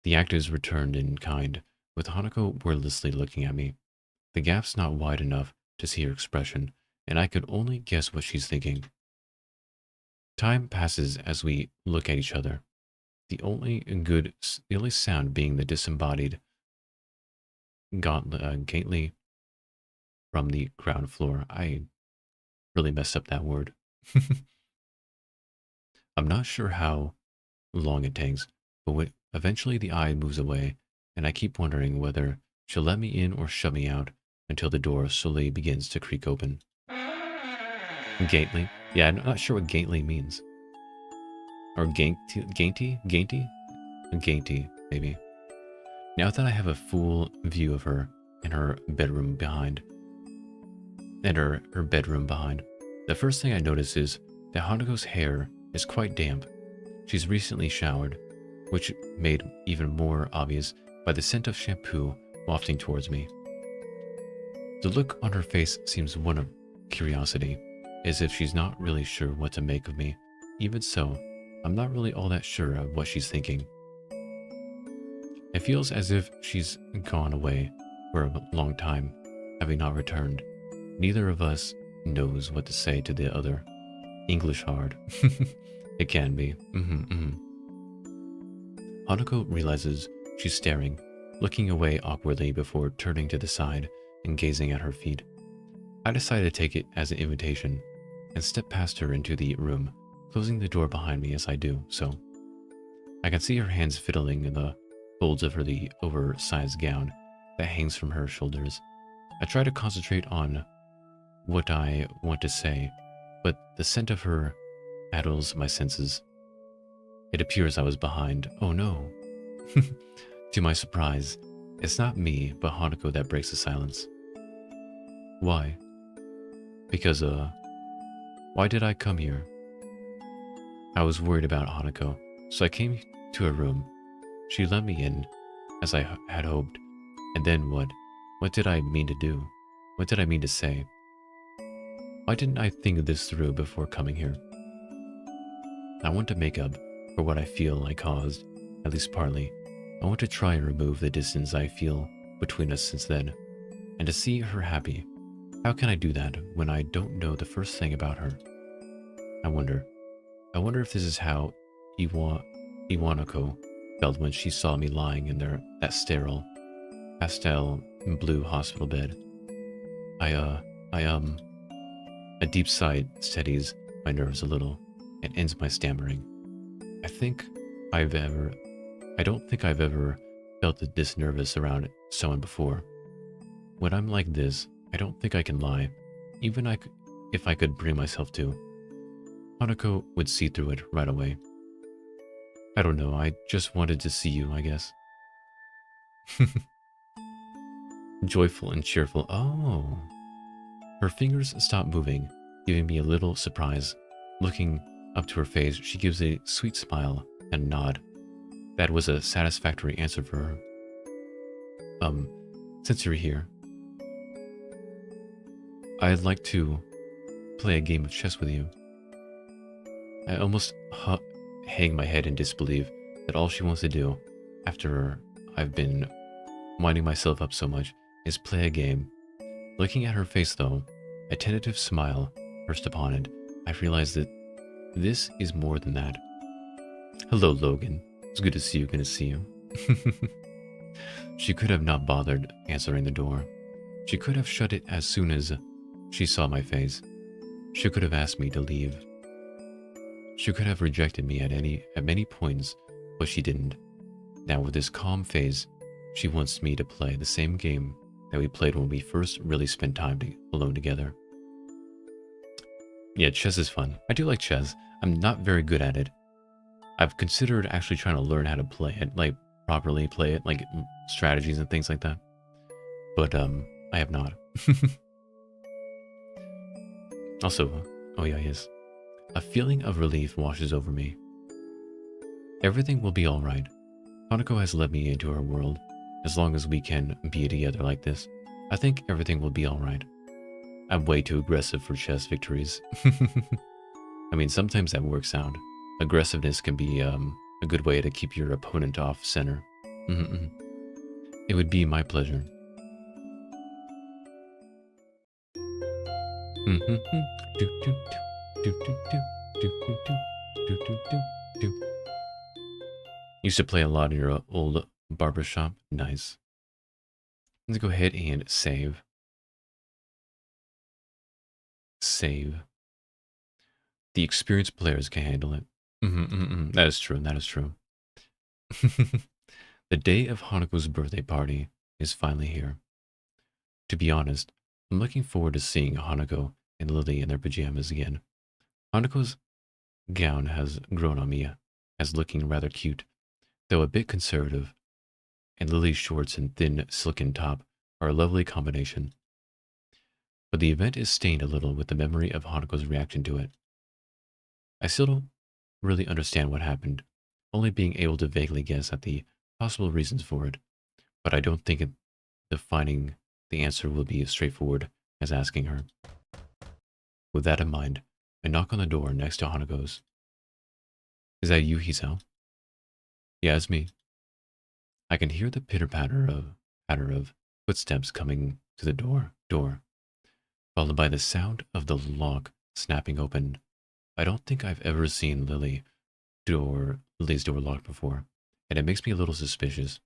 The act is returned in kind, with Hanako wordlessly looking at me. The gap's not wide enough to see her expression, and I could only guess what she's thinking. Time passes as we look at each other, the only sound being the disembodied gately from the ground floor. I really messed up that word. I'm not sure how long it takes, but eventually the eye moves away, and I keep wondering whether she'll let me in or shut me out until the door slowly begins to creak open. Gately? Yeah, I'm not sure what gately means. Or gainty, maybe. Now that I have a full view of her and her bedroom behind, the first thing I notice is that Hanako's hair is quite damp. She's recently showered, which made even more obvious by the scent of shampoo wafting towards me. The look on her face seems one of curiosity, as if she's not really sure what to make of me. Even so, I'm not really all that sure of what she's thinking. It feels as if she's gone away for a long time, having not returned. Neither of us knows what to say to the other. English hard. It can be. Hanako realizes she's staring, looking away awkwardly before turning to the side and gazing at her feet. I decide to take it as an invitation and step past her into the room, closing the door behind me as I do so. I can see her hands fiddling in the folds of the oversized gown that hangs from her shoulders. I try to concentrate on what I want to say, but the scent of her addles my senses. It appears I was behind. Oh no. To my surprise, it's not me, but Hanako that breaks the silence. Why? Because, why did I come here? I was worried about Hanako, so I came to her room. She let me in, as I had hoped. And then what? What did I mean to do? What did I mean to say? Why didn't I think this through before coming here? I want to make up for what I feel I caused, at least partly. I want to try and remove the distance I feel between us since then, and to see her happy. How can I do that when I don't know the first thing about her? I wonder if this is how Iwanako felt when she saw me lying in that sterile, pastel blue hospital bed. A deep sigh steadies my nerves a little and ends my stammering. I don't think I've ever felt this nervous around someone before. When I'm like this, I don't think I can lie, even if I could bring myself to. Hanako would see through it right away. I don't know, I just wanted to see you, I guess. Joyful and cheerful. Oh. Her fingers stop moving, giving me a little surprise. Looking up to her face, she gives a sweet smile and a nod. That was a satisfactory answer for her. Since you're here, I'd like to play a game of chess with you. I almost hang my head in disbelief that all she wants to do, after I've been winding myself up so much, is play a game. Looking at her face though, a tentative smile burst upon it. I realized that this is more than that. Hello, Logan. It's good to see you. Good to see you. She could have not bothered answering the door. She could have shut it as soon as she saw my face. She could have asked me to leave. She could have rejected me at many points, but she didn't. Now with this calm face, she wants me to play the same game that we played when we first really spent time alone together. Yeah, chess is fun. I do like chess. I'm not very good at it. I've considered actually trying to learn how to play it, like properly play it, like strategies and things like that. But I have not. Also, oh yeah, yes. A feeling of relief washes over me. Everything will be alright. Hanako has let me into her world. As long as we can be together like this, I think everything will be alright. I'm way too aggressive for chess victories. I mean, sometimes that works out. Aggressiveness can be a good way to keep your opponent off center. It would be my pleasure. Used to play a lot in your old barbershop. Nice. Let's go ahead and save. Save. The experienced players can handle it. That is true. That is true. The day of Hanako's birthday party is finally here. To be honest, I'm looking forward to seeing Hanako and Lily in their pajamas again. Hanako's gown has grown on me as looking rather cute, though a bit conservative, and Lily's shorts and thin silken top are a lovely combination. But the event is stained a little with the memory of Hanako's reaction to it. I still don't really understand what happened, only being able to vaguely guess at the possible reasons for it, but I don't think finding the answer will be as straightforward as asking her. With that in mind, I knock on the door next to Hanako's. Is that you, Hisao? Yeah, it's me. I can hear the pitter-patter of footsteps coming to the door, followed by the sound of the lock snapping open. I don't think I've ever seen Lily's door locked before, and it makes me a little suspicious.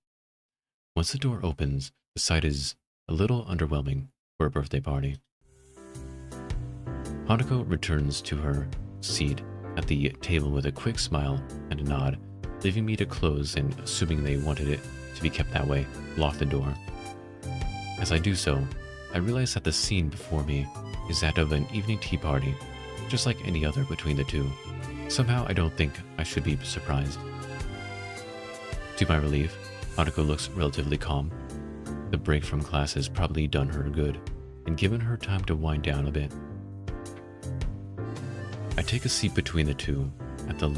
Once the door opens, the sight is a little underwhelming for a birthday party. Hanako returns to her seat at the table with a quick smile and a nod, leaving me to close and, assuming they wanted it to be kept that way, lock the door. As I do so, I realize that the scene before me is that of an evening tea party, just like any other between the two. Somehow I don't think I should be surprised. To my relief, Hanako looks relatively calm. The break from class has probably done her good and given her time to wind down a bit. I take a seat between the two at the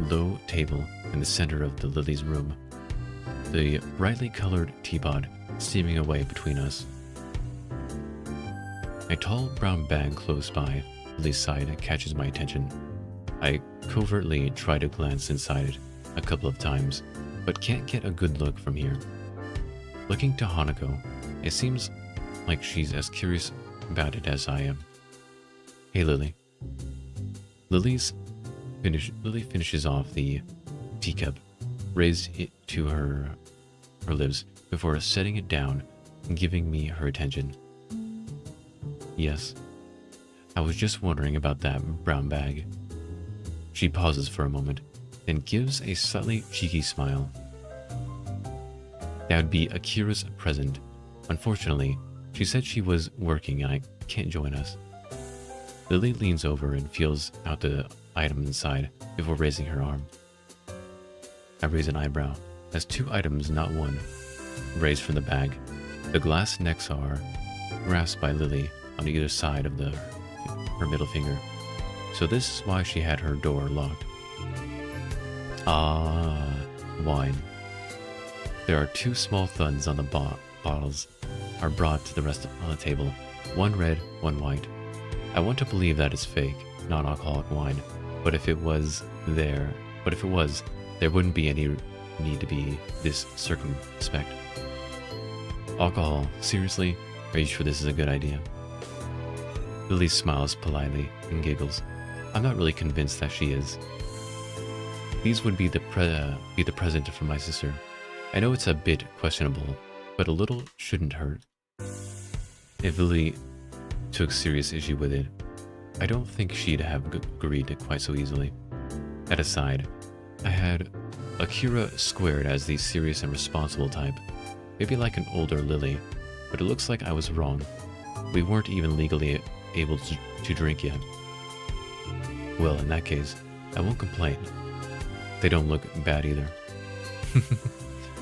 low table in the center of the Lily's room, the brightly colored teapot steaming away between us. A tall brown bag close by Lily's side catches my attention. I covertly try to glance inside it a couple of times, but can't get a good look from here. Looking to Hanako, it seems like she's as curious about it as I am. Hey, Lily. Lily finishes off the teacup, raised it to her lips before setting it down and giving me her attention. Yes, I was just wondering about that brown bag. She pauses for a moment, then gives a slightly cheeky smile. That would be Akira's present. Unfortunately, she said she was working and I can't join us. Lily leans over and feels out the item inside before raising her arm. I raise an eyebrow, as 2 items, not one, raised from the bag. The glass necks are grasped by Lily on either side of her middle finger, so this is why she had her door locked. Ah, wine. There are 2 small thuns on the bottles are brought to the rest on the table, one red, one white. I want to believe that it's fake, non-alcoholic wine, but if it was, there wouldn't be any need to be this circumspect. Alcohol? Seriously? Are you sure this is a good idea? Lily smiles politely and giggles. I'm not really convinced that she is. These would be the present for my sister. I know it's a bit questionable, but a little shouldn't hurt. If Lily took serious issue with it, I don't think she'd have agreed quite so easily. That aside, I had Akira squared as the serious and responsible type. Maybe like an older Lily, but it looks like I was wrong. We weren't even legally able to drink yet. Well, in that case, I won't complain. They don't look bad either.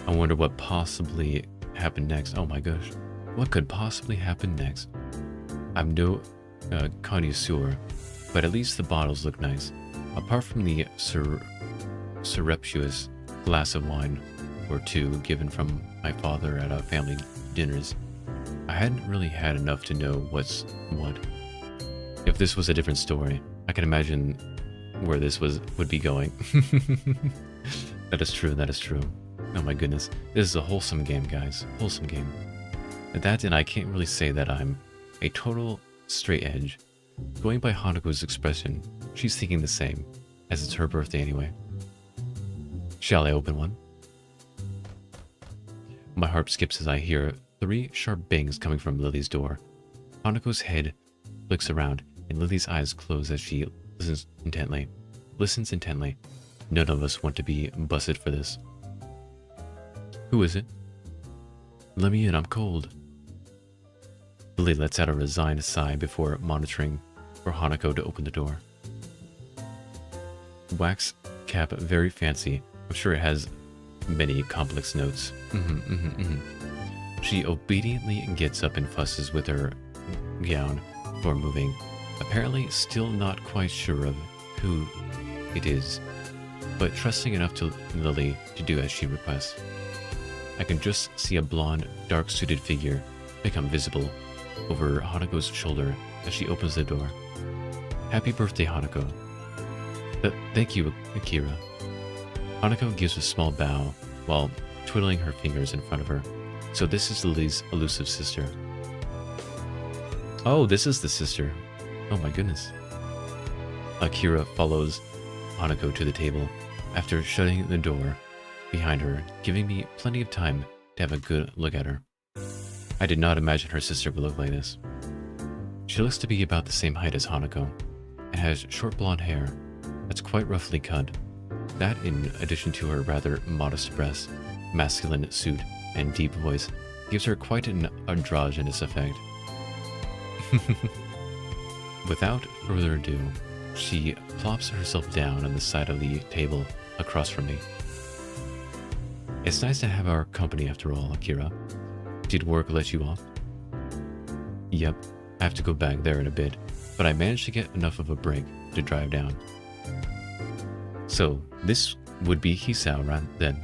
I wonder what possibly happened next. Oh my gosh. What could possibly happen next? I'm no connoisseur, but at least the bottles look nice. Apart from the surreptitious glass of wine or two given from my father at family dinners, I hadn't really had enough to know what's what. If this was a different story, I can imagine where this would be going. That is true, that is true. Oh my goodness, this is a wholesome game, guys. Wholesome game. At that end, I can't really say that I'm a total straight edge. Going by Hanako's expression, she's thinking the same, as it's her birthday anyway. Shall I open one? My heart skips as I hear 3 sharp bangs coming from Lily's door. Hanako's head flicks around, and Lily's eyes close as she listens intently. None of us want to be busted for this. Who is it? Let me in, I'm cold. Lily lets out a resigned sigh before monitoring for Hanako to open the door. Wax cap, very fancy. I'm sure it has many complex notes. She obediently gets up and fusses with her gown before moving, apparently still not quite sure of who it is, but trusting enough to Lily to do as she requests. I can just see a blonde, dark-suited figure become visible over Hanako's shoulder as she opens the door. Happy birthday, Hanako. Thank you, Akira. Hanako gives a small bow while twiddling her fingers in front of her. So this is Lily's elusive sister. Oh, this is the sister. Oh my goodness. Akira follows Hanako to the table after shutting the door behind her, giving me plenty of time to have a good look at her. I did not imagine her sister would look like this. She looks to be about the same height as Hanako, and has short blonde hair that's quite roughly cut. That, in addition to her rather modest breasts, masculine suit, and deep voice, gives her quite an androgynous effect. Without further ado, she plops herself down on the side of the table across from me. It's nice to have our company after all, Akira. Did work let you off? Yep, I have to go back there in a bit, but I managed to get enough of a break to drive down. So, this would be Hisao right then.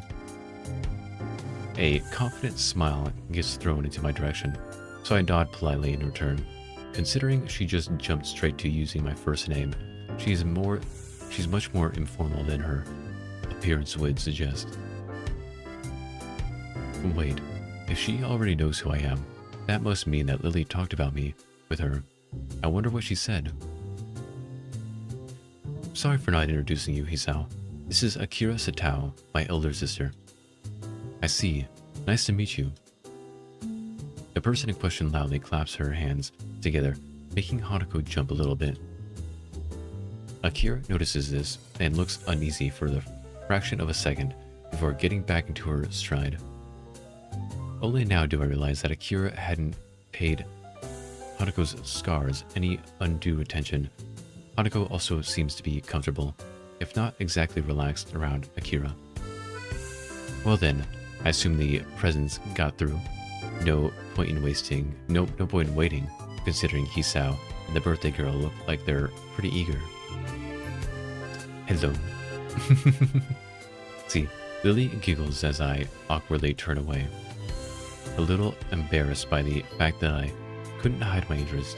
A confident smile gets thrown into my direction, so I nod politely in return. Considering she just jumped straight to using my first name, she's much more informal than her appearance would suggest. Wait, if she already knows who I am, that must mean that Lily talked about me with her. I wonder what she said. Sorry for not introducing you, Hisao. This is Akira Satao, my elder sister. I see. Nice to meet you. The person in question loudly claps her hands together, making Hanako jump a little bit. Akira notices this and looks uneasy for the fraction of a second before getting back into her stride. Only now do I realize that Akira hadn't paid Hanako's scars any undue attention. Hanako also seems to be comfortable, if not exactly relaxed, around Akira. Well then, I assume the presents got through. No point in waiting, considering Hisao and the birthday girl look like they're pretty eager. Hello. See, Lily giggles as I awkwardly turn away, a little embarrassed by the fact that I couldn't hide my interest.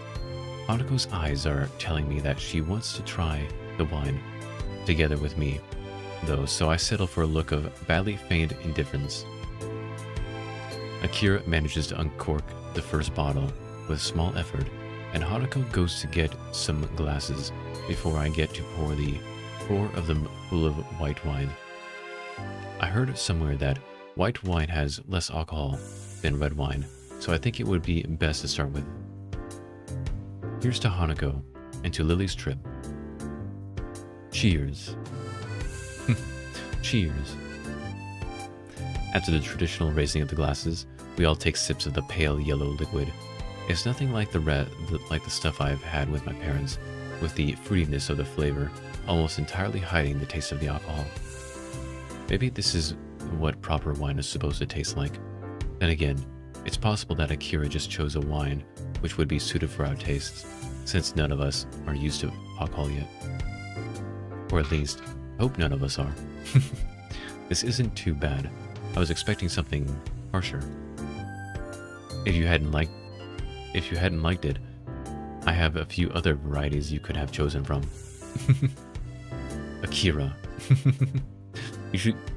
Hanako's eyes are telling me that she wants to try the wine together with me, though, so I settle for a look of badly feigned indifference. Akira manages to uncork the first bottle with small effort, and Hanako goes to get some glasses before I get to pour the 4 of them full of white wine. I heard somewhere that white wine has less alcohol than red wine, so I think it would be best to start with. Here's to Hanako and to Lily's trip. Cheers. Cheers. After the traditional raising of the glasses, we all take sips of the pale yellow liquid. It's nothing like the stuff I've had with my parents, with the fruitiness of the flavor almost entirely hiding the taste of the alcohol. Maybe this is what proper wine is supposed to taste like. Then again, it's possible that Akira just chose a wine which would be suited for our tastes, since none of us are used to alcohol yet. Or at least, hope none of us are. This isn't too bad. I was expecting something harsher. If you hadn't liked it, I have a few other varieties you could have chosen from. Akira.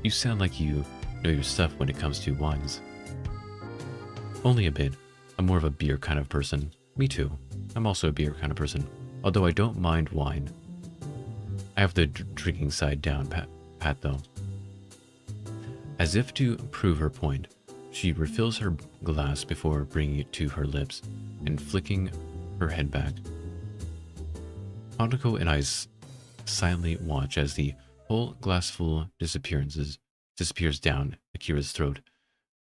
You sound like you know your stuff when it comes to wines. Only a bit. I'm more of a beer kind of person. Me too. I'm also a beer kind of person, although I don't mind wine. I have the drinking side down pat though. As if to prove her point, she refills her glass before bringing it to her lips and flicking her head back. Hanako and I silently watch as the whole glassful disappears down Akira's throat.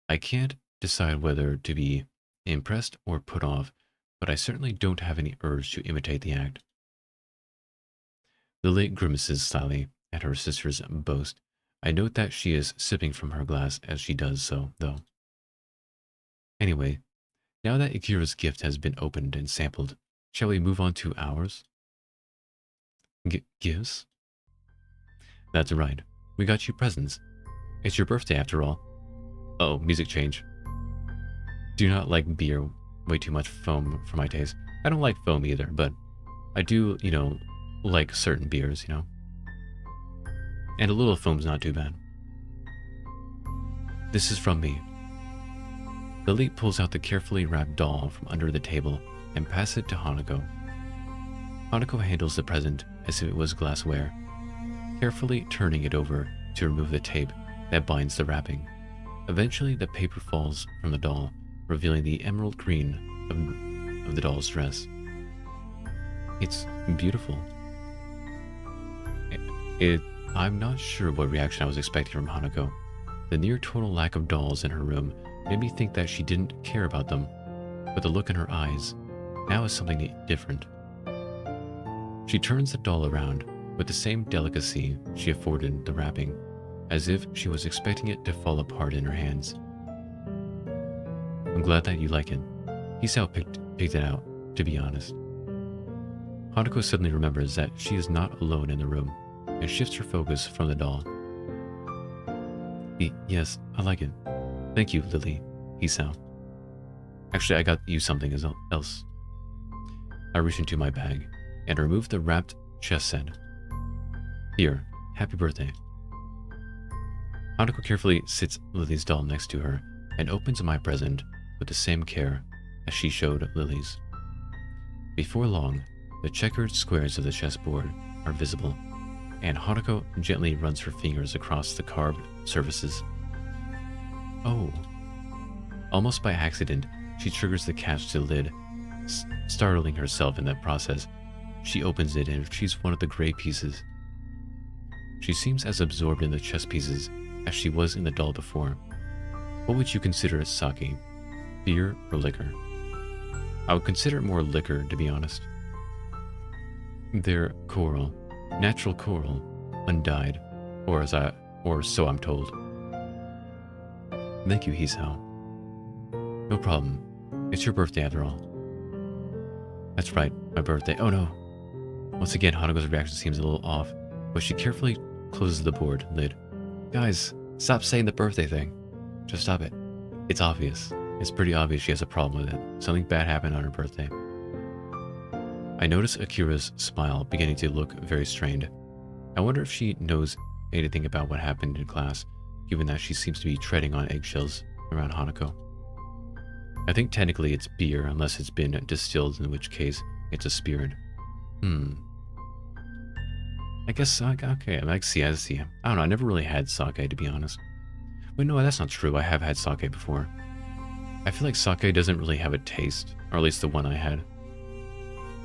I can't decide whether to be impressed or put off, but I certainly don't have any urge to imitate the act. Lily grimaces slyly at her sister's boast. I note that she is sipping from her glass as she does so, though. Anyway, now that Akira's gift has been opened and sampled, shall we move on to ours? Gifts? That's right. We got you presents. It's your birthday after all. Oh, music change. Do not like beer. Way too much foam for my taste. I don't like foam either, but I do, like certain beers, And a little foam's not too bad. This is from me. Lily pulls out the carefully wrapped doll from under the table and passes it to Hanako. Hanako handles the present as if it was glassware, carefully turning it over to remove the tape that binds the wrapping. Eventually, the paper falls from the doll, revealing the emerald green of the doll's dress. It's beautiful. I'm not sure what reaction I was expecting from Hanako. The near total lack of dolls in her room made me think that she didn't care about them, but the look in her eyes now is something different. She turns the doll around with the same delicacy she afforded the wrapping, as if she was expecting it to fall apart in her hands. I'm glad that you like it. Hisao picked it out, to be honest. Hanako suddenly remembers that she is not alone in the room, and shifts her focus from the doll. Yes, I like it. Thank you, Lily, Hisao. Actually, I got you something else. I reach into my bag and remove the wrapped chess set. Here, happy birthday. Hanako carefully sits Lily's doll next to her and opens my present with the same care as she showed Lily's. Before long, the checkered squares of the chessboard are visible, and Hanako gently runs her fingers across the carved surfaces. Oh. Almost by accident, she triggers the catch to the lid, startling herself in that process. She opens it and retrieves one of the gray pieces. She seems as absorbed in the chess pieces as she was in the doll before. What would you consider sake? Beer or liquor? I would consider it more liquor, to be honest. They're coral, natural coral, undyed, or so I'm told. Thank you, Hisao. No problem. It's your birthday after all. That's right, my birthday. Oh no. Once again, Hanako's reaction seems a little off, but she carefully closes the board lid. Guys, stop saying the birthday thing. Just stop it. It's obvious. It's pretty obvious she has a problem with it. Something bad happened on her birthday. I notice Akira's smile beginning to look very strained. I wonder if she knows anything about what happened in class, given that she seems to be treading on eggshells around Hanako. I think technically it's beer unless it's been distilled, in which case it's a spirit. I guess, okay, I see. I don't know, I never really had sake, to be honest. Wait, no, that's not true. I have had sake before. I feel like sake doesn't really have a taste, or at least the one I had.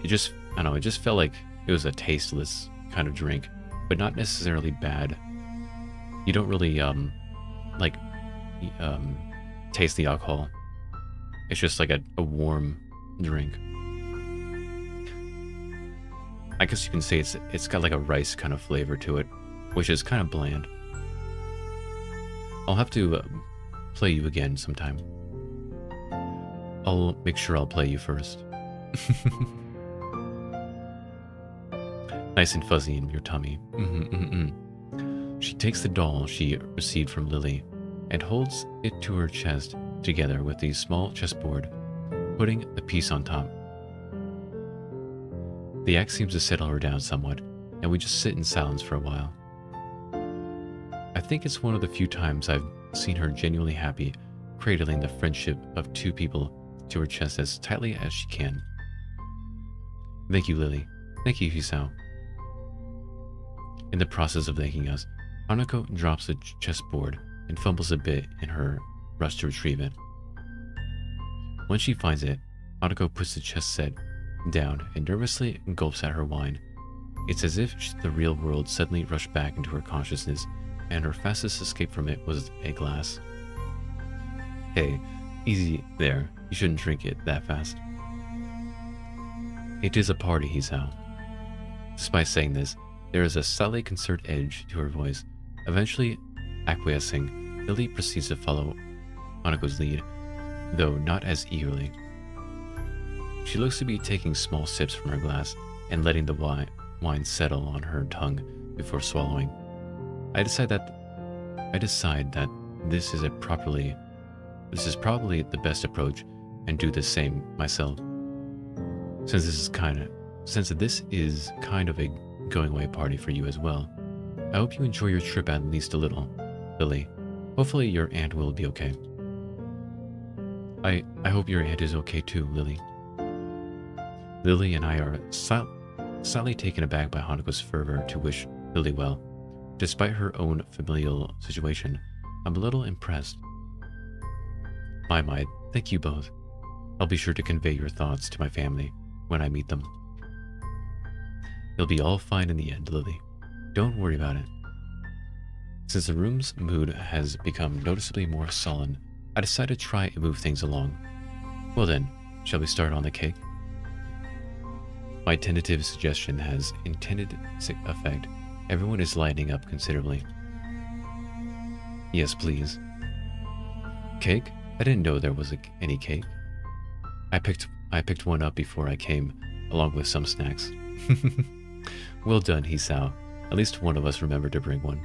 It just, I don't know, it just felt like it was a tasteless kind of drink, but not necessarily bad. You don't really, like, taste the alcohol. It's just like a warm drink. I guess you can say it's got like a rice kind of flavor to it, which is kind of bland. I'll have to play you again sometime. I'll make sure I'll play you first. Nice and fuzzy in your tummy. She takes the doll she received from Lily and holds it to her chest together with the small chessboard, putting the piece on top. The act seems to settle her down somewhat, and we just sit in silence for a while. I think it's one of the few times I've seen her genuinely happy, cradling the friendship of two people to her chest as tightly as she can. Thank you, Lily. Thank you, Hisao. In the process of thanking us, Hanako drops the chessboard and fumbles a bit in her rush to retrieve it. When she finds it, Hanako puts the chess set down and nervously gulps at her wine. It's as if the real world suddenly rushed back into her consciousness, and her fastest escape from it was a glass. Hey, easy there. You shouldn't drink it that fast. It is a party, Hisao. Despite saying this, there is a slightly concerned edge to her voice. Eventually acquiescing, Lily proceeds to follow Hanako's lead, though not as eagerly. She looks to be taking small sips from her glass and letting the wine settle on her tongue before swallowing. I decide that this is probably the best approach, and do the same myself. Since this is kind of a going away party for you as well, I hope you enjoy your trip at least a little, Lily. Hopefully your aunt will be okay. I hope your aunt is okay too, Lily. Lily and I are slightly taken aback by Hanako's fervor to wish Lily well. Despite her own familial situation, I'm a little impressed. My, thank you both. I'll be sure to convey your thoughts to my family when I meet them. It'll be all fine in the end, Lily. Don't worry about it. Since the room's mood has become noticeably more sullen, I decided to try and move things along. Well then, shall we start on the cake? My tentative suggestion has intended effect. Everyone is lighting up considerably. Yes, please. Cake? I didn't know there was any cake. I picked one up before I came, along with some snacks. Well done, Hisao. At least one of us remembered to bring one.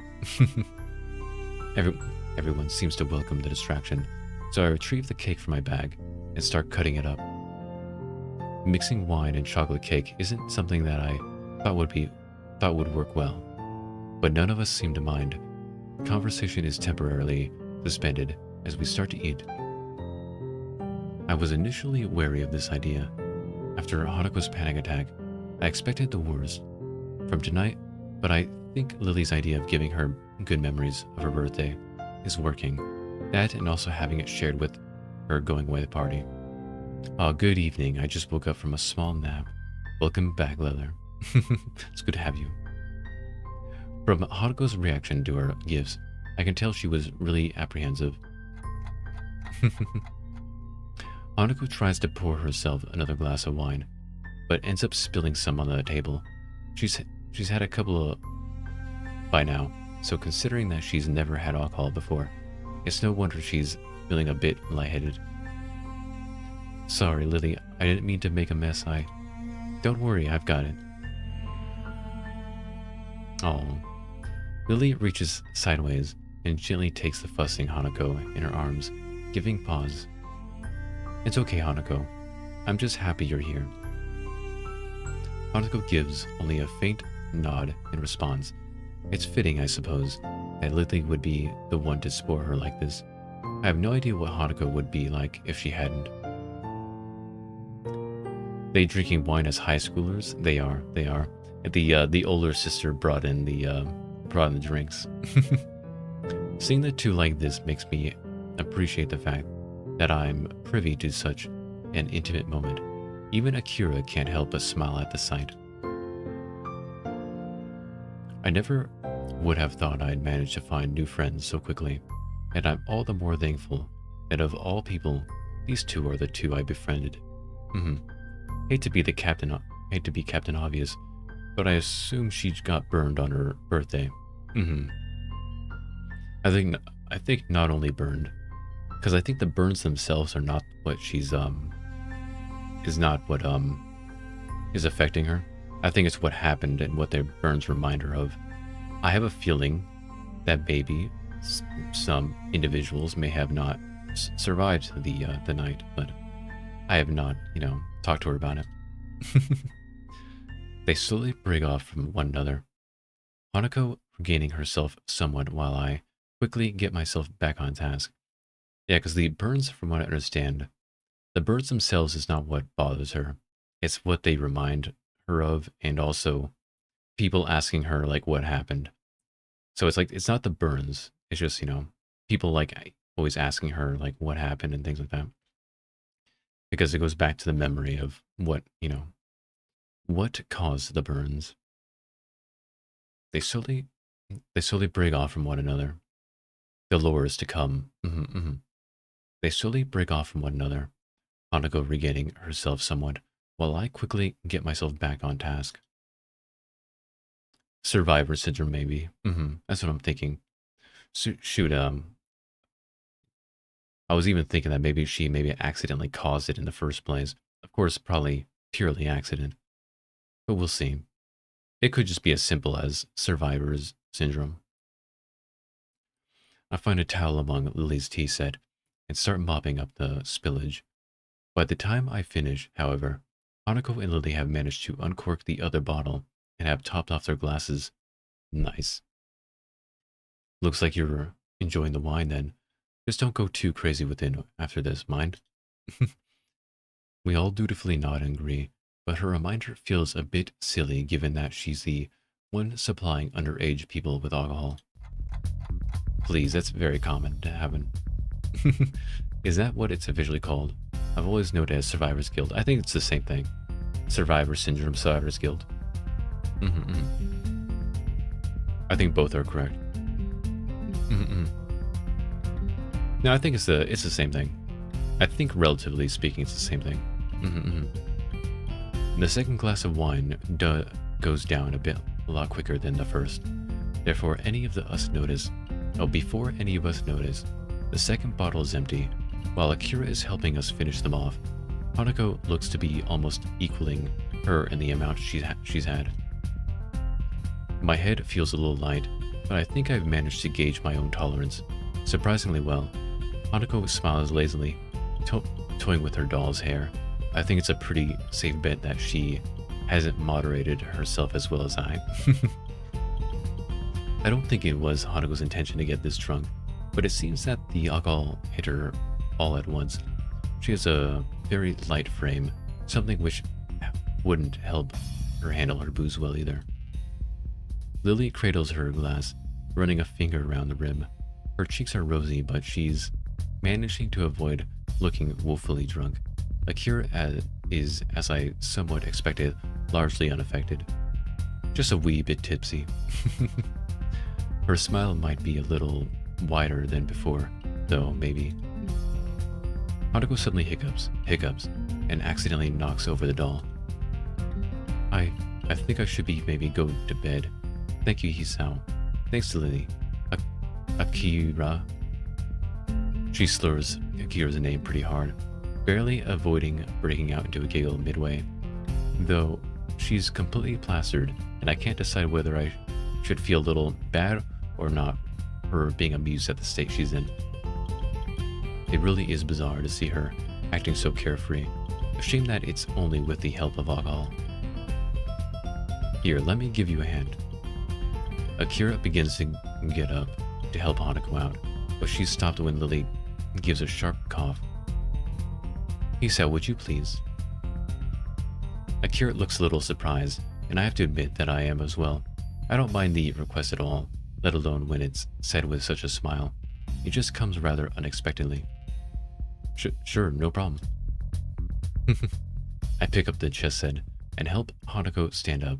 Everyone seems to welcome the distraction, so I retrieve the cake from my bag and start cutting it up. Mixing wine and chocolate cake isn't something that I thought would work well, but none of us seem to mind. Conversation is temporarily suspended as we start to eat. I was initially wary of this idea. After Hanako's panic attack, I expected the worst from tonight, but I think Lily's idea of giving her good memories of her birthday is working. That and also having it shared with her going away the party. Oh, good evening. I just woke up from a small nap. Welcome back, Leather. It's good to have you. From Hanako's reaction to her gifts, I can tell she was really apprehensive. Hanako tries to pour herself another glass of wine, but ends up spilling some on the table. She's had a couple by now, so considering that she's never had alcohol before, it's no wonder she's feeling a bit lightheaded. Sorry, Lily, I didn't mean to make a mess. Don't worry, I've got it. Oh. Lily reaches sideways and gently takes the fussing Hanako in her arms, giving pause. It's okay, Hanako. I'm just happy you're here. Hanako gives only a faint nod in response. It's fitting, I suppose, that Lily would be the one to spoil her like this. I have no idea what Hanako would be like if she hadn't. They drinking wine as high schoolers? They are. The older sister brought in the drinks. Seeing the two like this makes me appreciate the fact that I'm privy to such an intimate moment. Even Akira can't help but smile at the sight. I never would have thought I'd manage to find new friends so quickly, and I'm all the more thankful that of all people, these two are the two I befriended. Hate to be Captain Obvious, but I assume she got burned on her birthday. I think not only burned, because I think the burns themselves are not what is not what is affecting her. I think it's what happened and what their burns remind her of. I have a feeling that maybe some individuals may have not survived the night, but I have not, talked to her about it. They slowly break off from one another, Hanako regaining herself somewhat while I quickly get myself back on task. Yeah, because the burns, from what I understand, the burns themselves is not what bothers her. It's what they remind her of, and also people asking her, like, what happened. So it's like, it's not the burns. It's just, people, like, always asking her, like, what happened and things like that. Because it goes back to the memory of what caused the burns. They slowly break off from one another. The lore is to come. They slowly break off from one another, Hanako regaining herself somewhat, while I quickly get myself back on task. Survivor syndrome, maybe. That's what I'm thinking. Shoot, I was even thinking that maybe she accidentally caused it in the first place. Of course, probably purely accident. But we'll see. It could just be as simple as survivor's syndrome. I find a towel among Lily's tea set and start mopping up the spillage. By the time I finish, however, Hanako and Lily have managed to uncork the other bottle and have topped off their glasses. Nice. Looks like you're enjoying the wine then. Just don't go too crazy with it after this, mind? We all dutifully nod and agree, but her reminder feels a bit silly given that she's the one supplying underage people with alcohol. Please, that's very common to happen. Is that what it's officially called? I've always known it as Survivor's Guild. I think it's the same thing. Survivor Syndrome, Survivor's Guild. I think both are correct. No, I think it's the same thing. I think relatively speaking, it's the same thing. The second glass of wine goes down a lot quicker than the first. Therefore, before any of us notice, the second bottle is empty. While Akira is helping us finish them off, Hanako looks to be almost equaling her in the amount she's had. My head feels a little light, but I think I've managed to gauge my own tolerance surprisingly well. Hanako smiles lazily, toying with her doll's hair. I think it's a pretty safe bet that she hasn't moderated herself as well as I. I don't think it was Hanako's intention to get this drunk, but it seems that the alcohol hit her all at once. She has a very light frame, something which wouldn't help her handle her booze well either. Lily cradles her glass, running a finger around the rim. Her cheeks are rosy, but she's managing to avoid looking woefully drunk. Akira is, as I somewhat expected, largely unaffected. Just a wee bit tipsy. Her smile might be a little wider than before, though, maybe. Hanako suddenly hiccups, and accidentally knocks over the doll. I think I should be maybe going to bed. Thank you, Hisao. Thanks to Lily. Akira. She slurs Akira's name pretty hard, barely avoiding breaking out into a giggle midway. Though she's completely plastered, and I can't decide whether I should feel a little bad or not for being amused at the state she's in. It really is bizarre to see her acting so carefree. A shame that it's only with the help of alcohol. Here, let me give you a hand. Akira begins to get up to help Hanako out, but she's stopped when Lily gives a sharp cough. Hisao, would you please? Akira looks a little surprised, and I have to admit that I am as well. I don't mind the request at all, let alone when it's said with such a smile. It just comes rather unexpectedly. Sure, no problem. I pick up the chess set and help Hanako stand up.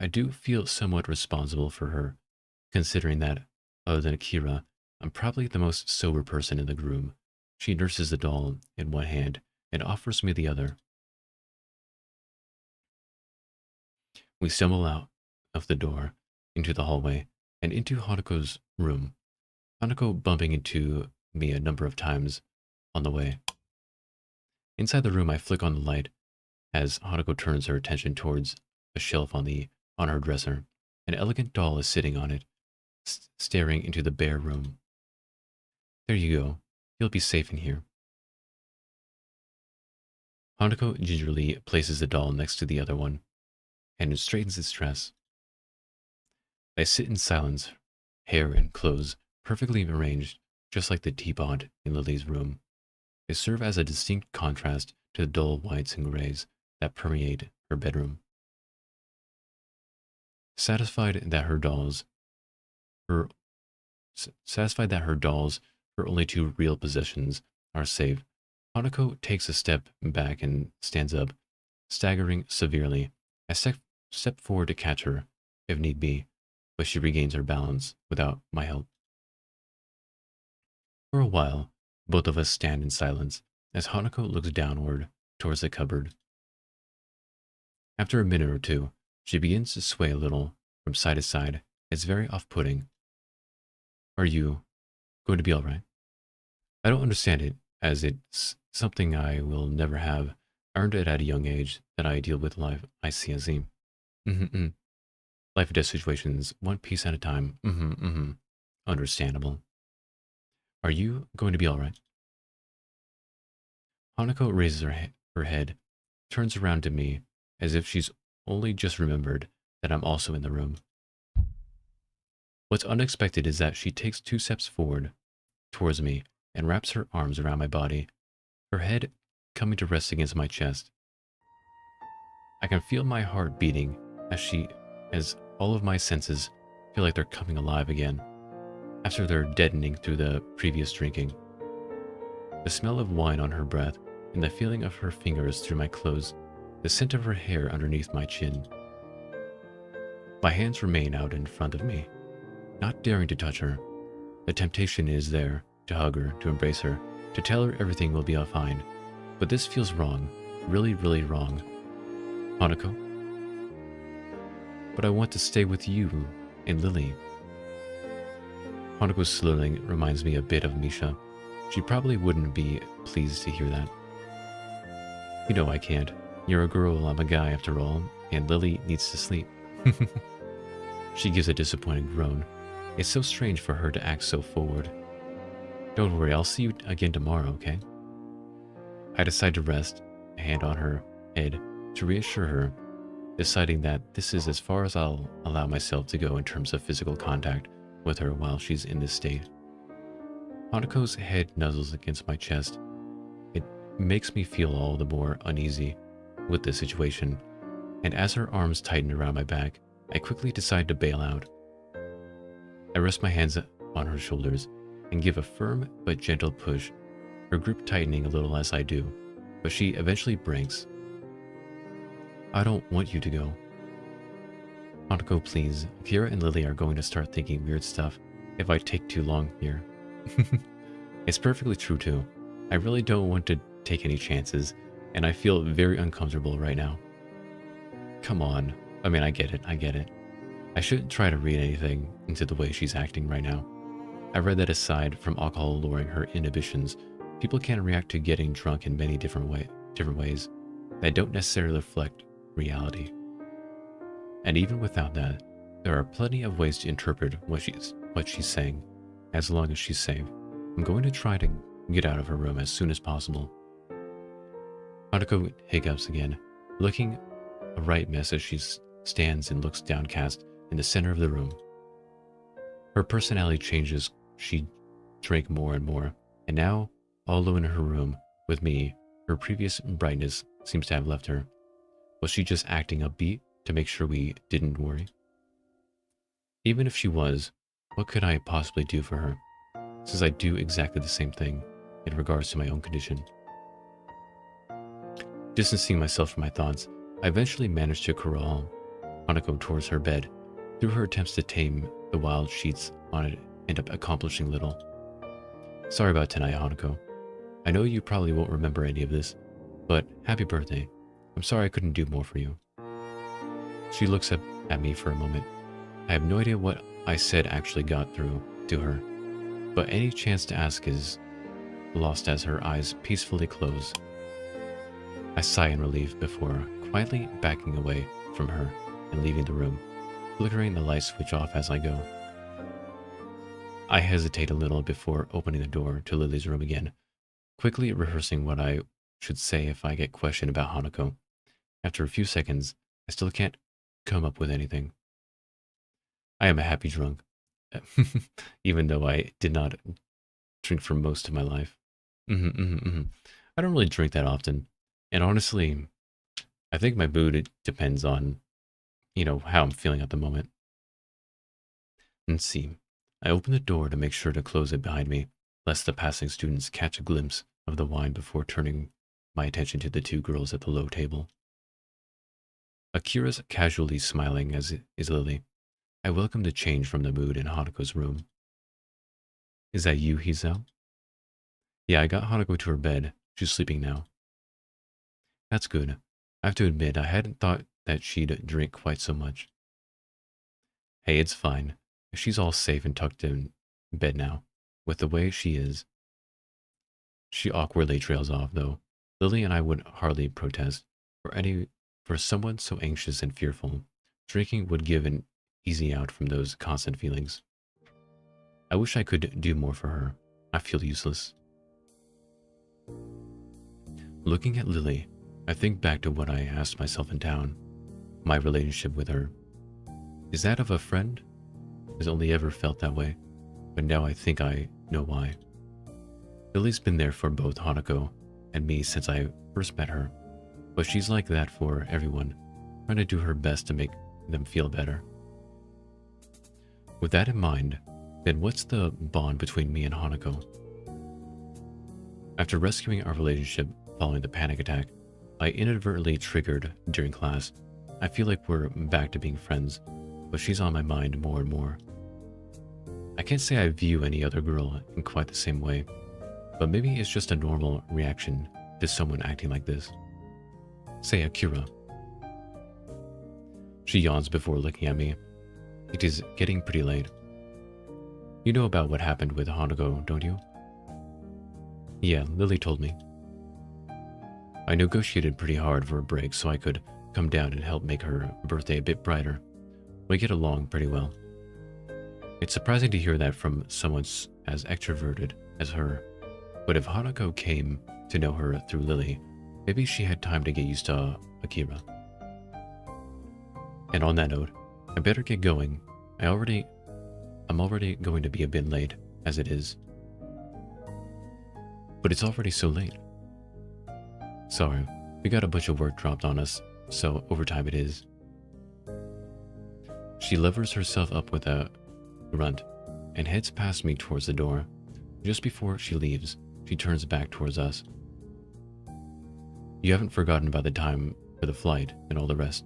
I do feel somewhat responsible for her, considering that, other than Akira, I'm probably the most sober person in the room. She nurses the doll in one hand and offers me the other. We stumble out of the door, into the hallway, and into Hanako's room. Hanako bumping into me a number of times on the way. Inside the room, I flick on the light as Hanako turns her attention towards a shelf on her dresser. An elegant doll is sitting on it, staring into the bare room. There you go. You'll be safe in here. Hanako gingerly places the doll next to the other one and straightens its dress. I sit in silence, hair and clothes perfectly arranged, just like the teapot in Lily's room. They serve as a distinct contrast to the dull whites and grays that permeate her bedroom. Satisfied that her dolls, her only two real possessions, are safe, Hanako takes a step back and stands up, staggering severely. I step forward to catch her, if need be, but she regains her balance without my help. For a while, both of us stand in silence as Hanako looks downward towards the cupboard. After a minute or two, she begins to sway a little from side to side. It's very off-putting. Are you going to be all right? I don't understand it, as it's something I will never have. I earned it at a young age that I deal with life. I see a Z. Life and death situations, one piece at a time. Understandable. Are you going to be all right? Hanako raises her head, turns around to me, as if she's only just remembered that I'm also in the room. What's unexpected is that she takes 2 steps forward towards me and wraps her arms around my body, her head coming to rest against my chest. I can feel my heart beating as all of my senses feel like they're coming alive again after they're deadening through the previous drinking. The smell of wine on her breath and the feeling of her fingers through my clothes, the scent of her hair underneath my chin. My hands remain out in front of me, not daring to touch her. The temptation is there to hug her, to embrace her, to tell her everything will be all fine. But this feels wrong, really, really wrong. Hanako? But I want to stay with you and Lily. Hanako's slurring reminds me a bit of Misha. She probably wouldn't be pleased to hear that. You know I can't. You're a girl, I'm a guy after all, and Lily needs to sleep. She gives a disappointed groan. It's so strange for her to act so forward. Don't worry, I'll see you again tomorrow, okay? I decide to rest a hand on her head to reassure her, deciding that this is as far as I'll allow myself to go in terms of physical contact with her while she's in this state. Hanako's head nuzzles against my chest. It makes me feel all the more uneasy with this situation, and as her arms tighten around my back, I quickly decide to bail out. I rest my hands on her shoulders and give a firm but gentle push, her grip tightening a little as I do, but she eventually breaks. I don't want you to go. Hanako, please. Akira and Lily are going to start thinking weird stuff if I take too long here. It's perfectly true too. I really don't want to take any chances, and I feel very uncomfortable right now. Come on. I mean, I get it. I shouldn't try to read anything into the way she's acting right now. I read that aside from alcohol lowering her inhibitions, people can react to getting drunk in many different ways that don't necessarily reflect reality. And even without that, there are plenty of ways to interpret what she's saying, as long as she's safe. I'm going to try to get out of her room as soon as possible. Hanako hiccups again, looking a right mess as she stands and looks downcast in the center of the room. Her personality changes. She drank more and more, and now, all alone in her room with me, her previous brightness seems to have left her. Was she just acting upbeat to make sure we didn't worry? Even if she was, what could I possibly do for her, since I do exactly the same thing in regards to my own condition? Distancing myself from my thoughts, I eventually managed to corral Hanako towards her bed. Through her attempts to tame the wild sheets on it, end up accomplishing little. Sorry about tonight, Hanako. I know you probably won't remember any of this, but happy birthday. I'm sorry I couldn't do more for you. She looks up at me for a moment. I have no idea what I said actually got through to her, but any chance to ask is lost as her eyes peacefully close. I sigh in relief before quietly backing away from her and leaving the room, flickering the light switch off as I go. I hesitate a little before opening the door to Lily's room again, quickly rehearsing what I should say if I get questioned about Hanako. After a few seconds, I still can't come up with anything. I am a happy drunk, even though I did not drink for most of my life. I don't really drink that often, and honestly, I think my mood depends on, how I'm feeling at the moment. Let's see. I open the door to make sure to close it behind me, lest the passing students catch a glimpse of the wine before turning my attention to the two girls at the low table. Akira's casually smiling, as is Lily. I welcome the change from the mood in Hanako's room. Is that you, Hisao? Yeah, I got Hanako to her bed. She's sleeping now. That's good. I have to admit, I hadn't thought that she'd drink quite so much. Hey, it's fine. She's all safe and tucked in bed now, with the way she is. She awkwardly trails off, though. Lily and I would hardly protest. For someone so anxious and fearful, drinking would give an easy out from those constant feelings. I wish I could do more for her. I feel useless. Looking at Lily, I think back to what I asked myself in town. My relationship with her. Is that of a friend? Has only ever felt that way, but now I think I know why. Lily's been there for both Hanako and me since I first met her, but she's like that for everyone, trying to do her best to make them feel better. With that in mind, then what's the bond between me and Hanako? After rescuing our relationship following the panic attack, I inadvertently triggered during class. I feel like we're back to being friends, but she's on my mind more and more. I can't say I view any other girl in quite the same way, but maybe it's just a normal reaction to someone acting like this. Say Akira. She yawns before looking at me. It is getting pretty late. You know about what happened with Hanako, don't you? Yeah, Lily told me. I negotiated pretty hard for a break so I could come down and help make her birthday a bit brighter. We get along pretty well. It's surprising to hear that from someone as extroverted as her, but if Hanako came to know her through Lily, maybe she had time to get used to Akira. And on that note, I better get going. I'm already going to be a bit late, as it is. But it's already so late. Sorry, we got a bunch of work dropped on us, so overtime it is. She levers herself up with a grunt and heads past me towards the door. Just before she leaves, she turns back towards us. You haven't forgotten about the time for the flight and all the rest.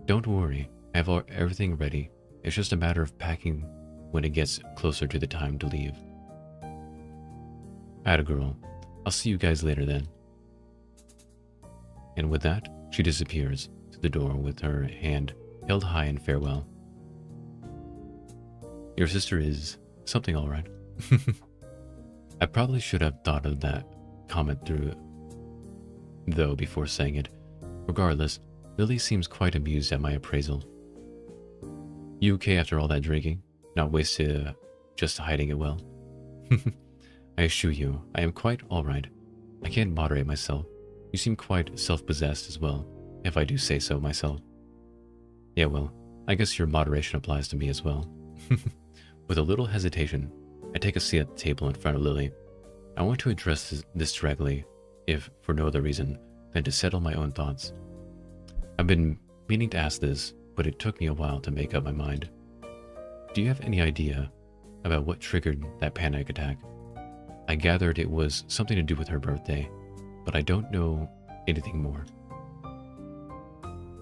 Don't worry, I have everything ready. It's just a matter of packing when it gets closer to the time to leave. Atta girl. I'll see you guys later then. And with that, she disappears to the door with her hand held high in farewell. Your sister is something all right. I probably should have thought of that comment through, though, before saying it. Regardless, Lily seems quite amused at my appraisal. You okay after all that drinking? Not wasted just hiding it well? I assure you, I am quite alright. I can't moderate myself. You seem quite self-possessed as well, if I do say so myself. Yeah, well, I guess your moderation applies to me as well. With a little hesitation, I take a seat at the table in front of Lily. I want to address this directly, if for no other reason than to settle my own thoughts. I've been meaning to ask this, but it took me a while to make up my mind. Do you have any idea about what triggered that panic attack? I gathered it was something to do with her birthday, but I don't know anything more.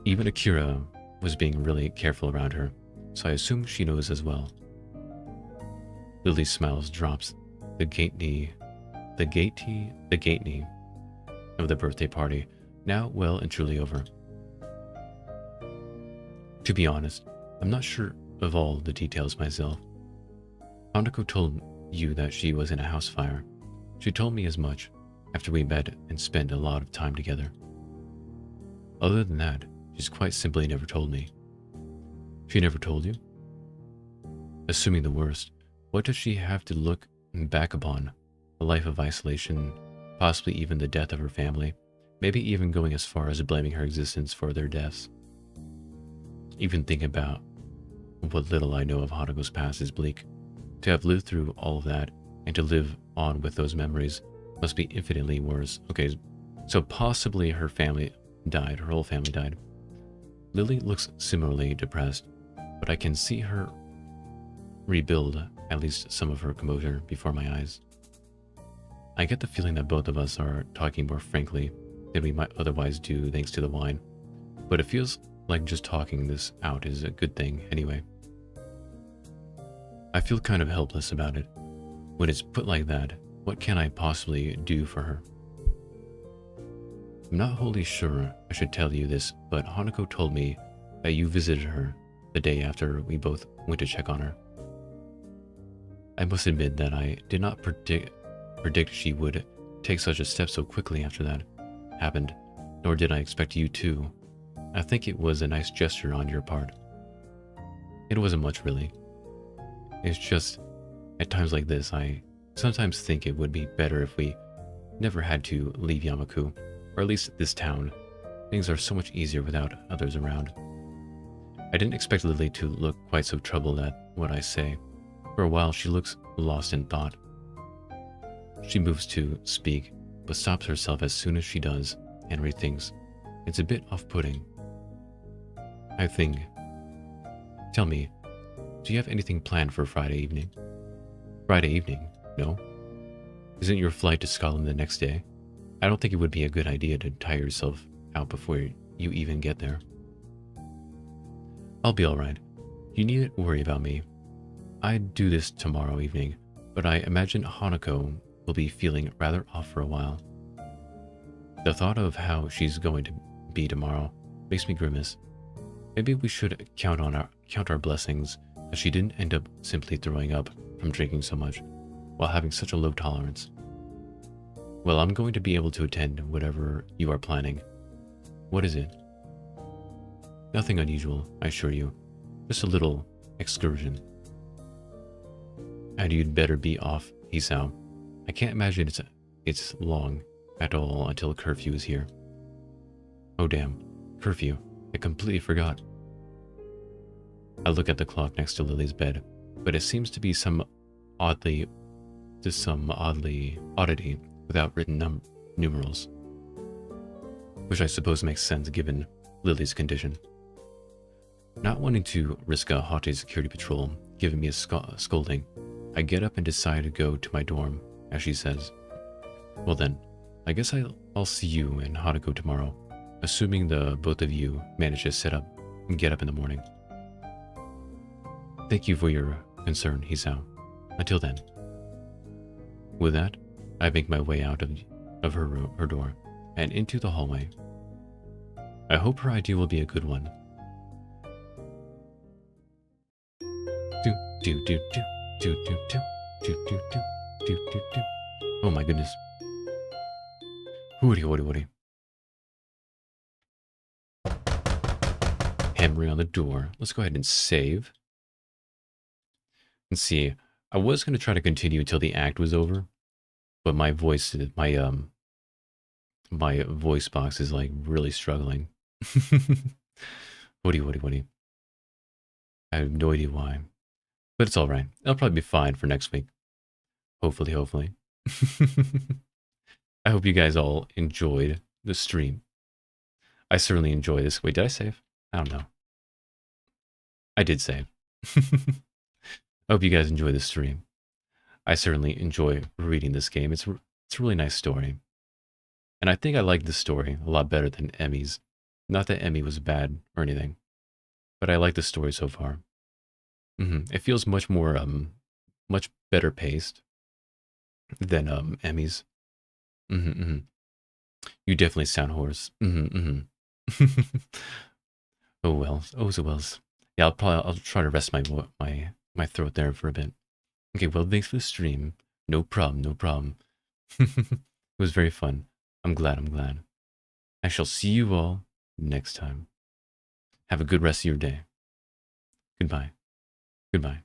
Even Akira was being really careful around her, so I assume she knows as well. Lily's smiles drops. The gateney of the birthday party, now well and truly over. To be honest, I'm not sure of all the details myself. Hanako told you that she was in a house fire. She told me as much after we met and spent a lot of time together. Other than that, she's quite simply never told me. She never told you? Assuming the worst, what does she have to look back upon? A life of isolation, possibly even the death of her family, maybe even going as far as blaming her existence for their deaths. Even thinking about what little I know of Hanako's past is bleak. To have lived through all of that and to live on with those memories must be infinitely worse. Okay, so possibly her family died, her whole family died. Lily looks similarly depressed, but I can see her rebuild at least some of her composure before my eyes. I get the feeling that both of us are talking more frankly than we might otherwise do thanks to the wine, but it feels like just talking this out is a good thing anyway. I feel kind of helpless about it. When it's put like that, what can I possibly do for her? I'm not wholly sure I should tell you this, but Hanako told me that you visited her the day after we both went to check on her. I must admit that I did not predict she would take such a step so quickly after that happened, nor did I expect you to. I think it was a nice gesture on your part. It wasn't much, really. It's just, at times like this, I sometimes think it would be better if we never had to leave Yamaku, or at least this town. Things are so much easier without others around. I didn't expect Lily to look quite so troubled at what I say. For a while, she looks lost in thought. She moves to speak, but stops herself as soon as she does, and rethinks. It's a bit off-putting. I think. Tell me, do you have anything planned for Friday evening? Friday evening? No? Isn't your flight to Scotland the next day? I don't think it would be a good idea to tire yourself out before you even get there. I'll be alright. You needn't worry about me. I'd do this tomorrow evening, but I imagine Hanako will be feeling rather off for a while. The thought of how she's going to be tomorrow makes me grimace. Maybe we should count our blessings that she didn't end up simply throwing up from drinking so much while having such a low tolerance. Well, I'm going to be able to attend whatever you are planning. What is it? Nothing unusual, I assure you. Just a little excursion. And you'd better be off, Hisao. I can't imagine it's long at all until curfew is here. Oh damn, curfew. I completely forgot. I look at the clock next to Lily's bed, but it seems to be some oddity without written numerals, which I suppose makes sense given Lily's condition. Not wanting to risk a haughty security patrol giving me a scolding, I get up and decide to go to my dorm, as she says. Well then, I guess I'll see you and Hanako tomorrow, assuming the both of you manage to sit up and get up in the morning. Thank you for your concern, Hisao. Until then. With that, I make my way out of her door and into the hallway. I hope her idea will be a good one. Oh my goodness. Woody. Hammering on the door. Let's go ahead and save. Let's see. I was going to try to continue until the act was over, but my voice box is like really struggling. Woody. I have no idea why, but it's all right. I'll probably be fine for next week. Hopefully. I hope you guys all enjoyed the stream. I certainly enjoy this. Wait, did I save? I don't know. I did say. I hope you guys enjoy the stream. I certainly enjoy reading this game. It's a really nice story. And I think I like this story a lot better than Emmy's. Not that Emmy was bad or anything, but I like the story so far. It feels much more, much better paced than Emmy's. hmm hmm You definitely sound hoarse. Oh well. Oh so wells. Yeah, I'll try to rest my throat there for a bit. Okay, well, thanks for the stream. No problem, no problem. It was very fun. I'm glad, I'm glad. I shall see you all next time. Have a good rest of your day. Goodbye. Goodbye.